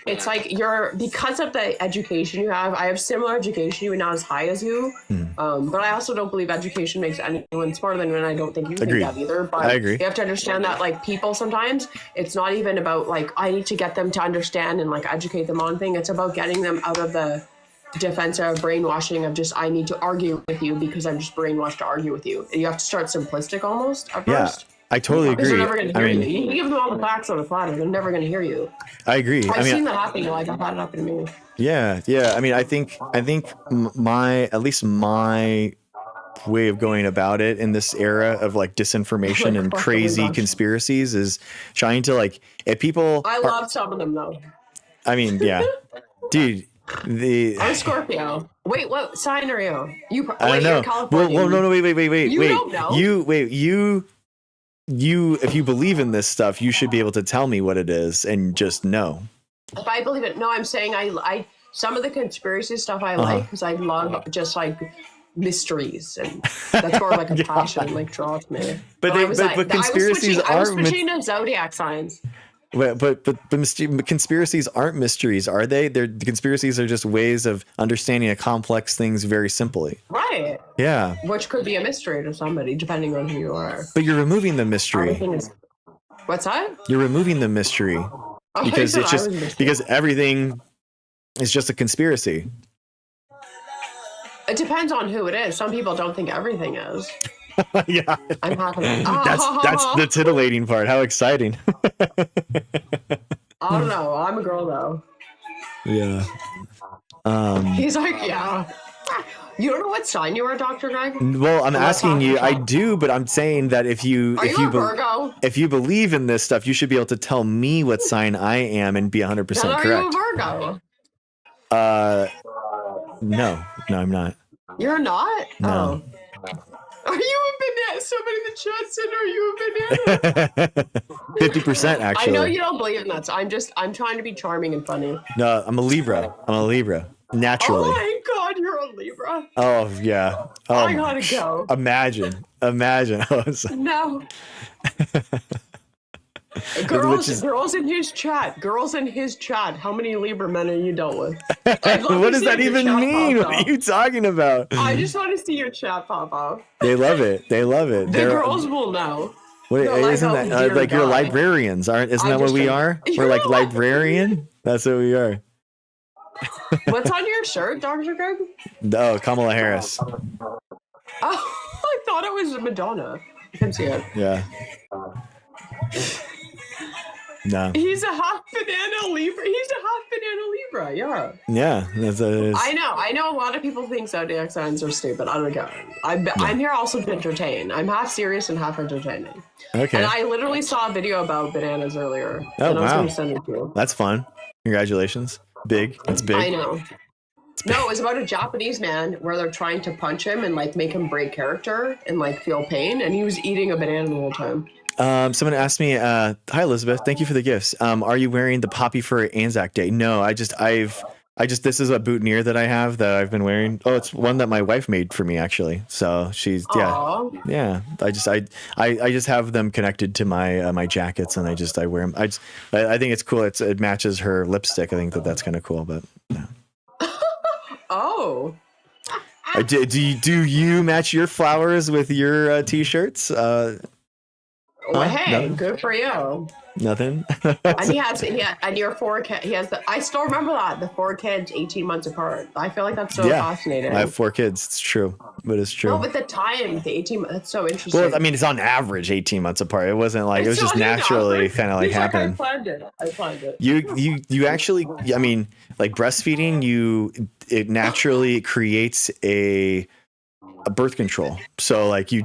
it's like because of the education you have. I have similar education, even not as high as you. But I also don't believe education makes anyone smarter than me, and I don't think you think that either. But I agree. You have to understand that like people sometimes it's not even about like I need to get them to understand and like educate them on thing. It's about getting them out of the defensive brainwashing of just I need to argue with you because I'm just brainwashed to argue with you. And you have to start simplistic almost at first. I totally agree. They're never going to hear you. You can give them all the facts on the platter. They're never going to hear you. I agree. I've seen that happen. Like I've had it happen to me. Yeah. I mean, I think my way of going about it in this era of like disinformation and crazy conspiracies is trying to like if people. I love some of them though. I mean, yeah, dude. I'm Scorpio. Wait, what sign are you? I don't know. Well, no, wait. You don't know. You, if you believe in this stuff, you should be able to tell me what it is and just know. If I believe it, no, I'm saying I some of the conspiracy stuff I like because I love just like mysteries and that's more like a passion, like draws me. But conspiracies I was switching to zodiac signs. But conspiracies aren't mysteries, are they? The conspiracies are just ways of understanding a complex things very simply. Right. Yeah. Which could be a mystery to somebody, depending on who you are. But you're removing the mystery. What's that? You're removing the mystery because it's just because everything is just a conspiracy. It depends on who it is. Some people don't think everything is. Yeah, I'm happy. That's the titillating part. How exciting! I don't know. I'm a girl though. Yeah. He's like, yeah. You don't know what sign you are, Dr. Greg? Well, I'm asking you. I do, but I'm saying that if you Virgo? If you believe in this stuff, you should be able to tell me what sign I am and be 100% correct. Are you a Virgo? No, I'm not. You're not? No. Oh. Are you a banana? Somebody in the chat said, are you a banana? 50% actually. I know you don't believe in that. So I'm trying to be charming and funny. No, I'm a Libra. Naturally. Oh my God, you're a Libra. Oh yeah. Oh, I gotta go. Imagine. No. Girls in his chat. How many Libra men are you dealt with? What does that even mean? What are you talking about? I just want to see your chat pop up. They love it. The girls will know. What, isn't that like you're librarians? Isn't that what we are? We're like librarian. That's what we are. What's on your shirt, Dr. Greg? Oh, Kamala Harris. Oh, I thought it was Madonna. I can see it. Yeah. No. He's a half banana Libra. Yeah. Yeah. I know a lot of people think zodiac signs are stupid. I don't get it. I'm here also to entertain. I'm half serious and half entertaining. Okay. And I literally saw a video about bananas earlier. Oh, and I was wow. going to send it to you. That's fun. Congratulations. Big. That's big. I know. No, it was about a Japanese man where they're trying to punch him and like make him break character and like feel pain, and he was eating a banana the whole time. Someone asked me, hi Elizabeth, thank you for the gifts. Are you wearing the poppy for Anzac Day? No, this is a boutonniere that I have that I've been wearing. Oh, it's one that my wife made for me actually. So she's yeah. I just have them connected to my my jackets, and I wear them. I think it's cool. It matches her lipstick. I think that's kind of cool. But no. Oh. Do you match your flowers with your t-shirts? Well, hey, Nothing? good for you. Nothing. And and your 4 kids. He has I still remember that the 4 kids, 18 months apart. I feel like that's so Yeah. fascinating. I have 4 kids. It's true, but it's true. No, but the time, the 18 months, that's so interesting. Well, I mean, it's on average 18 months apart. It wasn't like it was So just I know, naturally kind of like he's I happening. planned it. I planned it. You actually, I mean, like breastfeeding, it naturally creates a birth control. So like you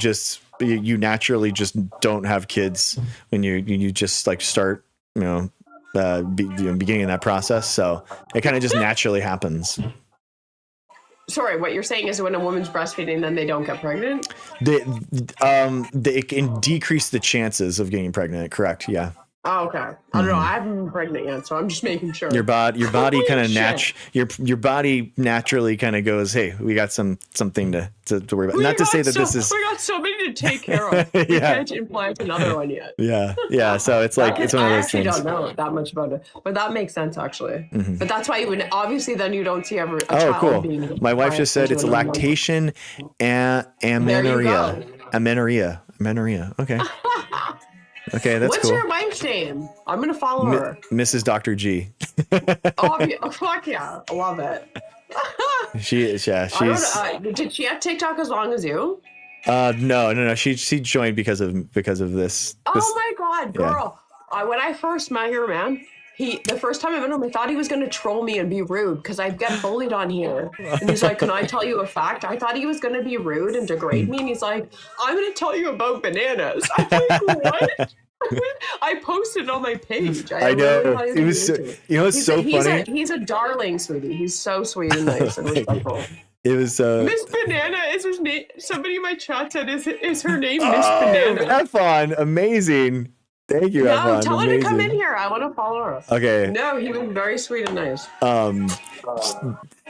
naturally just don't have kids when you just like start, beginning that process. So it kind of just naturally happens. Sorry, what you're saying is when a woman's breastfeeding, then they don't get pregnant? It can decrease the chances of getting pregnant. Correct. Yeah. Oh, okay. I don't know. I haven't been pregnant yet, so I'm just making sure. Your body kind of Shit. your body naturally kind of goes, hey, we got something to worry about. Not to say that this is. We got somebody to take care of. We can't implant another one yet. Yeah. So it's like it's one of those things. I actually don't know that much about it, but that makes sense actually. But that's why obviously then you don't see a child cool. being. My wife just said it's lactation and amenorrhea. Amenorrhea. Okay. Okay, that's What's cool. your wife's name? I'm gonna follow her. Mrs. Dr. G. Oh, fuck yeah, I love it. She is. Yeah, she's. Did she have TikTok as long as you? No. She joined because of this. Oh my god, girl! Yeah. When I first met her, man, the first time I met him, I thought he was gonna troll me and be rude because I get bullied on here. And he's like, "Can I tell you a fact?" I thought he was gonna be rude and degrade me, and he's like, "I'm gonna tell you about bananas." I'm like, "What?" I posted on my page. I know. It was so, it's so funny. He's a darling, sweetie. He's so sweet and nice and respectful. It was Miss Banana is her name. Somebody in my chat said, "Is her name Miss Banana?" F-on, amazing. Thank you, F-on. No, tell her to come in here. I want to follow her. Okay. No, he was very sweet and nice.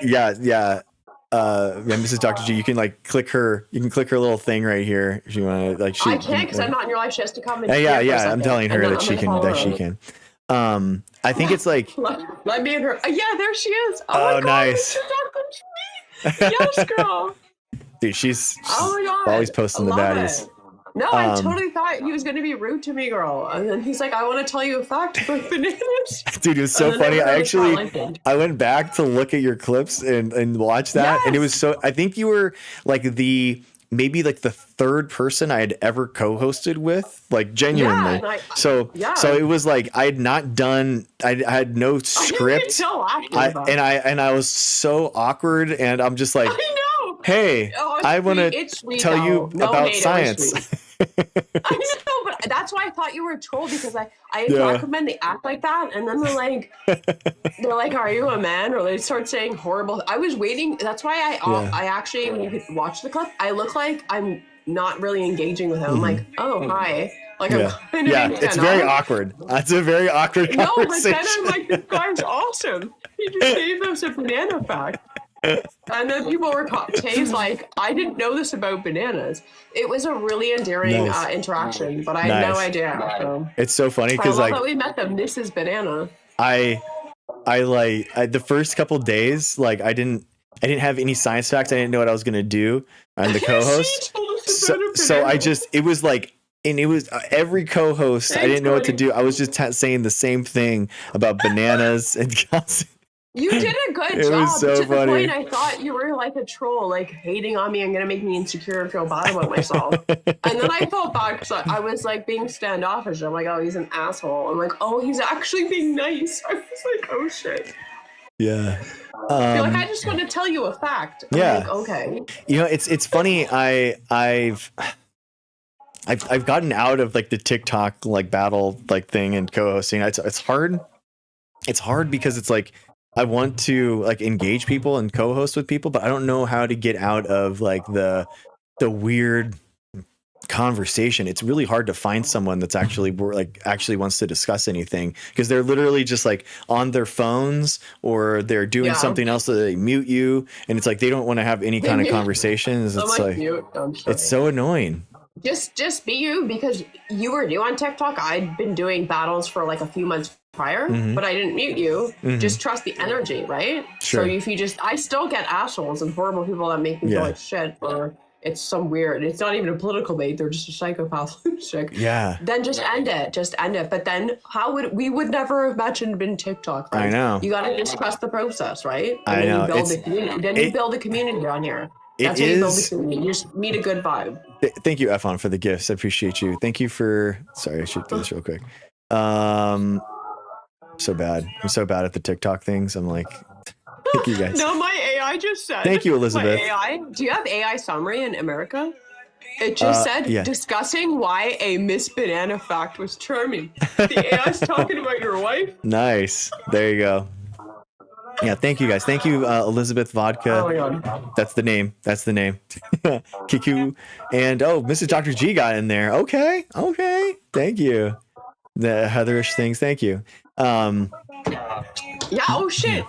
Yeah, Mrs. Dr. G, you can like click her little thing right here if you want to like. I can't because I'm not in your life. She has to come in. Yeah. I'm telling her that she can. I think it's like. Let me in her. Yeah, there she is. Oh, my God, nice. Yes, girl. Dude, she's oh my God. always posting the baddies. No, I totally thought he was going to be rude to me, girl. And then he's like, "I want to tell you a fact about bananas." Dude, it was so funny. I went back to look at your clips and watch that. Yes. And it was so, I think you were like maybe like the 3rd person I had ever co-hosted with, like genuinely. Yeah, so it was like, I had not done, I had no script. I was so awkward and I'm just like, I know. Hey, I want to tell you about science. I know, but that's why I thought you were a troll because I recommend they act like that, and then they're like, "Are you a man?" Or they start saying horrible. I was waiting. That's why I actually, when you could watch the clip, I look like I'm not really engaging with him. I'm like, "Oh, hi." Like I'm kind of it's very awkward. That's a very awkward conversation. No, but then I'm like, "This guy's awesome. He just gave us a banana fact." And then people were tased like, I didn't know this about bananas. It was a really endearing interaction, but I had no idea. So. It's so funny because like that we met the Mrs. Banana. I the first couple days, like I didn't have any science facts. I didn't know what I was gonna do. I'm the co-host, so it was like. And it was every co-host. I didn't know what to do. I was just saying the same thing about bananas and You did a good job. It was so to funny. The point I thought you were like a troll, like hating on me and gonna make me insecure and feel bad about myself. And then I felt bad because I was like being standoffish. I'm like, oh, he's an asshole. I'm like, oh, he's actually being nice. I was like, oh shit. Yeah. You're like, I just want to tell you a fact. I'm like, okay. It's funny. I've gotten out of like the TikTok like battle like thing and co-hosting. It's hard. It's hard because it's like I want to like engage people and co-host with people, but I don't know how to get out of like the weird conversation. It's really hard to find someone that's actually wants to discuss anything because they're literally just like on their phones or they're doing something else so they mute you, and it's like they don't want to have any kind of conversations. It's like it's so annoying. Just be you because you were new on TikTok. I'd been doing battles for like a few months prior, but I didn't mute you. Just trust the energy, right? Sure. So if you I still get assholes and horrible people that make me feel like shit or it's some weird, it's not even a political bait, they're just a psychopath. Yeah. Then just end it. But then we would never have mentioned been TikTok, right? I know. You got to just trust the process, right? I know. You build a community on here. That's how you build a community. You just meet a good vibe. Thank you, Efon, for the gifts. I appreciate you. Thank you for. Sorry, I should do this real quick. So bad. I'm so bad at the TikTok things. I'm like, thank you guys. No, my AI just said. Thank you, Elizabeth. My AI. Do you have AI summary in America? It just said discussing why a Miss Banana fact was charming. The AI's talking about your wife. Nice. There you go. Yeah, thank you guys. Thank you, Elizabeth Vodka. Oh my god. That's the name. Kiku. And Mrs. Dr. G got in there. Okay. Thank you. The Heatherish things. Thank you. Yeah, oh shit.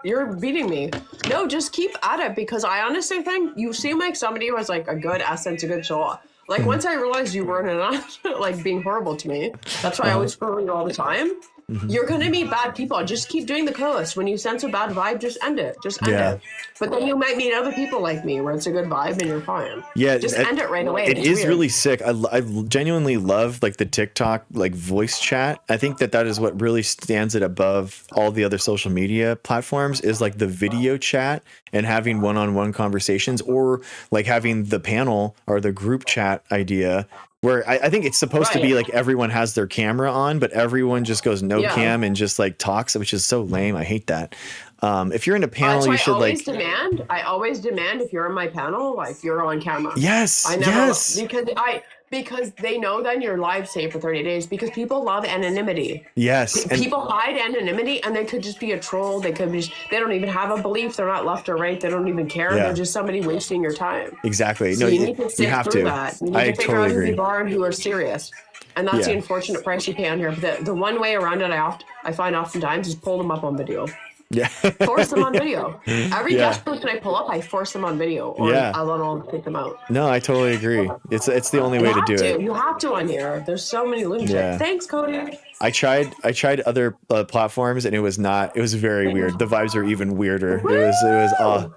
You're beating me. No, just keep at it, because I honestly think you seem like somebody who has like a good essence, a good soul. Like once I realized you weren't like being horrible to me, that's why I always follow you all the time. You're gonna meet bad people. Just keep doing the coast. When you sense a bad vibe, just end it. End it. But then you might meet other people like me where it's a good vibe and you're fine. Yeah, just end it right away. It is really sick. I genuinely love like the TikTok like voice chat. I think that is what really stands it above all the other social media platforms, is like the video chat and having one-on-one conversations, or like having the panel or the group chat idea, where I think it's supposed to be like everyone has their camera on, but everyone just goes no cam and just like talks, which is so lame. I hate that. If you're in a panel, you should I always demand if you're in my panel, like you're on camera. Yes. I never, because they know then you're live safe for 30 days, because people love anonymity. Yes. People hide anonymity, and they could just be a troll. They don't even have a belief. They're not left or right. They don't even care. They're just somebody wasting your time. Exactly. So you need to sit through that. You need to figure out who people are and who are serious. And that's the unfortunate price you pay on here. But the one way around it I find oftentimes is pull them up on video. Yeah. Force them on video. Every guest person I pull up, I force them on video, or I'll take them out. No, I totally agree. It's the only way to do it. You have to on here. There's so many lunatics. Yeah. Thanks, Cody. I tried other platforms, and it was very weird. The vibes are even weirder. It was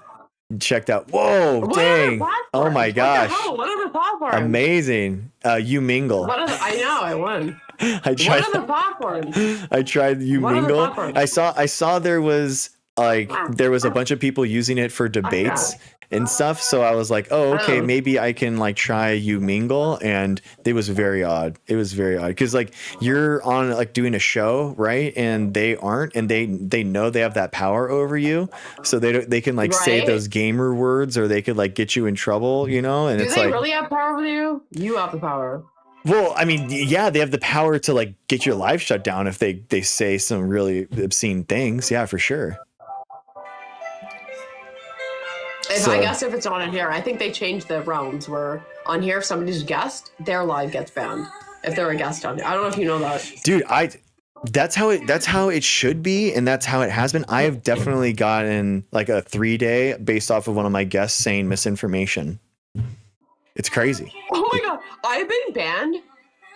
checked out. Whoa, dang. Oh my gosh. What are the platforms? Amazing. You Mingle. I know, I won. I tried. What are the platforms? I tried You Mingle. I saw there was a bunch of people using it for debates and stuff. So I was like, oh, okay, maybe I can like try You Mingle, and it was very odd. It was very odd because like you're on like doing a show, right? And they aren't, and they know they have that power over you, so they can like say those gamer words, or they could like get you in trouble, you know? And do they really have power over you? You have the power. Well, I mean, yeah, they have the power to like get your live shut down if they say some really obscene things. Yeah, for sure. I guess if it's on in here, I think they changed the realms where on here, if somebody's a guest, their live gets banned if they're a guest on here. I don't know if you know that. Dude, that's how it should be, and that's how it has been. I have definitely gotten like a 3-day based off of one of my guests saying misinformation. It's crazy. Oh my god, I've been banned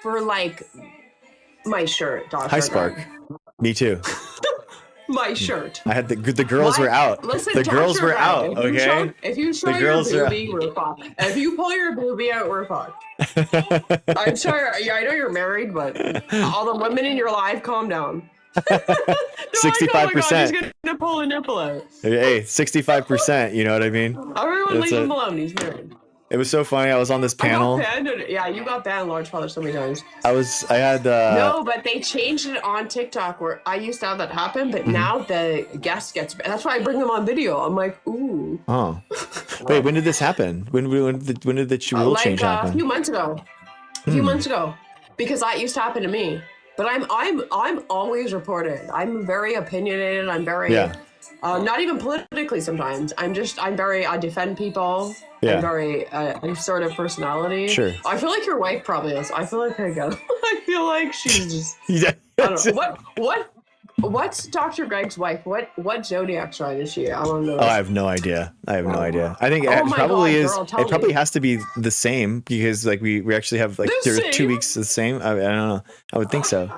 for like my shirt. Hi, Spark. Me too. My shirt. I had the girls were out. Listen, the girls were out. Okay. If you show your boobie, we're fucked. If you pull your boobie out, we're fucked. I'm sorry. Yeah, I know you're married, but all the women in your life, calm down. 65%. He's gonna pull a nipple out. Hey, 65%. You know what I mean? Everyone leave him alone. He's married. It was so funny. I was on this panel. Yeah, you got banned, Large Father, so many times. I had no, but they changed it on TikTok where I used to have that happen, but now the guest gets banned. That's why I bring them on video. I'm like, ooh. Oh. Wait, when did this happen? When did the rule change happen? A few months ago. Because that used to happen to me. But I'm always reported. I'm very opinionated. I'm very not even politically sometimes. I defend people. Yeah. I'm very sort of personality. Sure. I feel like your wife probably is. I feel like I feel like she's just I don't know. What's Dr. Greg's wife? What zodiac sign is she? I don't know. Oh, I have no idea. I think it probably is. It probably has to be the same because like we actually have like there are 2 weeks the same. I don't know. I would think so.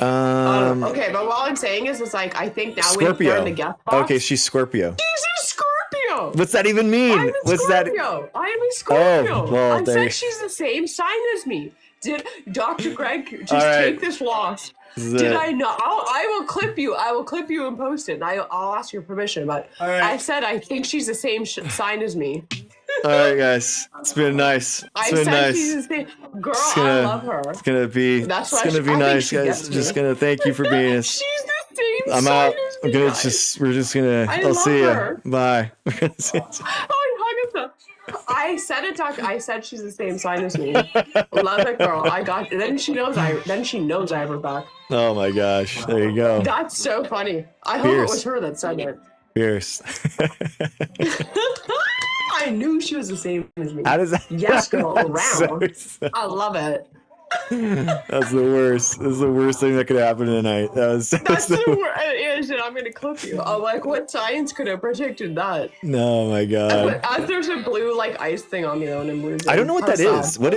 Okay, but what I'm saying is, it's like I think now Scorpio. we're in the guest box. Okay, she's Scorpio. She's a Scorpio. Scorpio. What's that even mean? I'm a What's that? Scorpio. I am a Scorpio. Oh, well, I there- said she's the same sign as me. Did Dr. Greg just All right. take this loss? This is Did it. I not? I will clip you. I will clip you and post it. And I'll ask your permission. But All right. I said I think she's the same sign as me. All right, guys. It's been nice. It's I been said nice. she's the same. Girl, It's I gonna- love her. It's gonna be. That's It's why gonna be I think nice, she guys. gets me. Just gonna thank you for being us. She's the same I'm sign out. as I'm me, gonna guys. just. We're just gonna. I I'll love see her. you. Bye. Oh, I hung up. I said it. I said she's the same sign as me. Love it, girl. I got. Then she knows. Then she knows I have her back. Oh my gosh. There you go. That's so funny. I hope Fierce. it was her that said it. Fierce. I knew she was the same as me. How does that? Yes, girl, That's around. so- I love it. That's the worst. That's the worst thing that could happen tonight. That's That's the word it is, and I'm gonna clip you. I'm like, what science could have predicted that? Oh my god. As there's a blue like ice thing on me though, and I'm losing. I don't know what How that is. sad. What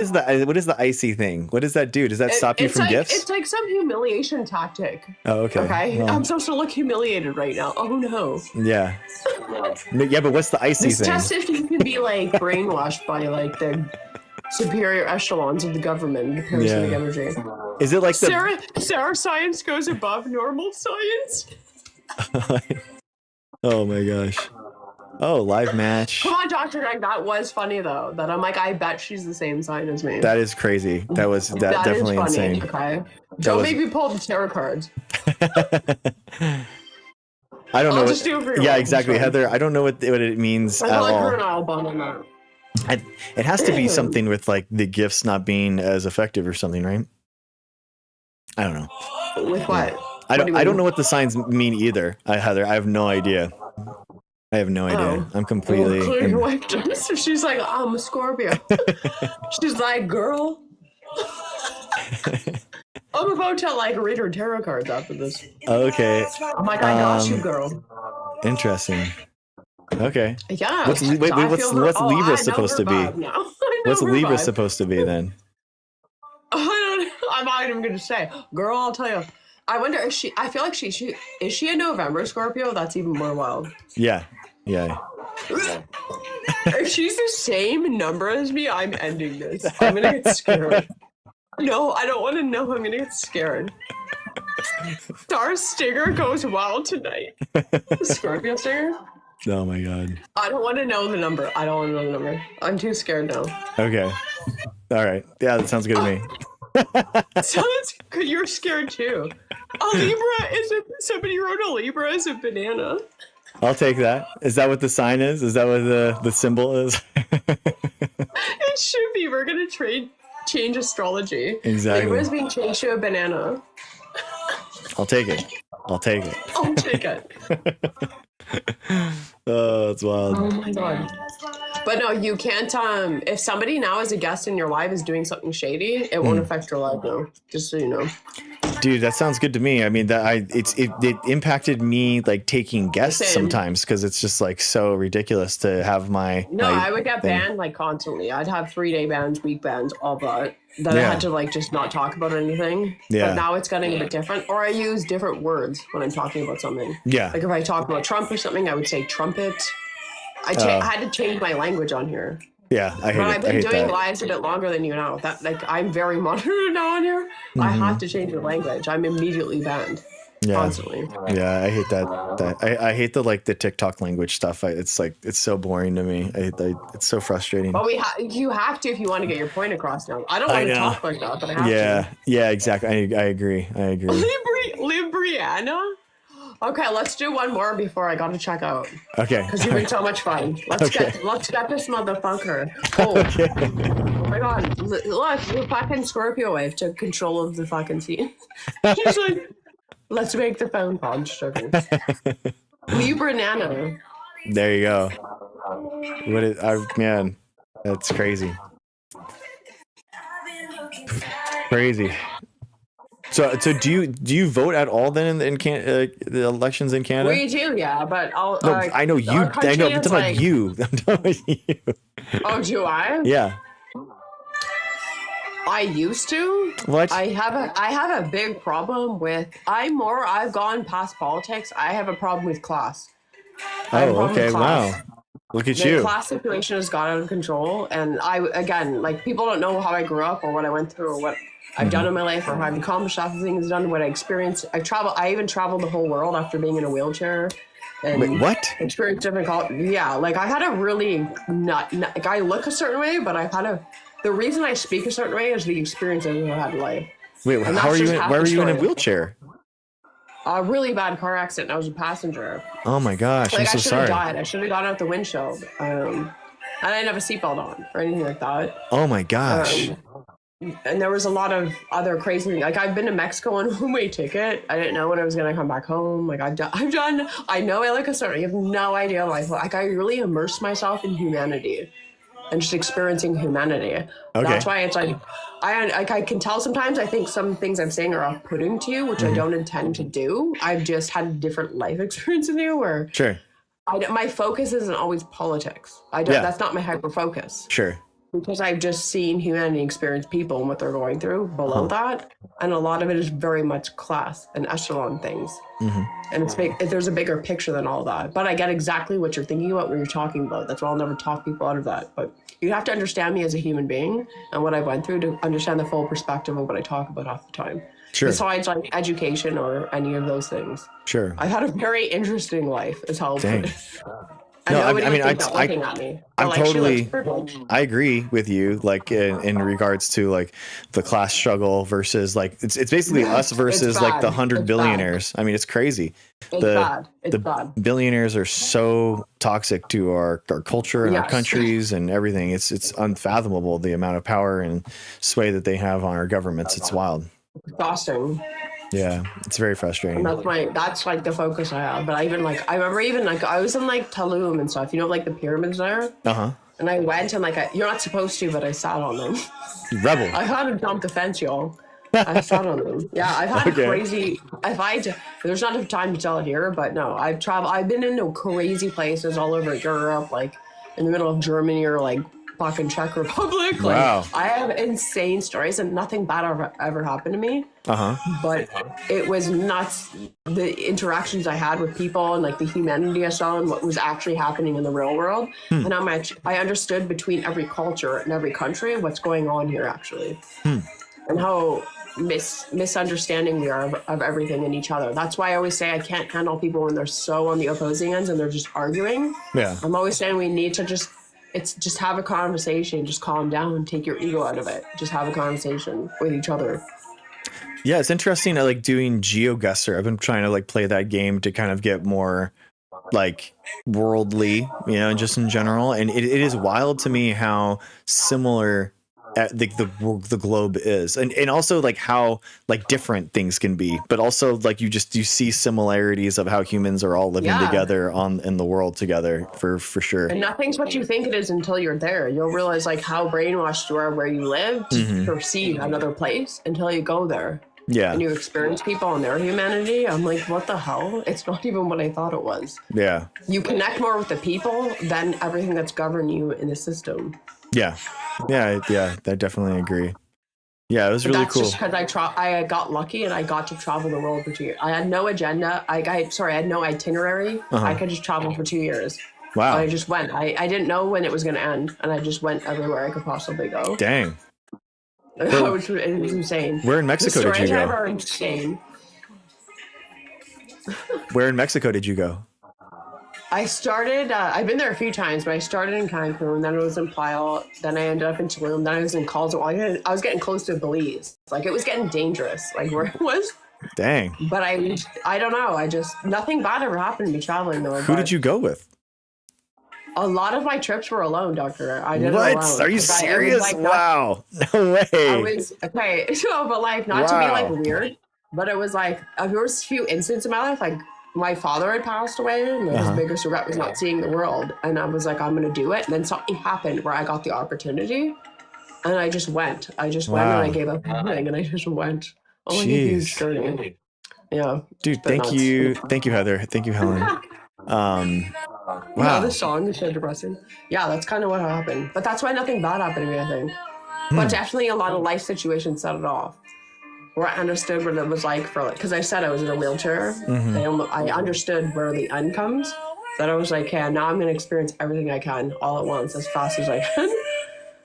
is the icy thing? What does that do? Does that stop you It's from like, gifts? It's like some humiliation tactic. Oh, okay. Okay, Well, I'm supposed to look humiliated right now. Oh no. yeah. Yeah, but what's the icy This thing? test if you can be like brainwashed by like the superior echelons of the government with parasitic Yeah. energy. Is it like the? Sarah science goes above normal science. Oh my gosh. Oh, live match. Come on, Dr. Greg, that was funny though. That I'm like, I bet she's the same sign as me. That is crazy. That was That definitely is funny. insane. Okay. Don't was- make me pull the tarot cards. I don't know. I'll what- just do it for you. Yeah, exactly, Heather. I don't know what it means I at like her all. and I'll bond on that. It has to be something with like the gifts not being as effective or something, right? I don't know. With what? I What do don't. you I don't mean? know what the signs mean either, Heather. I have no idea. I have no idea. Oh. I'm completely. Well, your wife does. She's like, I'm a Scorpio. She's like, girl. I'm about to like read her tarot cards after this. Okay. I'm like, I got you, Um, girl. Interesting. Okay. Yeah. What's wait, I what's feel her- what's I Libra know supposed her to be? vibe now. I know What's her Libra vibe. supposed to be then? I'm not even gonna say, girl. I'll tell you. I wonder if she. I feel like she is she a November Scorpio? That's even more wild. Yeah. Yeah. If she's the same number as me, I'm ending this. I'm gonna get scared. No, I don't want to know. I'm gonna get scared. Star Stinger goes wild tonight. Scorpio Stinger. Oh my god. I don't want to know the number. I don't want to know the number. I'm too scared now. Okay. All right. Yeah, that sounds good to me. So it's good. You're scared too. A Libra is a. Somebody wrote a Libra as a banana. I'll take that. Is that what the sign is? Is that what the symbol is? It should be. We're gonna change astrology. Exactly. Libra's being changed to a banana. I'll take it. I'll take it. I'll take it. Oh, that's wild. Oh my god. But no, you can't. If somebody now as a guest in your life is doing something shady, it won't affect your life now. Just so you know. Dude, that sounds good to me. I mean, it impacted me like taking guests Same. sometimes because it's just like so ridiculous to have my. No, my I would get thing. banned like constantly. I'd have 3-day bans, week bans, all that. Then I Yeah. had to like just not talk about anything. Yeah. But now it's getting a bit different. Or I use different words when I'm talking about something. Yeah. Like if I talk about Trump or something, I would say trumpet. I had to change my language on here. Yeah, I hate But it. I've I been hate doing that. lives a bit longer than you now. That like I'm very monitored now on here. I Mm-hmm. have to change the language. I'm immediately banned. Yeah. Constantly. Yeah, I hate that. I hate the TikTok language stuff. It's like it's so boring to me. It's so frustrating. But you have to if you want to get your point across now. I don't I want to know. talk like that, but I have Yeah, to. yeah, exactly. I agree. I agree. Libriana? Okay, let's do one more before I gotta check out. Okay. Because you've been so much fun. Let's get this motherfucker. Oh, Okay. oh my god. Look, the fucking Scorpio wave took control of the fucking scene. She's like, let's make the phone call. I'm just joking. Libra Nano. There you go. Man, that's crazy. Crazy. So do you vote at all then in the elections in Canada? We do, yeah, but I'll. No, I know you. I know. I'm talking about you. I'm talking about you. Oh, do I? Yeah. I used to. What? I have a big problem with. I've gone past politics. I have a problem with class. I have a Oh, problem with okay. class. Wow. Look at The you. class situation has got out of control, and again, like, people don't know how I grew up or what I went through or what I've done in my life or how I've accomplished lots of things, done what I experienced. I even traveled the whole world after being in a wheelchair. And Wait, what? experienced different yeah, like, I had a really like, I look a certain way, but the reason I speak a certain way is the experiences I had in life. Wait, And how are that's you? just half Why the were you in a story. wheelchair? A really bad car accident. I was a passenger. Oh my gosh, I'm Like, so I should have sorry. died. I should have gone out the windshield. And I didn't have a seatbelt on or anything like that. Oh my gosh. And there was a lot of other crazy things. Like, I've been to Mexico on a one-way ticket. I didn't know when I was gonna come back home. Like, I know I like a certain. You have no idea. Like, I really immersed myself in humanity, and just experiencing humanity. Okay. That's why it's like, I can tell sometimes I think some things I'm saying are off-putting to you, which I don't intend to do. I've just had a different life experience than you, where Sure. my focus isn't always politics. I don't. Yeah. That's not my hyper focus. Sure. Because I've just seen humanity experience people and what they're going through below that. And a lot of it is very much class and echelon things. And it's big. There's a bigger picture than all that. But I get exactly what you're thinking about when you're talking about. That's why I'll never talk people out of that. But you have to understand me as a human being and what I went through to understand the full perspective of what I talk about half the time. Sure. Besides, like, education or any of those things. Sure. I've had a very interesting life, is how I'll put Dang. it. No, nobody I would mean, think that looking at me. But, I'm like, she totally. looks privileged. I agree with you, like in regards to like the class struggle versus like it's basically us versus like bad. the 100 It's billionaires. I mean, it's crazy. It's the bad. It's the bad. billionaires are so toxic to our culture and our Yes. countries and everything. It's unfathomable the amount of power and sway that they have on our governments. It's wild. Exhausting. Yeah, it's very frustrating. And that's like the focus I have. But I remember even like I was in like Tulum and stuff, like the pyramids there. Uh-huh. And I went and like you're not supposed to, but I sat on them. Rebel. I had to jump the fence, y'all. I sat on them. Yeah, I've had Okay. crazy. There's not enough time to tell it here, but no, I've traveled. I've been into crazy places all over Europe, like in the middle of Germany or like fucking Czech Republic. Like, Wow. I have insane stories, and nothing bad ever happened to me. Uh-huh. But it was nuts. The interactions I had with people and like the humanity I saw and what was actually happening in the real world, and how much I understood between every culture and every country what's going on here actually, and how misunderstanding we are of everything in each other. That's why I always say I can't handle people when they're so on the opposing ends and they're just arguing. Yeah. I'm always saying we need to just have a conversation, just calm down, take your ego out of it, just have a conversation with each other. Yeah, it's interesting. Like doing GeoGuessr. I've been trying to like play that game to kind of get more like worldly, just in general. And it is wild to me how similar the globe is, and also like how like different things can be, but also like you see similarities of how humans are all living together in the world together for sure. And nothing's what you think it is until you're there. You'll realize like how brainwashed you are where you live to perceive another place until you go there. Yeah. And you experience people and their humanity. I'm like, what the hell? It's not even what I thought it was. Yeah. You connect more with the people than everything that's governed you in the system. Yeah. I definitely agree. Yeah, it was really cool. That's just because I got lucky and I got to travel the world for 2 years. I had no agenda. I had no itinerary. I could just travel for 2 years. Wow. I just went. I didn't know when it was going to end, and I just went everywhere I could possibly go. Dang. It was insane. Where in Mexico did you The stories I have go? are insane. Where in Mexico did you go? I started, I've been there a few times, but I started in Cancun, then I was in Playa, then I ended up in Tulum, then I was in Cozumel. I was getting close to Belize. Like, it was getting dangerous, like where it was. Dang. But I don't know. Nothing bad ever happened to me traveling though. Who did you go with? A lot of my trips were alone, Doctor. I did What? it alone. Are you serious? Like, wow. No way. Okay. No, but like, not to be like weird, but it was like, there was a few incidents in my life, like my father had passed away and his biggest regret was not seeing the world. And I was like, I'm going to do it. And then something happened where I got the opportunity and I just went. I just went and I gave up everything and I just went. Oh, like a huge journey. Yeah. Dude, thank you. Thank you, Heather. Thank you, Helen. Wow. Wow. This song is so depressing. Yeah, that's kind of what happened. But that's why nothing bad happened to me, I think. But definitely a lot of life situations set it off. Where I understood what it was like because I said I was in a wheelchair. I understood where the end comes. that I was like, yeah, now I'm going to experience everything I can all at once as fast as I can.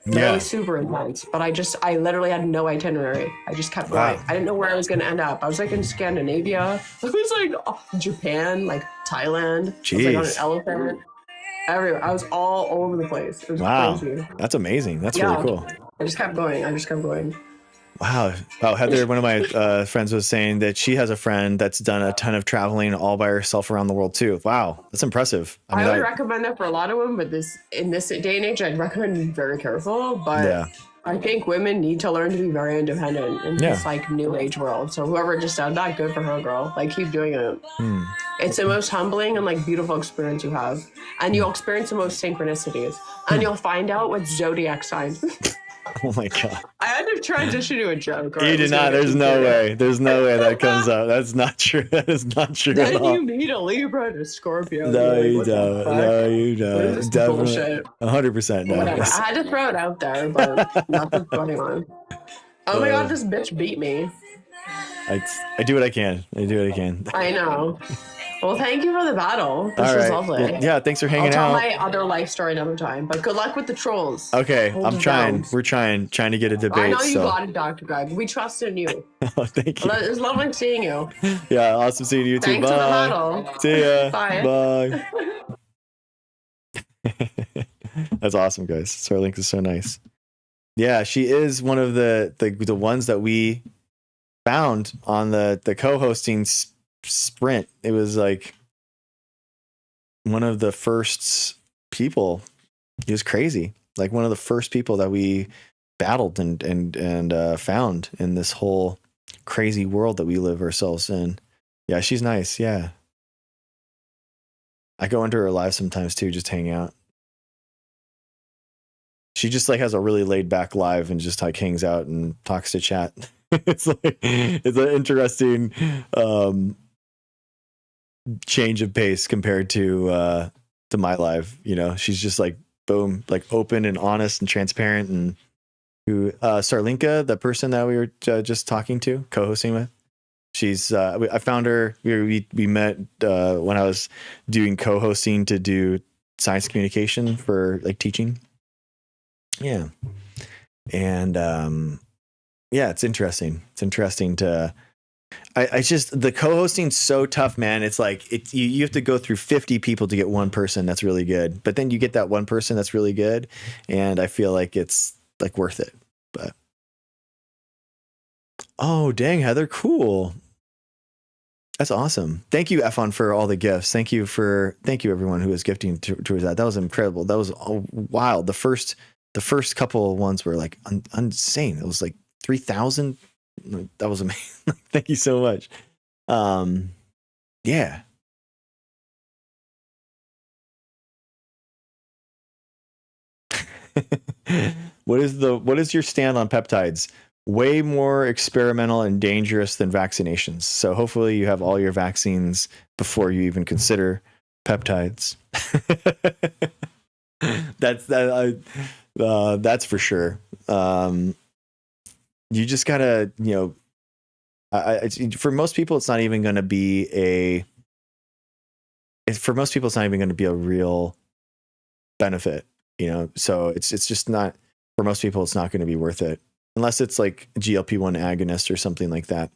But it was super intense. But I literally had no itinerary. I just kept going. Wow. I didn't know where I was going to end up. I was like in Scandinavia. I was like Japan, like Thailand. I was like on an Jeez. elephant. Everywhere. I was all over the place. It was Wow. crazy. That's amazing. That's really cool. I just kept going. Wow. Wow. Heather, one of my friends was saying that she has a friend that's done a ton of traveling all by herself around the world too. Wow. That's impressive. I would recommend that for a lot of women, but in this day and age, I'd recommend being very careful. But I think women need to learn to be very independent in this like new age world. So whoever just said that, good for her, girl. Like keep doing it. It's the most humbling and like beautiful experience you have. And you'll experience the most synchronicities. And you'll find out what zodiac signs. Oh my God. I had to transition to a joke. You did not. There's no way. There's no way that comes up. That's not true. That is not true at all. Then you meet a Libra and a Scorpio. No, you don't. No, you don't. Definitely. 100% no. Whatever. I had to throw it out there, but nothing's going on. Oh my God, this bitch beat me. I do what I can. I know. Well, thank you for the battle. This All was right. lovely. Well, yeah, thanks for hanging I'll tell out. my other life story another time, but good luck with the trolls. Okay, Hold I'm it trying. down. We're trying to get a debate. I know you so. got it, Dr. Greg. We trust in you. Oh, thank you. It was lovely seeing you. Yeah, awesome seeing you too. Thanks for the Bye. battle. See ya. Bye. Bye. That's awesome, guys. Starlink is so nice. Yeah, she is one of the ones that we found on the co-hosting sprint. It was like one of the first people. It was crazy. Like one of the first people that we battled and found in this whole crazy world that we live ourselves in. Yeah, she's nice. Yeah. I go into her live sometimes too, just hang out. She just like has a really laid back live and just like hangs out and talks to chat. It's an interesting change of pace compared to my live. You know, she's just like boom, like open and honest and transparent. And who Sarlinka, the person that we were just talking to, co-hosting with, she's I found her. We met when I was doing co-hosting to do science communication for like teaching. Yeah. And yeah, it's interesting. It's interesting to I just the co-hosting's so tough, man. It's like you have to go through 50 people to get one person that's really good. But then you get that one person that's really good, and I feel like it's like worth it. But oh, dang, Heather, cool. That's awesome. Thank you, Efon, for all the gifts. Thank you everyone who was gifting towards that. That was incredible. That was wild. The first couple of ones were like insane. It was like 3,000. That was amazing. Thank you so much. Yeah. What is your stand on peptides? Way more experimental and dangerous than vaccinations. So hopefully you have all your vaccines before you even consider peptides. That's for sure. You just gotta, for most people, it's not even going to be a real benefit, so it's just not, for most people, it's not going to be worth it unless it's like GLP-1 agonist or something like that.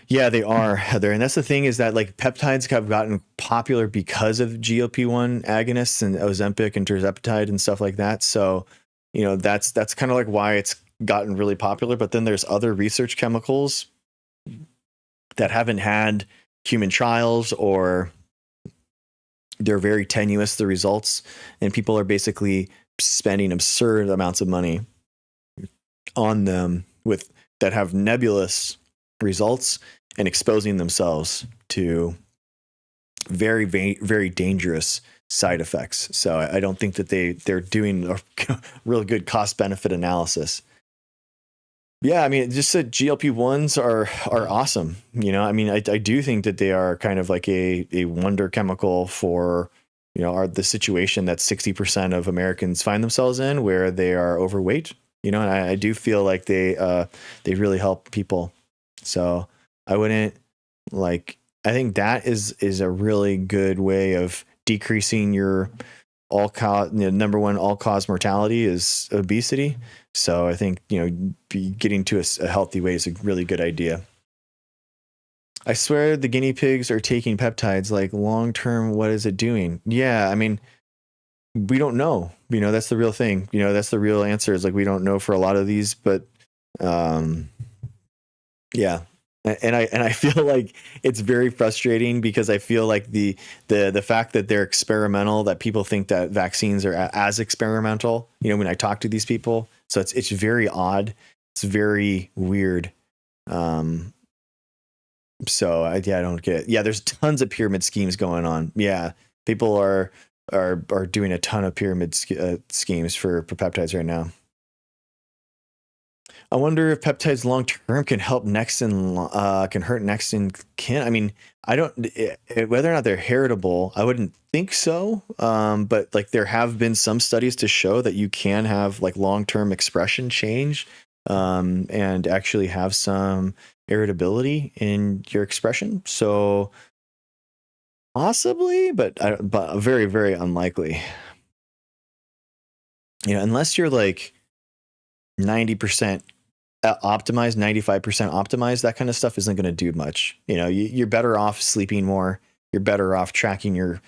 Yeah, they are, Heather. And that's the thing, is that like peptides have gotten popular because of GLP-1 agonists and Ozempic and tirzepatide and stuff like that. So, that's kind of like why it's gotten really popular. But then there's other research chemicals that haven't had human trials, or they're very tenuous, the results, and people are basically spending absurd amounts of money on them that have nebulous results and exposing themselves to very, very, very dangerous side effects. So I don't think that they're doing a real good cost benefit analysis. Yeah, I mean, just that GLP-1s are awesome. I do think that they are kind of like a wonder chemical for, the situation that 60% of Americans find themselves in, where they are overweight. And I do feel like they really help people. So I wouldn't I think that is a really good way of decreasing your number one all cause mortality is obesity. So I think, getting to a healthy way is a really good idea. I swear the guinea pigs are taking peptides. Like, long term, what is it doing? Yeah, I mean, we don't know. That's the real thing. That's the real answer, is like, we don't know for a lot of these, but yeah. And I feel like it's very frustrating, because I feel like the fact that they're experimental, that people think that vaccines are as experimental, when I talk to these people. So it's very odd. It's very weird. So I don't get it. Yeah, there's tons of pyramid schemes going on. Yeah, people are doing a ton of pyramid schemes for peptides right now. I wonder if peptides long term can help can hurt next in kin. I mean, I don't, whether or not they're heritable, I wouldn't think so. But like, there have been some studies to show that you can have like long term expression change, and actually have some irritability in your expression. So possibly, but very, very unlikely. Unless you're like 90% optimized, 95% optimized, that kind of stuff isn't going to do much. You're better off sleeping more. You're better off tracking your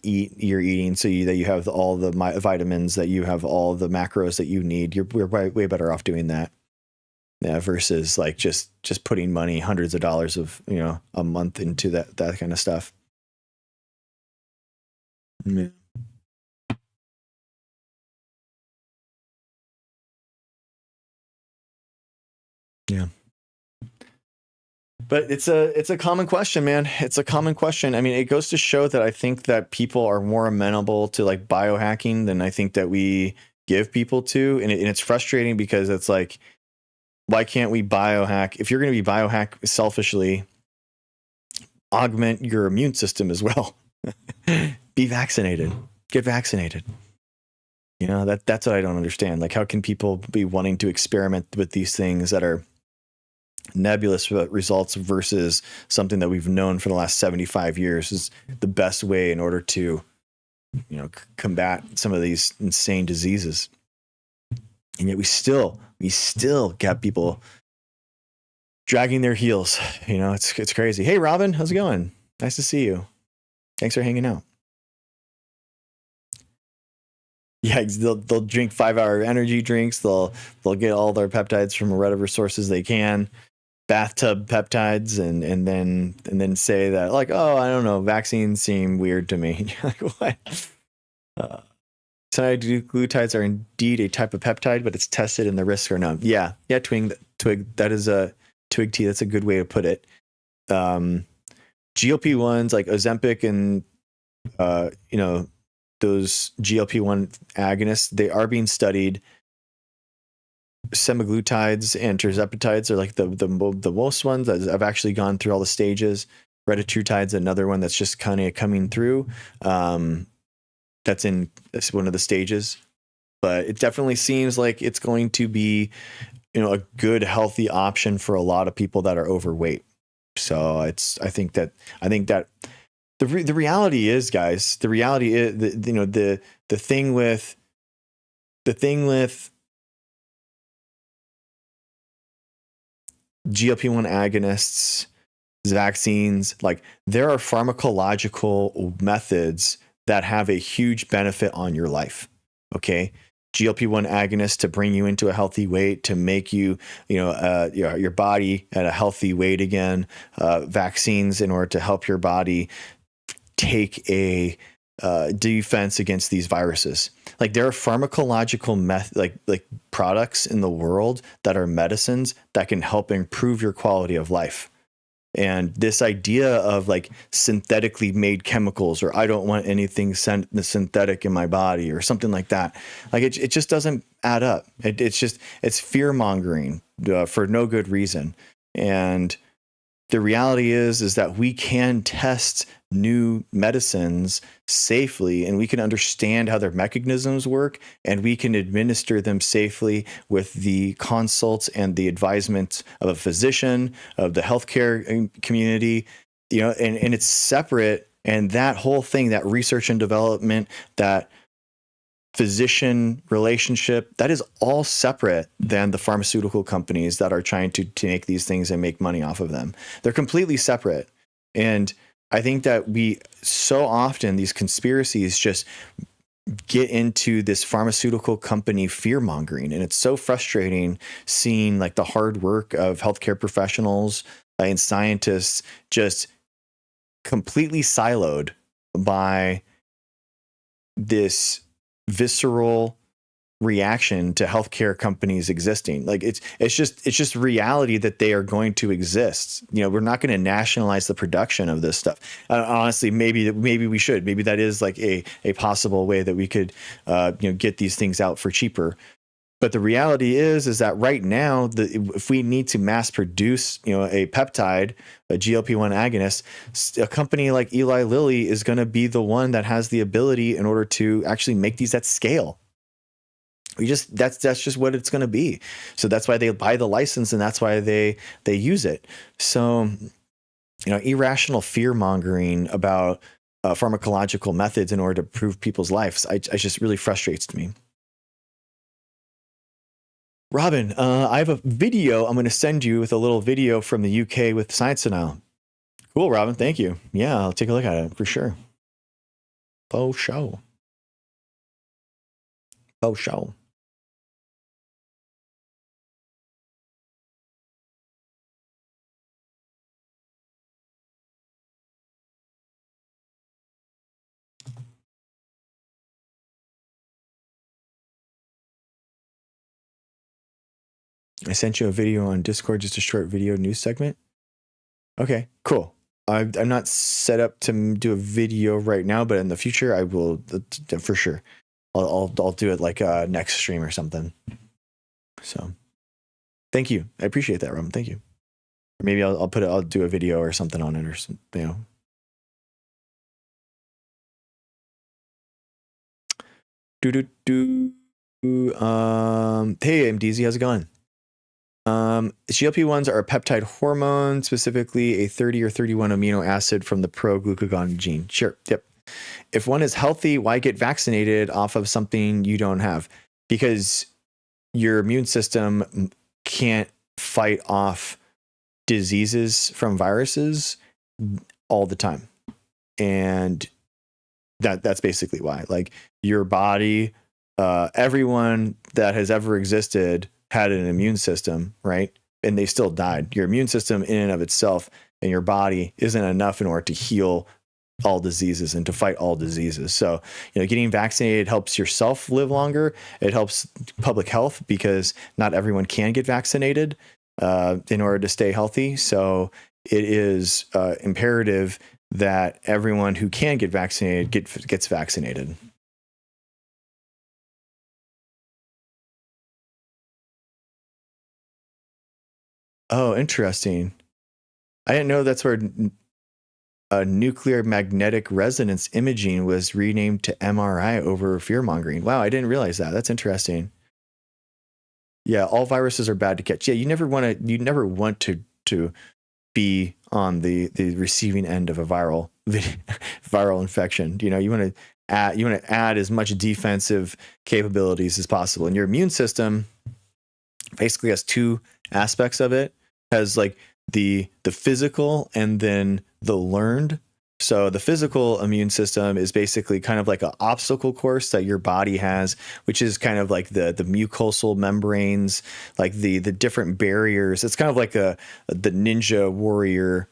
eating, so that you have all the vitamins, that you have all the macros that you need. We're way better off doing that. Yeah, versus like just putting money, hundreds of dollars of a month into that kind of stuff. Yeah. Yeah. But it's a common question, man. It's a common question. I mean, it goes to show that I think that people are more amenable to like biohacking than I think that we give people to. And it's frustrating, because it's like, why can't we biohack? If you're going to be biohack selfishly, augment your immune system as well. Be vaccinated. Get vaccinated. That's what I don't understand. Like, how can people be wanting to experiment with these things that are nebulous results versus something that we've known for the last 75 years is the best way in order to, combat some of these insane diseases? And yet we still got people dragging their heels. It's crazy. Hey, Robin, how's it going? Nice to see you. Thanks for hanging out. Yeah, they'll drink 5-hour energy drinks. They'll get all their peptides from whatever sources they can, bathtub peptides, and then say that, like, oh, I don't know, vaccines seem weird to me. Like, what? Glutides are indeed a type of peptide, but it's tested and the risks are known. Yeah, twig. That is a twig tea. That's a good way to put it. GLP-1s like Ozempic and those GLP-1 agonists, they are being studied. Semaglutides and tirzepatides are like the most ones that have actually gone through all the stages. Retatrutide's another one that's just kind of coming through. That's one of the stages, but it definitely seems like it's going to be, a good, healthy option for a lot of people that are overweight. So I think that the reality is, guys, the reality is, the thing with GLP-1 agonists, vaccines, like, there are pharmacological methods that have a huge benefit on your life. Okay. GLP-1 agonists to bring you into a healthy weight, to make you, your body at a healthy weight again. Vaccines in order to help your body take a defense against these viruses. Like, there are pharmacological like products in the world that are medicines that can help improve your quality of life. And this idea of like synthetically made chemicals, or I don't want anything synthetic in my body, or something like that, like it just doesn't add up. It's fear mongering for no good reason. And the reality is that we can test new medicines safely, and we can understand how their mechanisms work, and we can administer them safely with the consults and the advisement of a physician, of the healthcare community. you know, and it's separate. And that whole thing, that research and development, that physician relationship, that is all separate than the pharmaceutical companies that are trying to make these things and make money off of them. They're completely separate. And I think that we so often, these conspiracies just get into this pharmaceutical company fear mongering. And it's so frustrating seeing like the hard work of healthcare professionals and scientists just completely siloed by this visceral reaction to healthcare companies existing. Like it's just reality that they are going to exist. You know, we're not going to nationalize the production of this stuff. Honestly, maybe we should. Maybe that is like a possible way that we could, get these things out for cheaper. But the reality is that right now, if we need to mass produce, a peptide, a GLP-1 agonist, a company like Eli Lilly is going to be the one that has the ability in order to actually make these at scale. That's just what it's going to be. So that's why they buy the license, and that's why they use it. So, irrational fear mongering about pharmacological methods in order to improve people's lives, I just really frustrates me. Robin, I have a video I'm going to send you with a little video from the UK with Science Denial. Cool, Robin. Thank you. Yeah, I'll take a look at it for sure. Faux show. Faux show. I sent you a video on Discord, just a short video news segment. Okay, cool. I'm not set up to do a video right now, but in the future I will for sure. I'll do it like next stream or something. So, thank you. I appreciate that, Roman. Thank you. Or maybe I'll do a video or something on it or something. Hey, MDZ, how's it going? GLP-1s are a peptide hormone, specifically a 30 or 31 amino acid from the pro-glucagon gene. Sure. Yep. If one is healthy, why get vaccinated off of something you don't have? Because your immune system can't fight off diseases from viruses all the time. And that's basically why. Like your body, everyone that has ever existed had an immune system, right? And they still died. Your immune system in and of itself and your body isn't enough in order to heal all diseases and to fight all diseases. So, getting vaccinated helps yourself live longer. It helps public health because not everyone can get vaccinated in order to stay healthy. So it is imperative that everyone who can get vaccinated gets vaccinated. Oh, interesting. I didn't know that's where nuclear magnetic resonance imaging was renamed to MRI over fear-mongering. Wow, I didn't realize that. That's interesting. Yeah, all viruses are bad to catch. Yeah, you never want to be on the receiving end of a viral infection. You want to add as much defensive capabilities as possible. And your immune system basically has two aspects of it. Has like the physical and then the learned. So the physical immune system is basically kind of like an obstacle course that your body has, which is kind of like the mucosal membranes, like the different barriers. It's kind of like the ninja warrior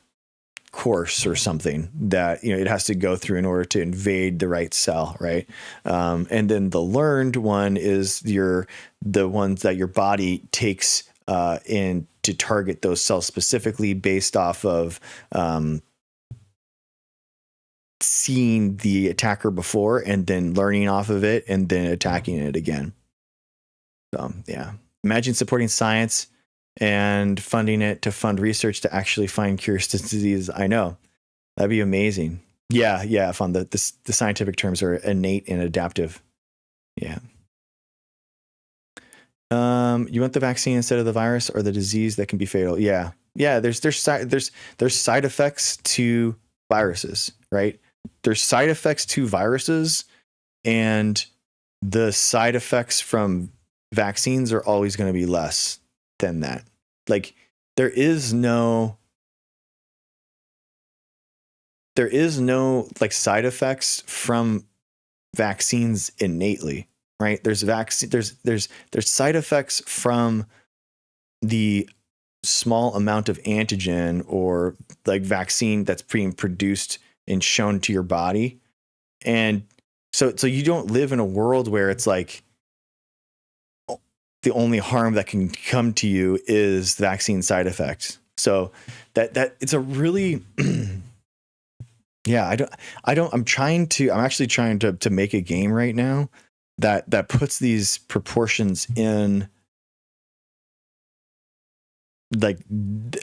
course or something that it has to go through in order to invade the right cell, right? And then the learned one is the ones that your body takes in to target those cells specifically based off of seeing the attacker before and then learning off of it and then attacking it again. So yeah, imagine supporting science and funding it to fund research to actually find cures to disease. I know, that'd be amazing. Yeah. Fun. The scientific terms are innate and adaptive. Yeah. You want the vaccine instead of the virus or the disease that can be fatal? Yeah. Yeah, there's side effects to viruses, right? There's side effects to viruses, and the side effects from vaccines are always going to be less than that. Like there is no like side effects from vaccines innately, right? There's side effects from the small amount of antigen or like vaccine that's being produced and shown to your body. And so you don't live in a world where it's like the only harm that can come to you is vaccine side effects. So that it's a really yeah, I'm actually trying to make a game right now that puts these proportions in like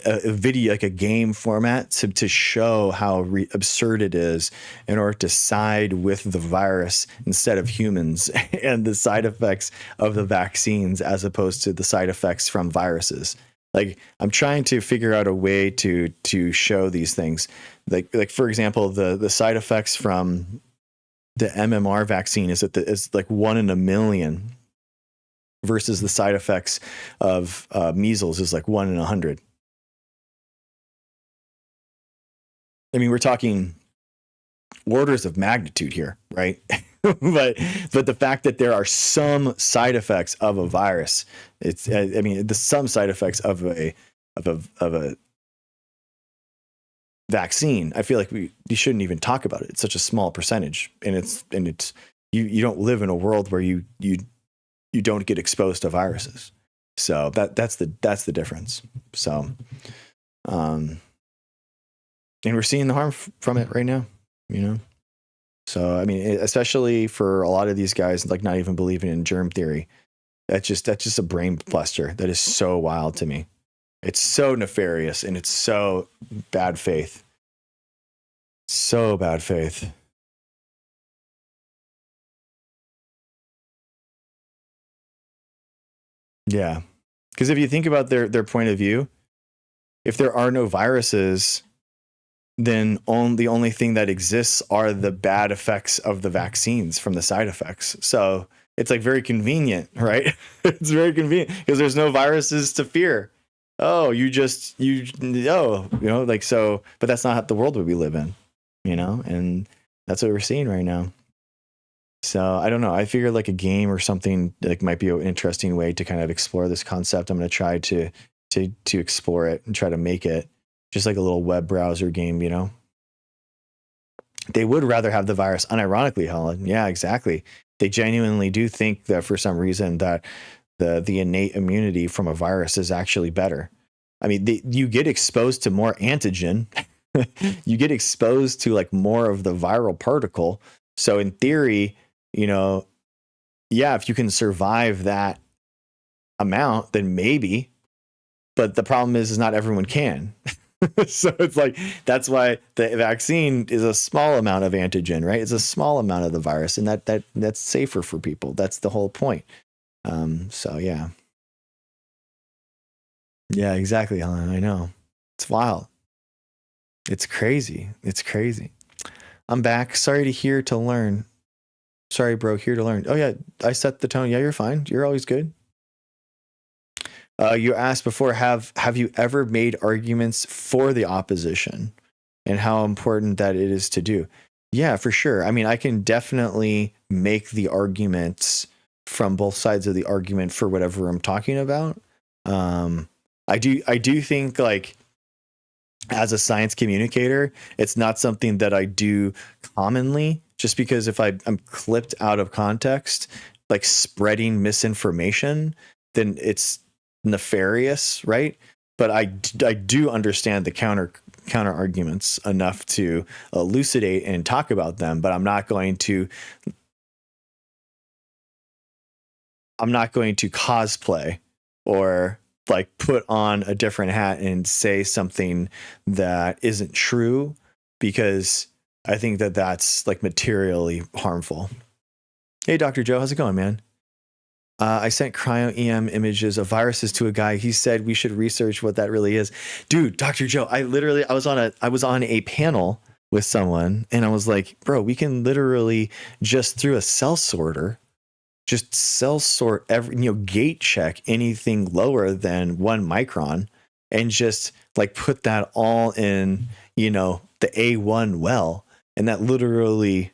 a video, like a game format to show how absurd it is in order to side with the virus instead of humans and the side effects of the vaccines as opposed to the side effects from viruses. Like I'm trying to figure out a way to show these things. Like for example, the side effects from the MMR vaccine is like 1 in a million. Versus the side effects of measles is like 1 in 100. I mean, we're talking orders of magnitude here, right? but the fact that there are some side effects of a virus, some side effects of a vaccine, I feel like we shouldn't even talk about it. It's such a small percentage, and it's you don't live in a world where you don't get exposed to viruses. So that's the difference. So, and we're seeing the harm from it right now, you know? So, I mean, especially for a lot of these guys, like not even believing in germ theory, that's just a brain buster. That is so wild to me. It's so nefarious and it's so bad faith. So bad faith. Yeah. Because if you think about their point of view, if there are no viruses, then the only thing that exists are the bad effects of the vaccines from the side effects. So it's like very convenient, right? It's very convenient because there's no viruses to fear. Oh, like so, but that's not the world we live in, you know, and that's what we're seeing right now. So I don't know. I figured like a game or something like might be an interesting way to kind of explore this concept. I'm going to try to explore it and try to make it just like a little web browser game, you know. They would rather have the virus, unironically, Helen. Yeah, exactly. They genuinely do think that for some reason that the innate immunity from a virus is actually better. I mean, you get exposed to more antigen. You get exposed to like more of the viral particle. So in theory, you know, yeah, if you can survive that amount, then maybe. But the problem is not everyone can. So it's like, that's why the vaccine is a small amount of antigen, right? It's a small amount of the virus, and that's safer for people. That's the whole point. So yeah. Yeah, exactly, Helen. I know. It's wild. It's crazy. It's crazy. I'm back. Sorry to hear to learn. Sorry, bro, here to learn. Oh yeah, I set the tone. Yeah, you're fine. You're always good. You asked before, have you ever made arguments for the opposition and how important that it is to do? Yeah, for sure. I mean, I can definitely make the arguments from both sides of the argument for whatever I'm talking about. I do think like as a science communicator, it's not something that I do commonly, just because if I'm clipped out of context, like spreading misinformation, then it's nefarious, right? But I do understand the counter arguments enough to elucidate and talk about them, but I'm not going to cosplay or like put on a different hat and say something that isn't true, because I think that that's like materially harmful. Hey, Dr. Joe, how's it going, man? I sent cryo-EM images of viruses to a guy. He said we should research what that really is. Dude, Dr. Joe, I was on a panel with someone and I was like, bro, we can literally just through a cell sorter, just cell sort every, gate check anything lower than 1 micron and just like put that all in, the A1 well. And that's literally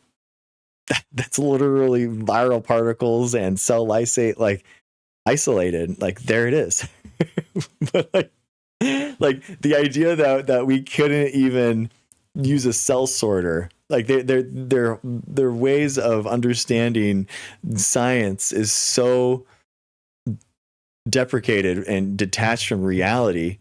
viral particles and cell lysate like isolated. Like there it is. But like the idea that we couldn't even use a cell sorter, like their ways of understanding science is so deprecated and detached from reality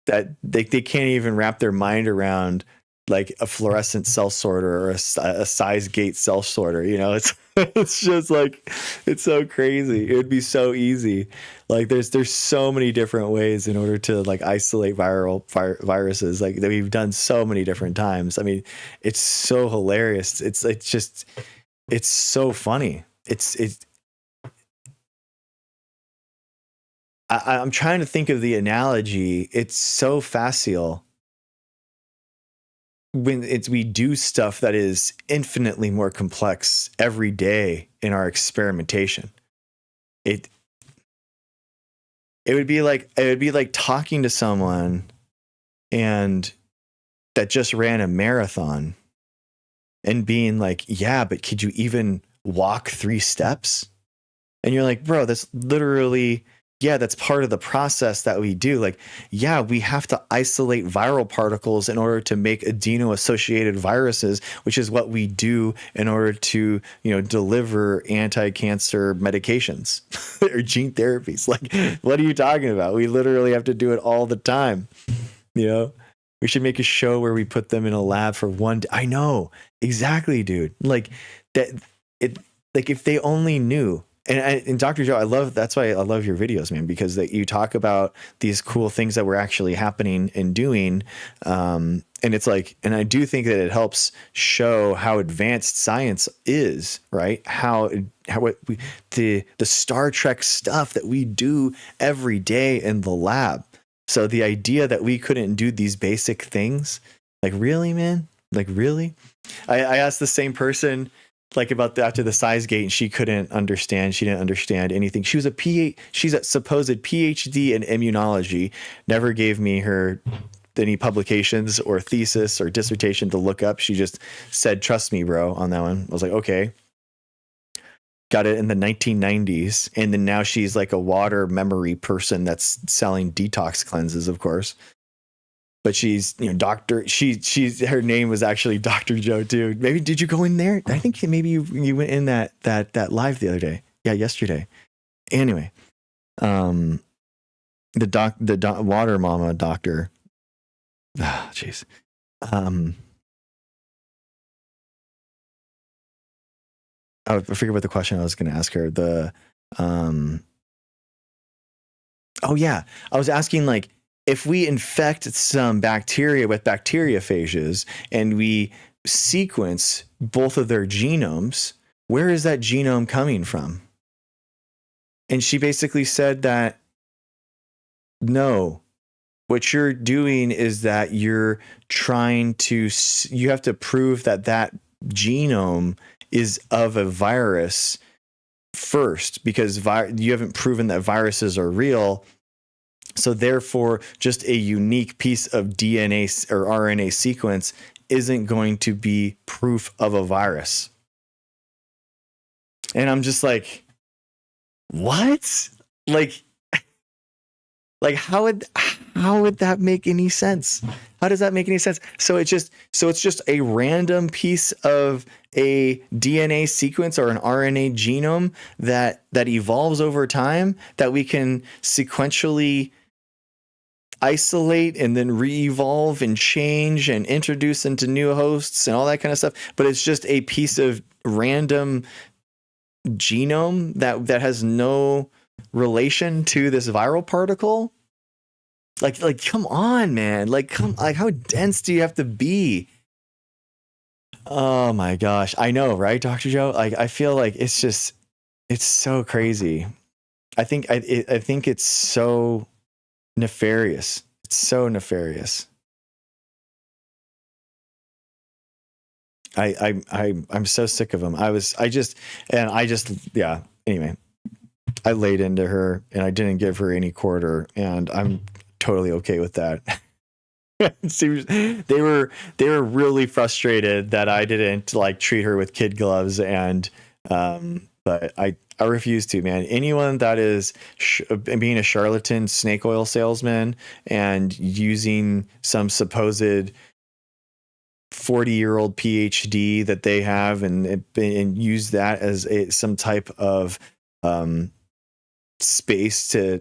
that they can't even wrap their mind around like a fluorescent cell sorter or a size gate cell sorter. It's just like, it's so crazy. It would be so easy. Like there's so many different ways in order to like isolate viruses, like that we've done so many different times. I mean, it's so hilarious. It's so funny. I'm trying to think of the analogy. It's so facile when we do stuff that is infinitely more complex every day in our experimentation. It would be like talking to someone and that just ran a marathon and being like, yeah, but could you even walk 3 steps? And you're like, bro, that's literally, yeah, that's part of the process that we do. Like, yeah, we have to isolate viral particles in order to make adeno-associated viruses, which is what we do in order to, deliver anti-cancer medications or gene therapies. Like, what are you talking about? We literally have to do it all the time. We should make a show where we put them in a lab for one day. I know, exactly, dude. Like that. Like if they only knew. And Dr. Joe, that's why I love your videos, man, because that you talk about these cool things that were actually happening and doing. And it's like, and I do think that it helps show how advanced science is, right? The Star Trek stuff that we do every day in the lab. So the idea that we couldn't do these basic things, like really, man, like really? I asked the same person like about after the size gate, and she didn't understand anything. She's a supposed PhD in immunology, never gave me any publications or thesis or dissertation to look up. She just said, trust me, bro, on that one. I was like, okay. Got it in the 1990s. And then now she's like a water memory person that's selling detox cleanses, of course. But she's, doctor. Her name was actually Dr. Joe too. Maybe did you go in there? I think maybe you went in that live the other day. Yeah, yesterday. Anyway, the water mama doctor. Ah, jeez. I forget what the question I was going to ask her. Oh yeah, I was asking like, if we infect some bacteria with bacteriophages and we sequence both of their genomes, where is that genome coming from? And she basically said that, no, what you're doing is that you have to prove that genome is of a virus first, because you haven't proven that viruses are real. So therefore, just a unique piece of DNA or RNA sequence isn't going to be proof of a virus. And I'm just like, what? Like how would that make any sense? How does that make any sense? So it's just a random piece of a DNA sequence or an RNA genome that evolves over time that we can sequentially isolate and then re-evolve and change and introduce into new hosts and all that kind of stuff. But it's just a piece of random genome that has no relation to this viral particle. Like, come on, man. Like, how dense do you have to be? Oh my gosh. I know, right, Dr. Joe? Like, I feel like it's It's so crazy. I think it's so nefarious. It's so nefarious. I'm so sick of them. Yeah. Anyway, I laid into her and I didn't give her any quarter, and I'm totally okay with that. They were really frustrated that I didn't like treat her with kid gloves, and but I refuse to, man. Anyone that is being a charlatan snake oil salesman and using some supposed 40-year-old PhD that they have and use that as some type of space to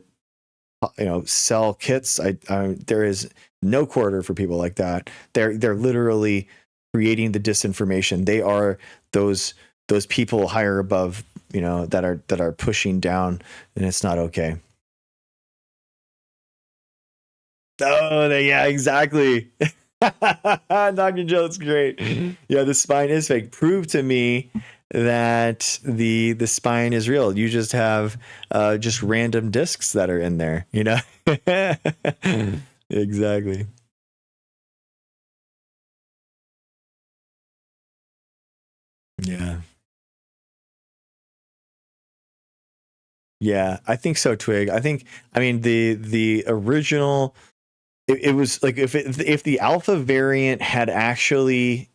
sell kits. There is no quarter for people like that. They're literally creating the disinformation. They are those people higher above, that are pushing down, and it's not okay. Oh, yeah, exactly. Dr. Joe, it's great. Yeah, the spine is fake. Prove to me that the spine is real. You just have just random discs that are in there, Exactly. Yeah. Yeah, I think so, Twig. I mean, the original, it was like if the alpha variant had actually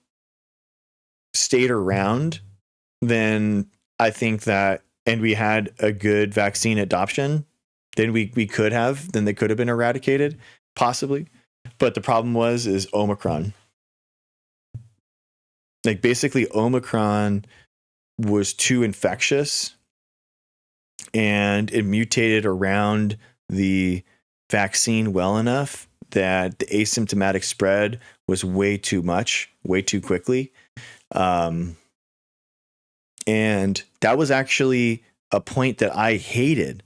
stayed around, then I think that, and we had a good vaccine adoption, then they could have been eradicated, possibly. But the problem is Omicron. Like, basically Omicron was too infectious and it mutated around the vaccine well enough that the asymptomatic spread was way too much, way too quickly. And that was actually a point that I hated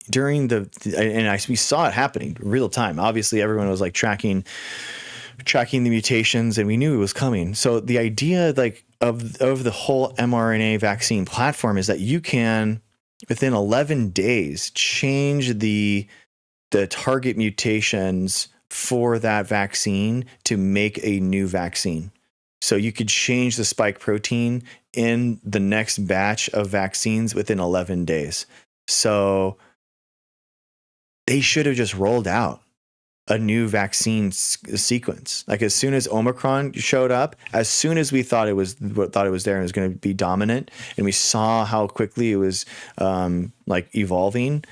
during we saw it happening real time. Obviously, everyone was like tracking the mutations, and we knew it was coming. So the idea of the whole mRNA vaccine platform is that you can, within 11 days, change the target mutations for that vaccine to make a new vaccine. So you could change the spike protein in the next batch of vaccines within 11 days. So they should have just rolled out a new vaccine sequence. Like, as soon as Omicron showed up, as soon as we thought it was there and was going to be dominant, and we saw how quickly it was evolving,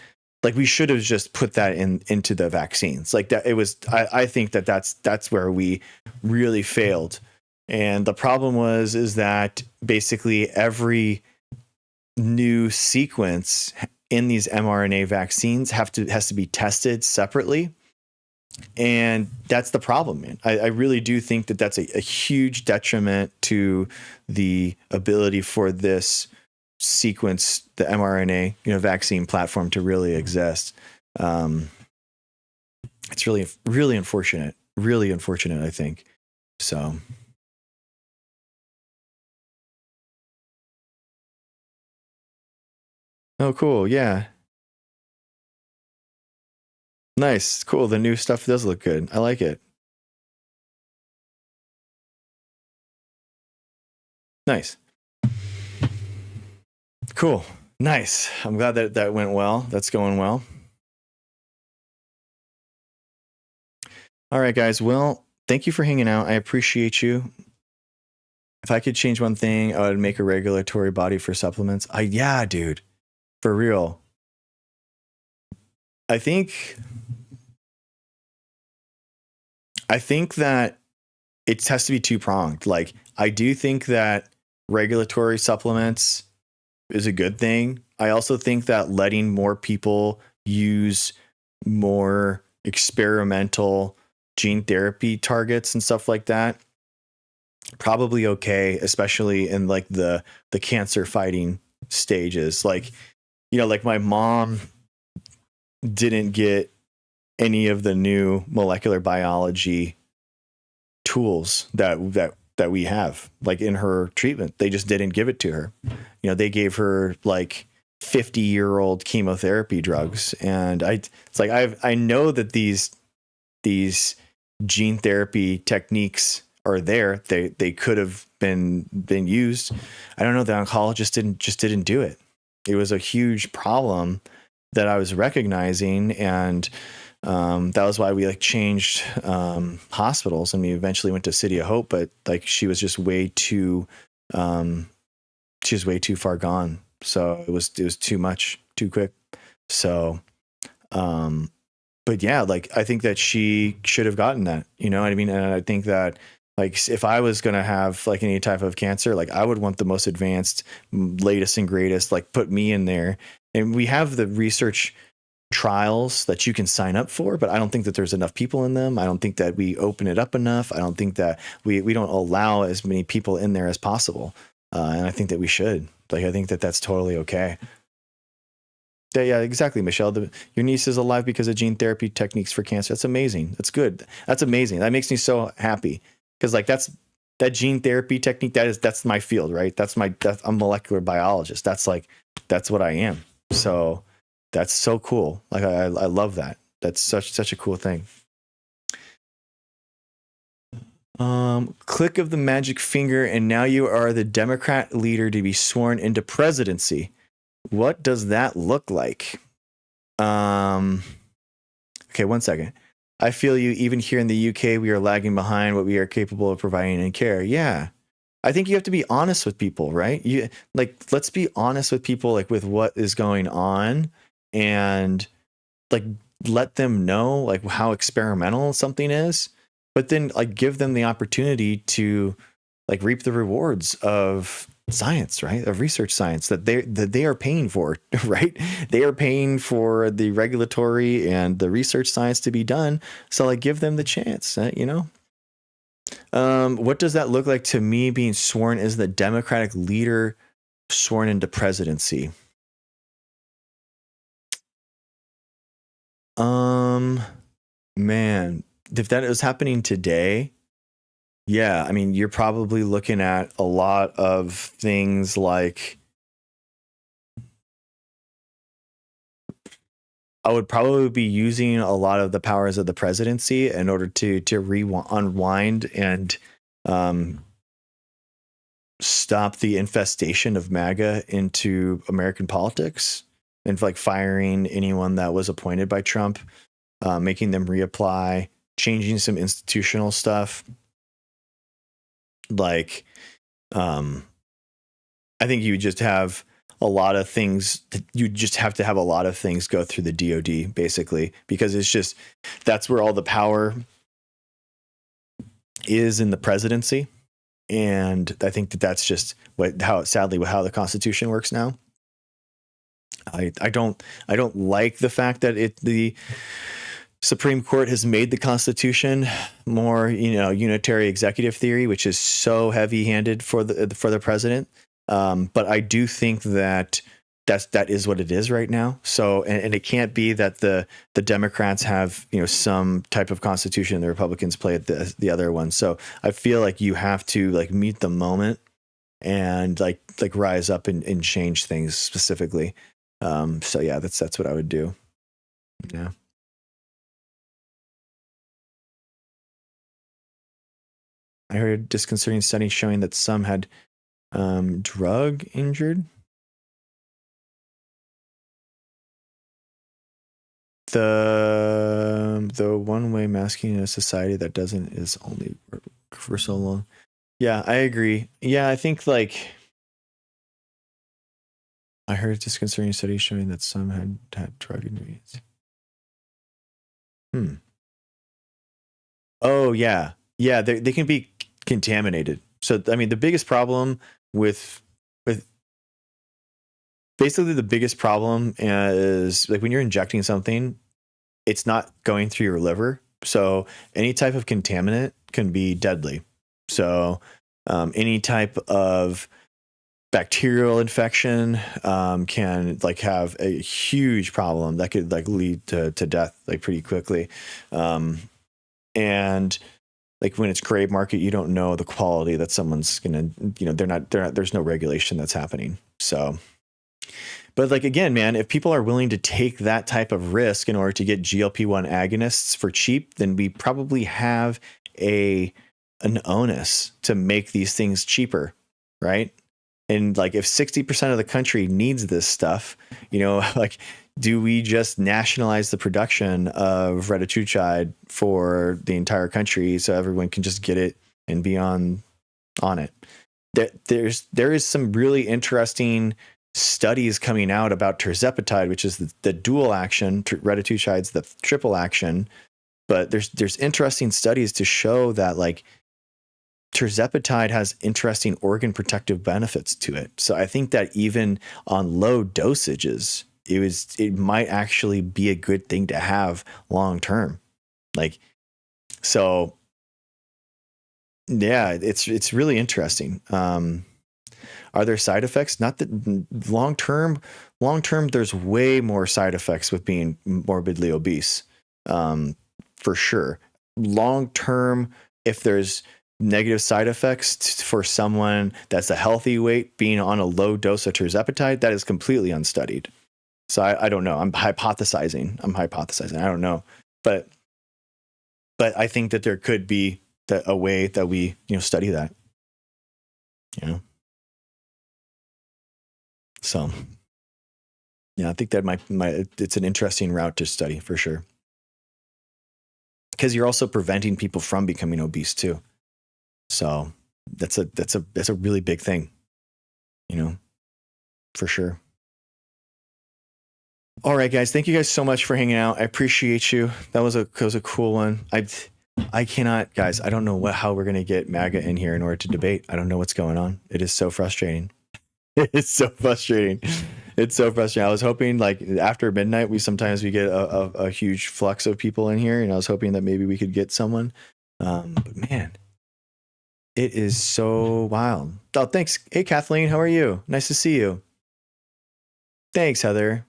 like, we should have just put that into the vaccines. Like, that, it was. I think that's where we really failed. And the problem is that basically every new sequence in these mRNA vaccines has to be tested separately. And that's the problem, man. I really do think that that's a huge detriment to the ability for this sequence, the mRNA, vaccine platform, to really exist. It's really, really unfortunate. Really unfortunate, I think. So. Oh, cool. Yeah. Nice. Cool. The new stuff does look good. I like it. Nice. Cool. Nice. I'm glad that went well. That's going well. All right, guys. Well, thank you for hanging out. I appreciate you. If I could change one thing, I would make a regulatory body for supplements. Yeah, dude. For real. I think that it has to be two-pronged. Like, I do think that regulatory supplements is a good thing. I also think that letting more people use more experimental gene therapy targets and stuff like that, probably okay, especially in like the cancer fighting stages. Like, like my mom didn't get any of the new molecular biology tools that we have, like, in her treatment. They just didn't give it to her. They gave her like 50-year-old chemotherapy drugs. And it's like, I know that these gene therapy techniques are there. They could have been used. I don't know. The oncologist didn't do it. It was a huge problem that I was recognizing, and that was why we like changed hospitals, and we eventually went to City of Hope. But like she was way too far gone. So it was too much, too quick. So, but yeah, like I think that she should have gotten that. You know what I mean? And I think that like if I was gonna have like any type of cancer, like I would want the most advanced, latest and greatest. Like put me in there, and we have the research trials that you can sign up for, but I don't think that there's enough people in them. I don't think that we open it up enough. I don't think that we don't allow as many people in there as possible. And I think that we should. Like, I think that that's totally okay. Yeah, exactly, Michelle. Your niece is alive because of gene therapy techniques for cancer. That's amazing. That's good. That's amazing. That makes me so happy because like that gene therapy technique, that's my field, right? I'm a molecular biologist. That's what I am. So that's so cool. Like I love that. That's such a cool thing. Click of the magic finger, and now you are the Democrat leader to be sworn into presidency. What does that look like? Okay, 1 second. I feel you. Even here in the UK, we are lagging behind what we are capable of providing in care. Yeah. I think you have to be honest with people, right? Let's be honest with people, like with what is going on, and like let them know like how experimental something is, but then like give them the opportunity to like reap the rewards of science, right? Of research science that they are paying for, right? They are paying for the regulatory and the research science to be done. So like give them the chance, you know? What does that look like to me being sworn as the Democratic leader sworn into presidency? Man, if that is happening today, yeah, I mean, you're probably looking at a lot of things like I would probably be using a lot of the powers of the presidency in order to unwind and stop the infestation of MAGA into American politics, and like firing anyone that was appointed by Trump, making them reapply, changing some institutional stuff. Like, I think you just have a lot of things. You just have to have a lot of things go through the DOD, basically, because that's where all the power is in the presidency. And I think that's just how the Constitution works now. I don't like the fact that the Supreme Court has made the Constitution more, unitary executive theory, which is so heavy-handed for the president. But I do think that is what it is right now. So, and it can't be that the Democrats have, some type of constitution and the Republicans play the other one. So I feel like you have to like meet the moment and like rise up and change things specifically. So yeah, that's what I would do. Yeah. I heard a disconcerting study showing that some had drug injured. The one-way masking in a society that doesn't is only for so long. Yeah, I agree. Yeah, I think like I heard a disconcerting study showing that some had drug injuries. Oh yeah. Yeah, they can be contaminated. So I mean, the biggest problem with basically the biggest problem is like when you're injecting something, it's not going through your liver. So any type of contaminant can be deadly. So any type of bacterial infection can like have a huge problem that could like lead to death like pretty quickly. And like when it's gray market, you don't know the quality that someone's gonna, there's no regulation that's happening. So But like, again, man, if people are willing to take that type of risk in order to get GLP-1 agonists for cheap, then we probably have an onus to make these things cheaper, right? And like, if 60% of the country needs this stuff, like, do we just nationalize the production of retatrutide for the entire country so everyone can just get it and be on it? There is some really interesting studies coming out about tirzepatide, which is the dual action, retatrutide's the triple action. But there's interesting studies to show that like tirzepatide has interesting organ protective benefits to it. So I think that even on low dosages, it might actually be a good thing to have long term. Like, so yeah, it's really interesting. Are there side effects? Not that long term, there's way more side effects with being morbidly obese. For sure. Long term, if there's negative side effects for someone that's a healthy weight being on a low dose of tirzepatide, that is completely unstudied. So I don't know. I'm hypothesizing. I don't know. But I think that there could be a way that we, study that. So, yeah, I think that it's an interesting route to study for sure. Because you're also preventing people from becoming obese too. So that's a really big thing, for sure. All right, guys. Thank you guys so much for hanging out. I appreciate you. That was a cool one. I cannot, guys. I don't know how we're going to get MAGA in here in order to debate. I don't know what's going on. It is so frustrating. It's so frustrating. I was hoping like after midnight, we get a huge flux of people in here, and I was hoping that maybe we could get someone. But man, it is so wild. Oh, thanks. Hey, Kathleen, how are you? Nice to see you. Thanks, Heather.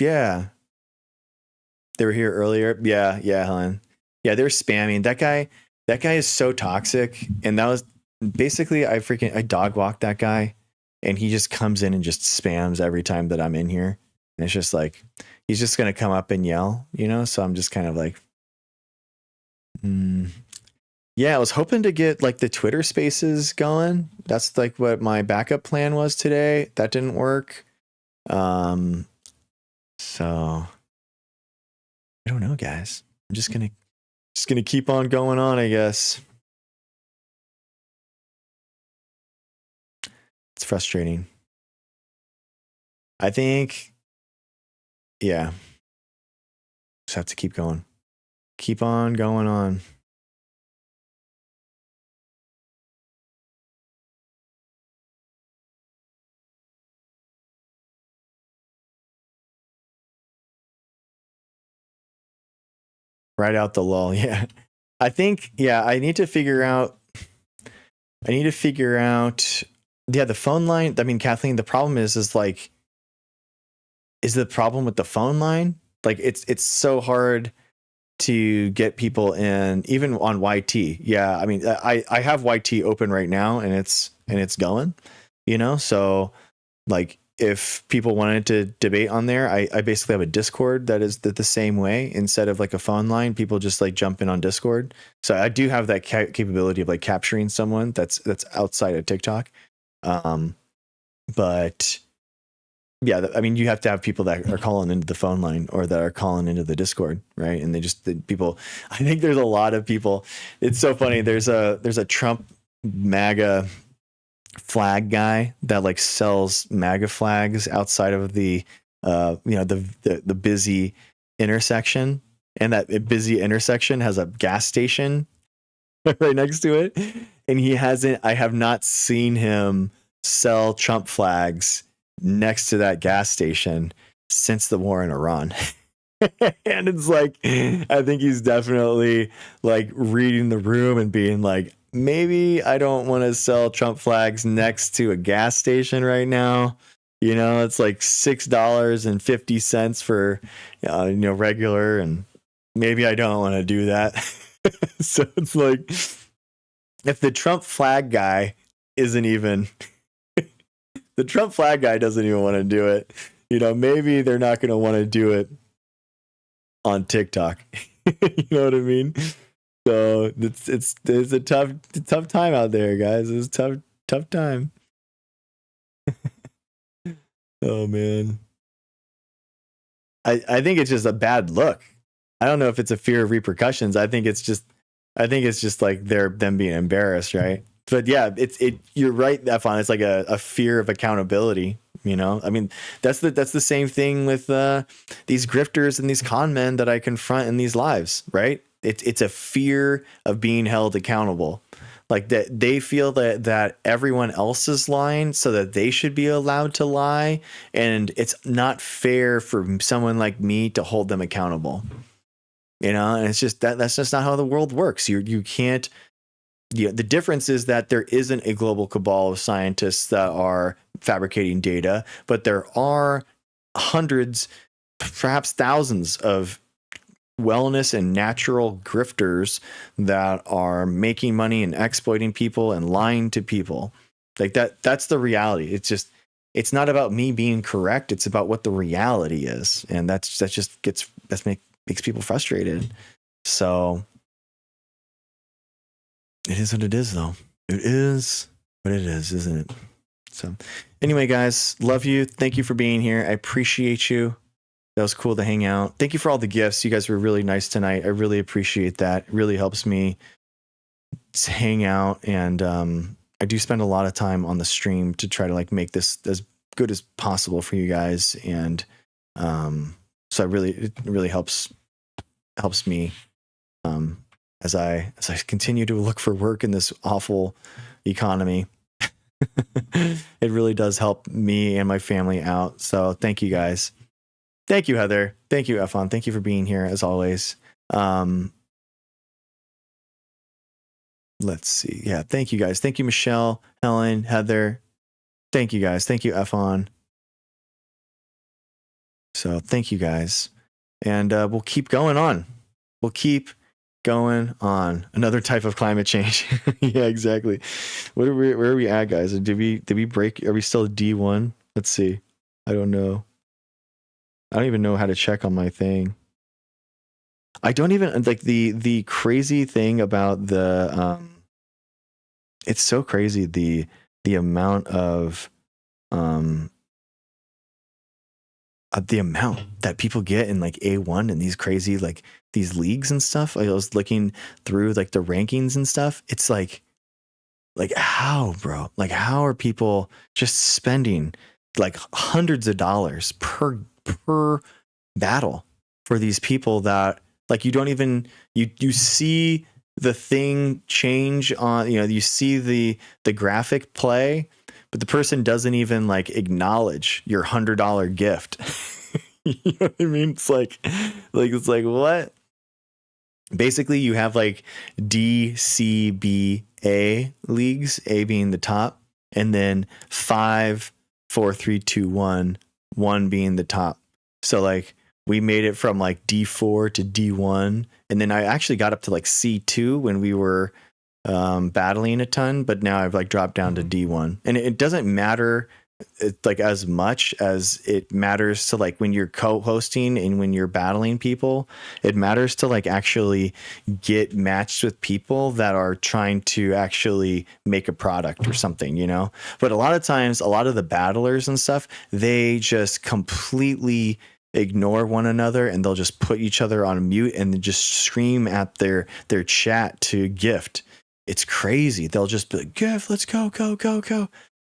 Yeah. They were here earlier. Yeah, Helen. Yeah, they were spamming. That guy is so toxic. And that was basically, I dog walked that guy. And he just comes in and just spams every time that I'm in here. And it's just like, he's just going to come up and yell, So I'm just kind of like, Yeah, I was hoping to get like the Twitter spaces going. That's like what my backup plan was today. That didn't work. So I don't know, guys. I'm just going to keep on going on, I guess. It's frustrating. I think, yeah, just have to keep going. Keep on going on. Right out the lull. Yeah. I think, I need to figure out, the phone line. I mean, Kathleen, the problem is the problem with the phone line? Like it's so hard to get people in, even on YT. Yeah. I mean, I have YT open right now and it's going, so like if people wanted to debate on there, I basically have a Discord that is the same way. Instead of like a phone line, people just like jump in on Discord. So I do have that capability of like capturing someone that's outside of TikTok. But yeah, I mean, you have to have people that are calling into the phone line or that are calling into the Discord, right? And I think there's a lot of people. It's so funny. There's a Trump MAGA flag guy that like sells MAGA flags outside of the the busy intersection, and that busy intersection has a gas station right next to it, and I have not seen him sell Trump flags next to that gas station since the war in Iran. And it's like, I think he's definitely like reading the room and being like, maybe I don't want to sell Trump flags next to a gas station right now. It's like $6.50 for, regular, and maybe I don't want to do that. So it's like, if the Trump flag guy isn't even the Trump flag guy doesn't even want to do it. You know, maybe they're not going to want to do it on TikTok. You know what I mean? So it's a tough time out there, guys. It's a tough time. Oh man. I think it's just a bad look. I don't know if it's a fear of repercussions. I think it's just like them being embarrassed, right? But yeah, you're right, Efon. It's like a fear of accountability. You know, I mean, that's the same thing with these grifters and these con men that I confront in these lives, right? It's a fear of being held accountable, like that they feel that everyone else is lying, so that they should be allowed to lie, and it's not fair for someone like me to hold them accountable. You know, and it's just that's just not how the world works. You can't. The difference is that there isn't a global cabal of scientists that are fabricating data, but there are hundreds, perhaps thousands of wellness and natural grifters that are making money and exploiting people and lying to people. Like that's the reality. It's not about me being correct. It's about what the reality is. And that makes people frustrated. So it is what it is, though. It is what it is, isn't it? So anyway, guys, love you. Thank you for being here. I appreciate you. That was cool to hang out. Thank you for all the gifts. You guys were really nice tonight. I really appreciate that. It really helps me to hang out. And I do spend a lot of time on the stream to try to like make this as good as possible for you guys. And so it really helps me as I continue to look for work in this awful economy. It really does help me and my family out. So thank you guys. Thank you, Heather. Thank you, Efon. Thank you for being here as always. Let's see. Yeah, thank you guys. Thank you, Michelle, Helen, Heather. Thank you guys. Thank you, Efon. So thank you guys. And we'll keep going on. We'll keep going on. Another type of climate change. Yeah, exactly. Where are we at, guys? Did we break? Are we still D1? Let's see. I don't know. I don't even know how to check on my thing. I don't even like the crazy thing about the it's so crazy the amount of the amount that people get in like A1 and these crazy like these leagues and stuff. Like I was looking through like the rankings and stuff. It's like how, bro? Like how are people just spending like hundreds of dollars per battle for these people that like you don't even you see the thing change on, you know, you see the graphic play, but the person doesn't even like acknowledge your $100 gift. You know what I mean? It's like what? Basically, you have like D, C, B, A leagues, A being the top, and then 5, 4, 3, 2, 1, 1 being the top. So like we made it from like D4 to D1, and then I actually got up to like C2 when we were battling a ton, but now I've like dropped down to D1, and it doesn't matter like as much as it matters to like when you're co-hosting and when you're battling people. It matters to like actually get matched with people that are trying to actually make a product or something, you know. But a lot of times, a lot of the battlers and stuff, they just completely ignore one another, and they'll just put each other on mute and then just scream at their chat to gift. It's crazy. They'll just be like, gift, let's go.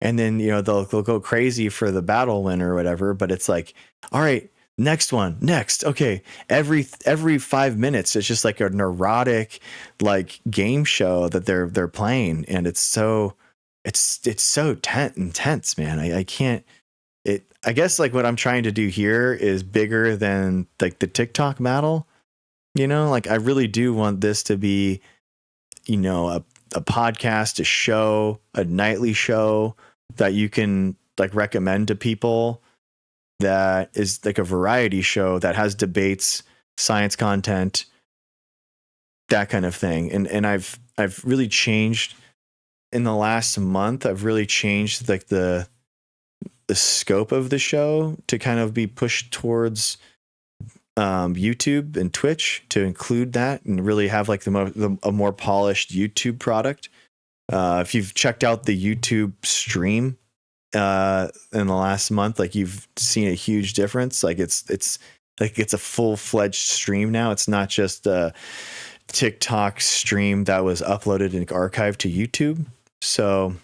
And then, you know, they'll go crazy for the battle win or whatever. But it's like, all right, next one, next. Okay. Every 5 minutes, it's just like a neurotic like game show that they're playing. And it's so intense, man. I can't, I guess like what I'm trying to do here is bigger than like the TikTok battle, you know, like I really do want this to be, you know, a podcast, a show, a nightly show that you can like recommend to people, that is like a variety show that has debates, science content, that kind of thing. And I've really changed in the last month. I've really changed like the the scope of the show to kind of be pushed towards YouTube and Twitch, to include that and really have like a more polished YouTube product. If you've checked out the YouTube stream in the last month, like you've seen a huge difference. Like it's a full-fledged stream now. It's not just a TikTok stream that was uploaded and archived to YouTube. So,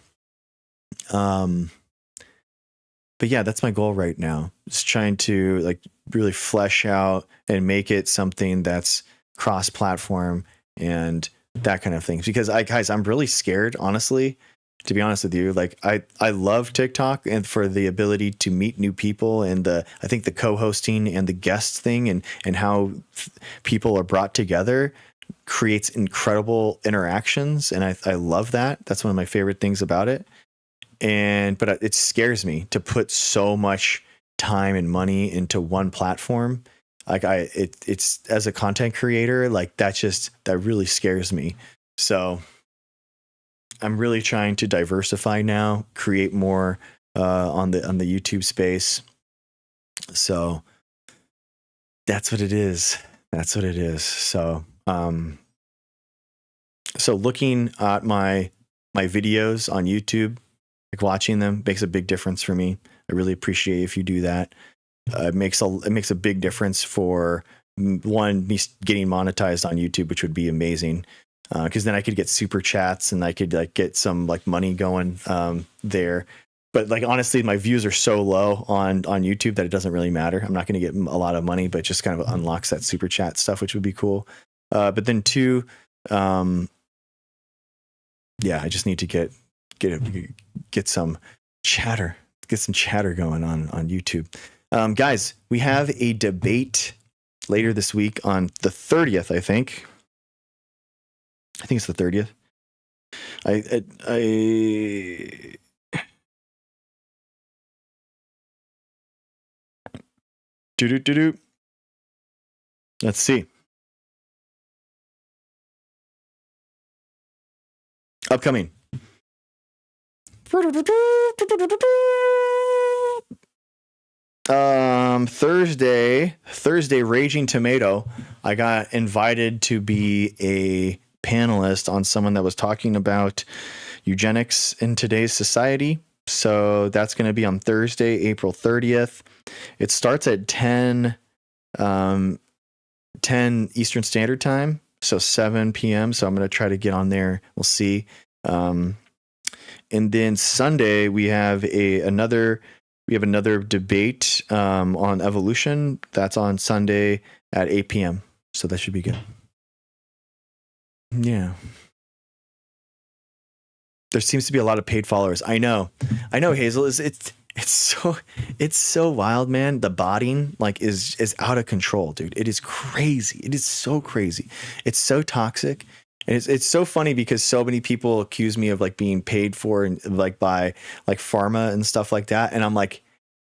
but yeah, that's my goal right now. Just trying to like really flesh out and make it something that's cross-platform and that kind of things. Because I'm really scared, honestly, to be honest with you. Like I love TikTok and for the ability to meet new people, and I think the co-hosting and the guest thing and how people are brought together creates incredible interactions. And I love that. That's one of my favorite things about it. But it scares me to put so much time and money into one platform. Like it's as a content creator, like that really scares me. So I'm really trying to diversify now, create more on the YouTube space. So that's what it is. So looking at my videos on YouTube, like watching them makes a big difference for me. I really appreciate if you do that. It makes a big difference for one, me getting monetized on YouTube, which would be amazing. Because then I could get super chats and I could like get some like money going there. But like honestly, my views are so low on YouTube that it doesn't really matter. I'm not going to get a lot of money, but it just kind of unlocks that super chat stuff, which would be cool. But then two, I just need to get some chatter, going on YouTube. Guys, we have a debate later this week on the 30th, I think it's the 30th. Let's see. Upcoming. Thursday, Raging Tomato. I got invited to be a panelist on someone that was talking about eugenics in today's society. So that's going to be on Thursday, April 30th. It starts at 10 Eastern Standard Time, so 7 p.m. So I'm going to try to get on there. We'll see. And then Sunday we have another debate on evolution. That's on Sunday at 8 p.m. So that should be good. Yeah. There seems to be a lot of paid followers. I know, Hazel. It's so wild, man. The botting like is out of control, dude. It is crazy. It is so crazy. It's so toxic. And it's so funny because so many people accuse me of like being paid for and like by like pharma and stuff like that. And I'm like,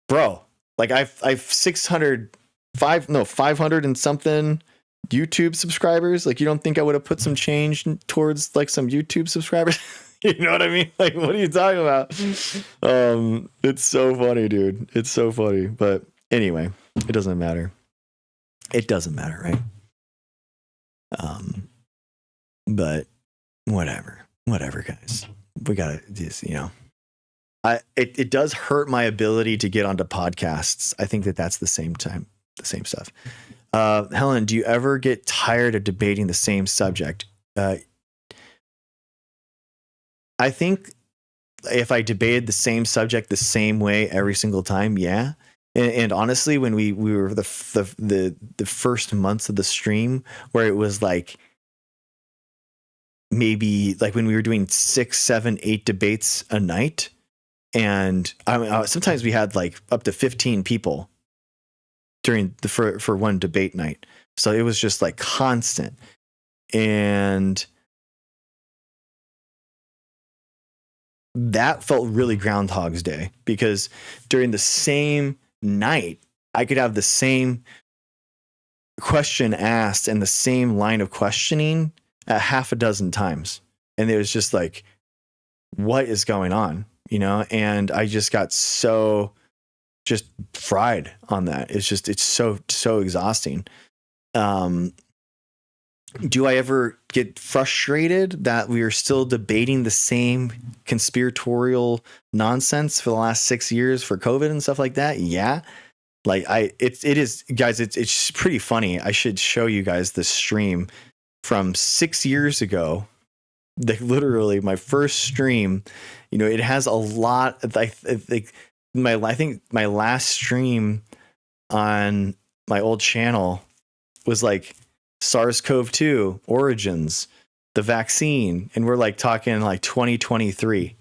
bro, like I've 500 and something YouTube subscribers. Like, you don't think I would have put some change towards like some YouTube subscribers? You know what I mean? Like, what are you talking about? It's so funny, dude. It's so funny. But anyway, it doesn't matter. It doesn't matter, right? But whatever, guys. We gotta just, it does hurt my ability to get onto podcasts. I think that's the same stuff. Helen, do you ever get tired of debating the same subject? I think if I debated the same subject the same way every single time, yeah. And honestly, when we were the first months of the stream, where it was like maybe like when we were doing 6, 7, 8 debates a night, and sometimes we had like up to 15 people during for one debate night. So it was just like constant. And that felt really Groundhog's Day, because during the same night, I could have the same question asked and the same line of questioning at half a dozen times. And it was just like, what is going on? And I just got so just fried on that. It's so exhausting. Do I ever get frustrated that we are still debating the same conspiratorial nonsense for the last 6 years for COVID and stuff like that? Yeah. Like it is, guys, it's pretty funny. I should show you guys this stream from 6 years ago. Like literally my first stream, you know, it has a lot of, I think my last stream on my old channel was like SARS-CoV-2 origins, the vaccine, and we're like talking like 2023.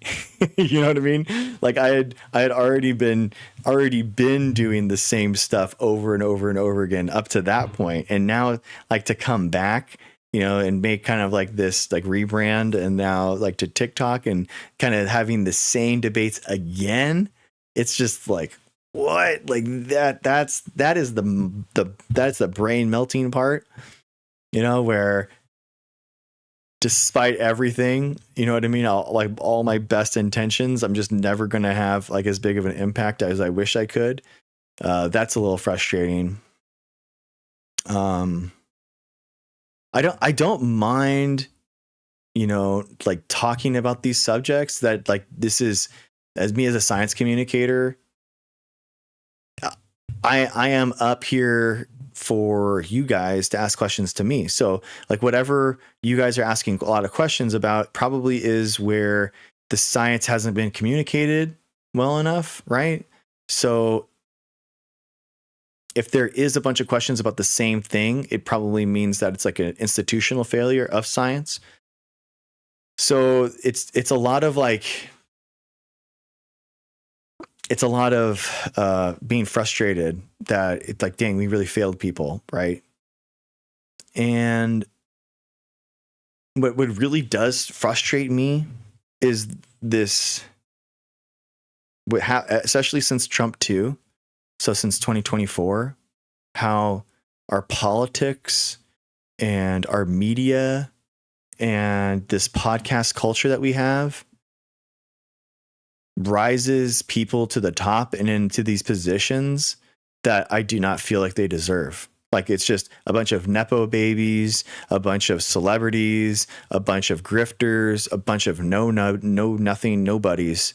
You know what I mean? Like I had already been doing the same stuff over and over and over again up to that point, and now like to come back, you know, and make kind of like this like rebrand, and now like to TikTok and kind of having the same debates again. It's just like, what? Like that's the brain melting part, you know, where despite everything, you know what I mean? Like all my best intentions, I'm just never going to have like as big of an impact as I wish I could. That's a little frustrating. I don't mind, you know, like talking about these subjects that like this is, as me as a science communicator, I am up here for you guys to ask questions to me. So like whatever you guys are asking a lot of questions about probably is where the science hasn't been communicated well enough, right? So if there is a bunch of questions about the same thing, it probably means that it's like an institutional failure of science. So it's a lot of like, it's a lot of being frustrated that it's like, dang, we really failed people, right? And what really does frustrate me is this, especially since Trump 2, so since 2024, how our politics and our media and this podcast culture that we have rises people to the top and into these positions that I do not feel like they deserve. Like it's just a bunch of Nepo babies, a bunch of celebrities, a bunch of grifters, a bunch of nothing nobodies.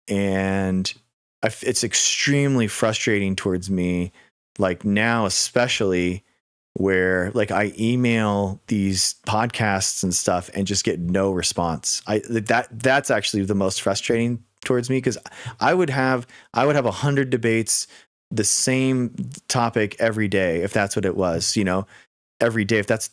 And it's extremely frustrating towards me, like now, especially where like I email these podcasts and stuff and just get no response. That's actually the most frustrating towards me, because I would have 100 debates, the same topic every day, if that's what it was, you know, every day. If that's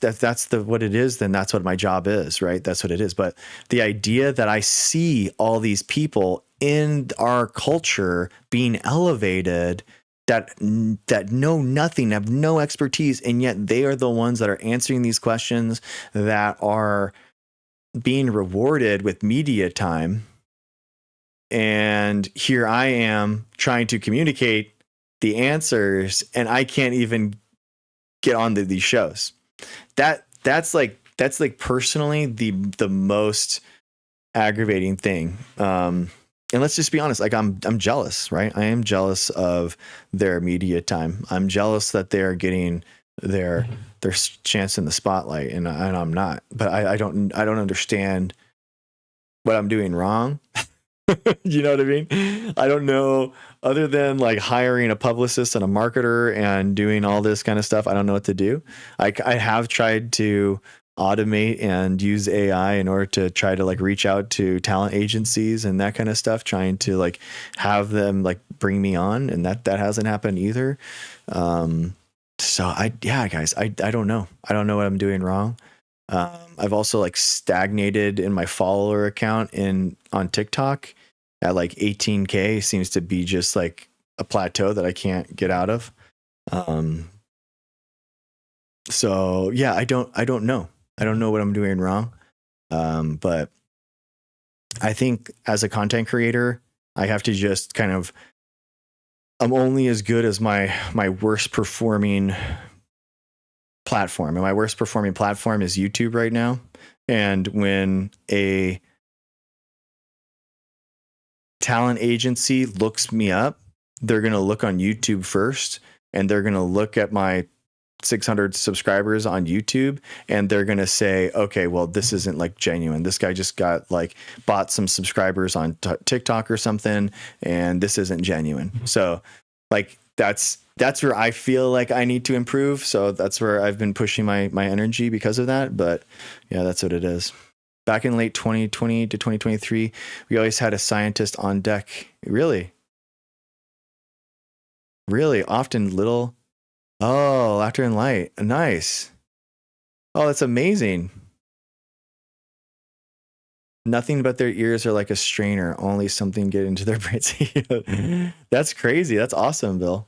what it is, then that's what my job is, right? That's what it is. But the idea that I see all these people in our culture being elevated that know nothing, have no expertise, and yet they are the ones that are answering these questions, that are being rewarded with media time. And here I am trying to communicate the answers, and I can't even get on these shows. That's like personally the most aggravating thing. And let's just be honest, like I'm jealous, right? I am jealous of their media time. I'm jealous that they're getting their chance in the spotlight, and I'm not. But I don't understand what I'm doing wrong. You know what I mean? I don't know, other than like hiring a publicist and a marketer and doing all this kind of stuff. I don't know what to do. I have tried to automate and use AI in order to try to like reach out to talent agencies and that kind of stuff, trying to like have them like bring me on, and that hasn't happened either. So guys, I don't know. I don't know what I'm doing wrong. I've also like stagnated in my follower account on TikTok at like 18K. Seems to be just like a plateau that I can't get out of. So yeah, I don't know. I don't know what I'm doing wrong. But I think as a content creator, I have to just kind of, I'm only as good as my worst performing platform. And my worst performing platform is YouTube right now. And when a talent agency looks me up they're going to look on YouTube first, and they're going to look at my 600 subscribers on YouTube, and they're going to say, okay, well, this isn't like genuine. This guy just got like bought some subscribers on TikTok or something, and this isn't genuine. So like, that's where I feel like I need to improve. So that's where I've been pushing my energy because of that. But yeah, that's what it is. Back in late 2020 to 2023, we always had a scientist on deck. Really often little. Oh, Laughter and Light. Nice. Oh, that's amazing. Nothing but their ears are like a strainer. Only something get into their brains. That's crazy. That's awesome, Bill.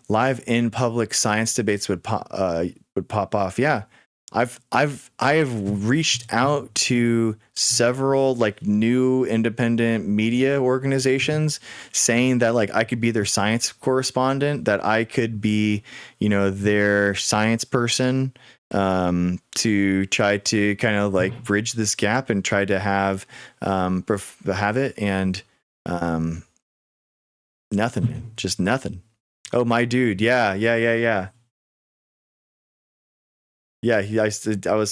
Live in public science debates would pop off. Yeah. I have reached out to several like new independent media organizations saying that like I could be their science correspondent, that I could be, you know, their science person, to try to kind of like bridge this gap and try to have it, and nothing, just nothing. Oh, my dude. Yeah. Yeah,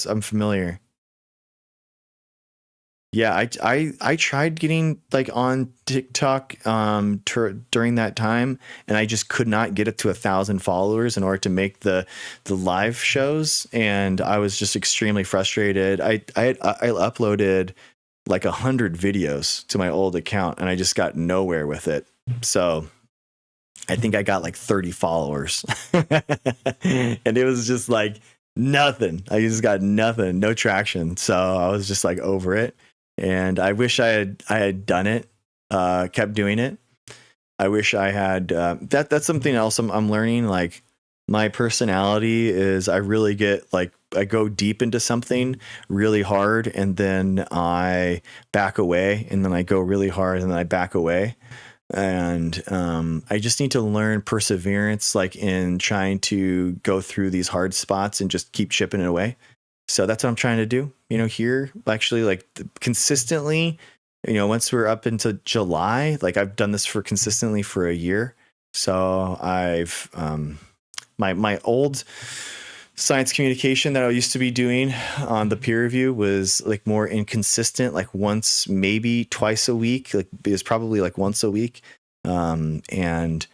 I'm familiar. Yeah, I tried getting like on TikTok during that time, and I just could not get it to 1,000 followers in order to make the live shows, and I was just extremely frustrated. I uploaded like 100 videos to my old account, and I just got nowhere with it. So I think I got like 30 followers, and it was just like nothing. I just got nothing, no traction. So I was just like over it. And I wish I had done it, kept doing it. I wish I had, that's something else I'm learning. Like my personality is I really get like, I go deep into something really hard, and then I back away, and then I go really hard, and then I back away. And I just need to learn perseverance, like in trying to go through these hard spots and just keep chipping it away. So that's what I'm trying to do, you know, here actually, like consistently, you know, once we're up into July, like I've done this for consistently for a year. So I've my old science communication that I used to be doing on the peer review was like more inconsistent, like once, maybe twice a week. Like it was probably like once a week. And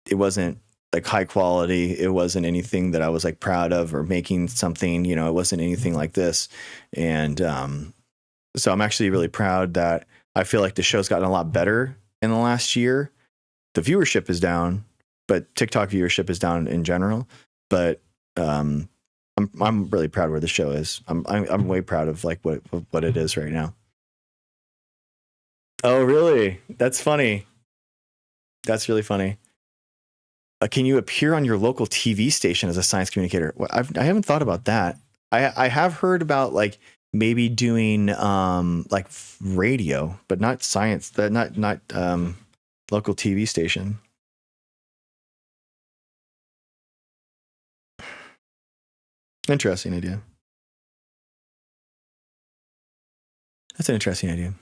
it wasn't like high quality. It wasn't anything that I was like proud of, or making something, you know, it wasn't anything like this. And so I'm actually really proud that I feel like the show's gotten a lot better in the last year. The viewership is down, but TikTok viewership is down in general. But I'm really proud where the show is. I'm way proud of like what it is right now. Oh, really? That's funny. That's really funny. Can you appear on your local TV station as a science communicator? Well, I haven't thought about that. I have heard about like maybe doing like radio, but not science. That not local TV station. Interesting idea. That's an interesting idea.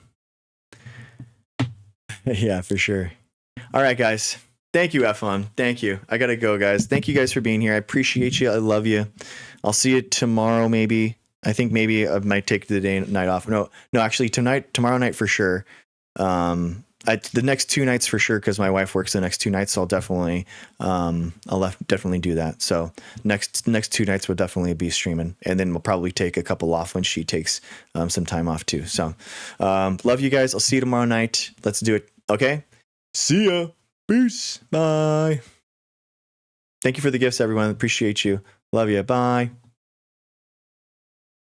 Yeah, for sure. All right, guys. Thank you, Eflon. Thank you. I gotta go, guys. Thank you guys for being here. I appreciate you. I love you. I'll see you tomorrow, maybe. I think maybe I might take the night off. No, actually tomorrow night for sure. The next 2 nights for sure, because my wife works the next 2 nights, so I'll definitely definitely do that. So next 2 nights will definitely be streaming, and then we'll probably take a couple off when she takes some time off too. So love you guys. I'll see you tomorrow night. Let's do it. Okay. See ya. Peace. Bye. Thank you for the gifts, everyone. Appreciate you. Love you. Bye.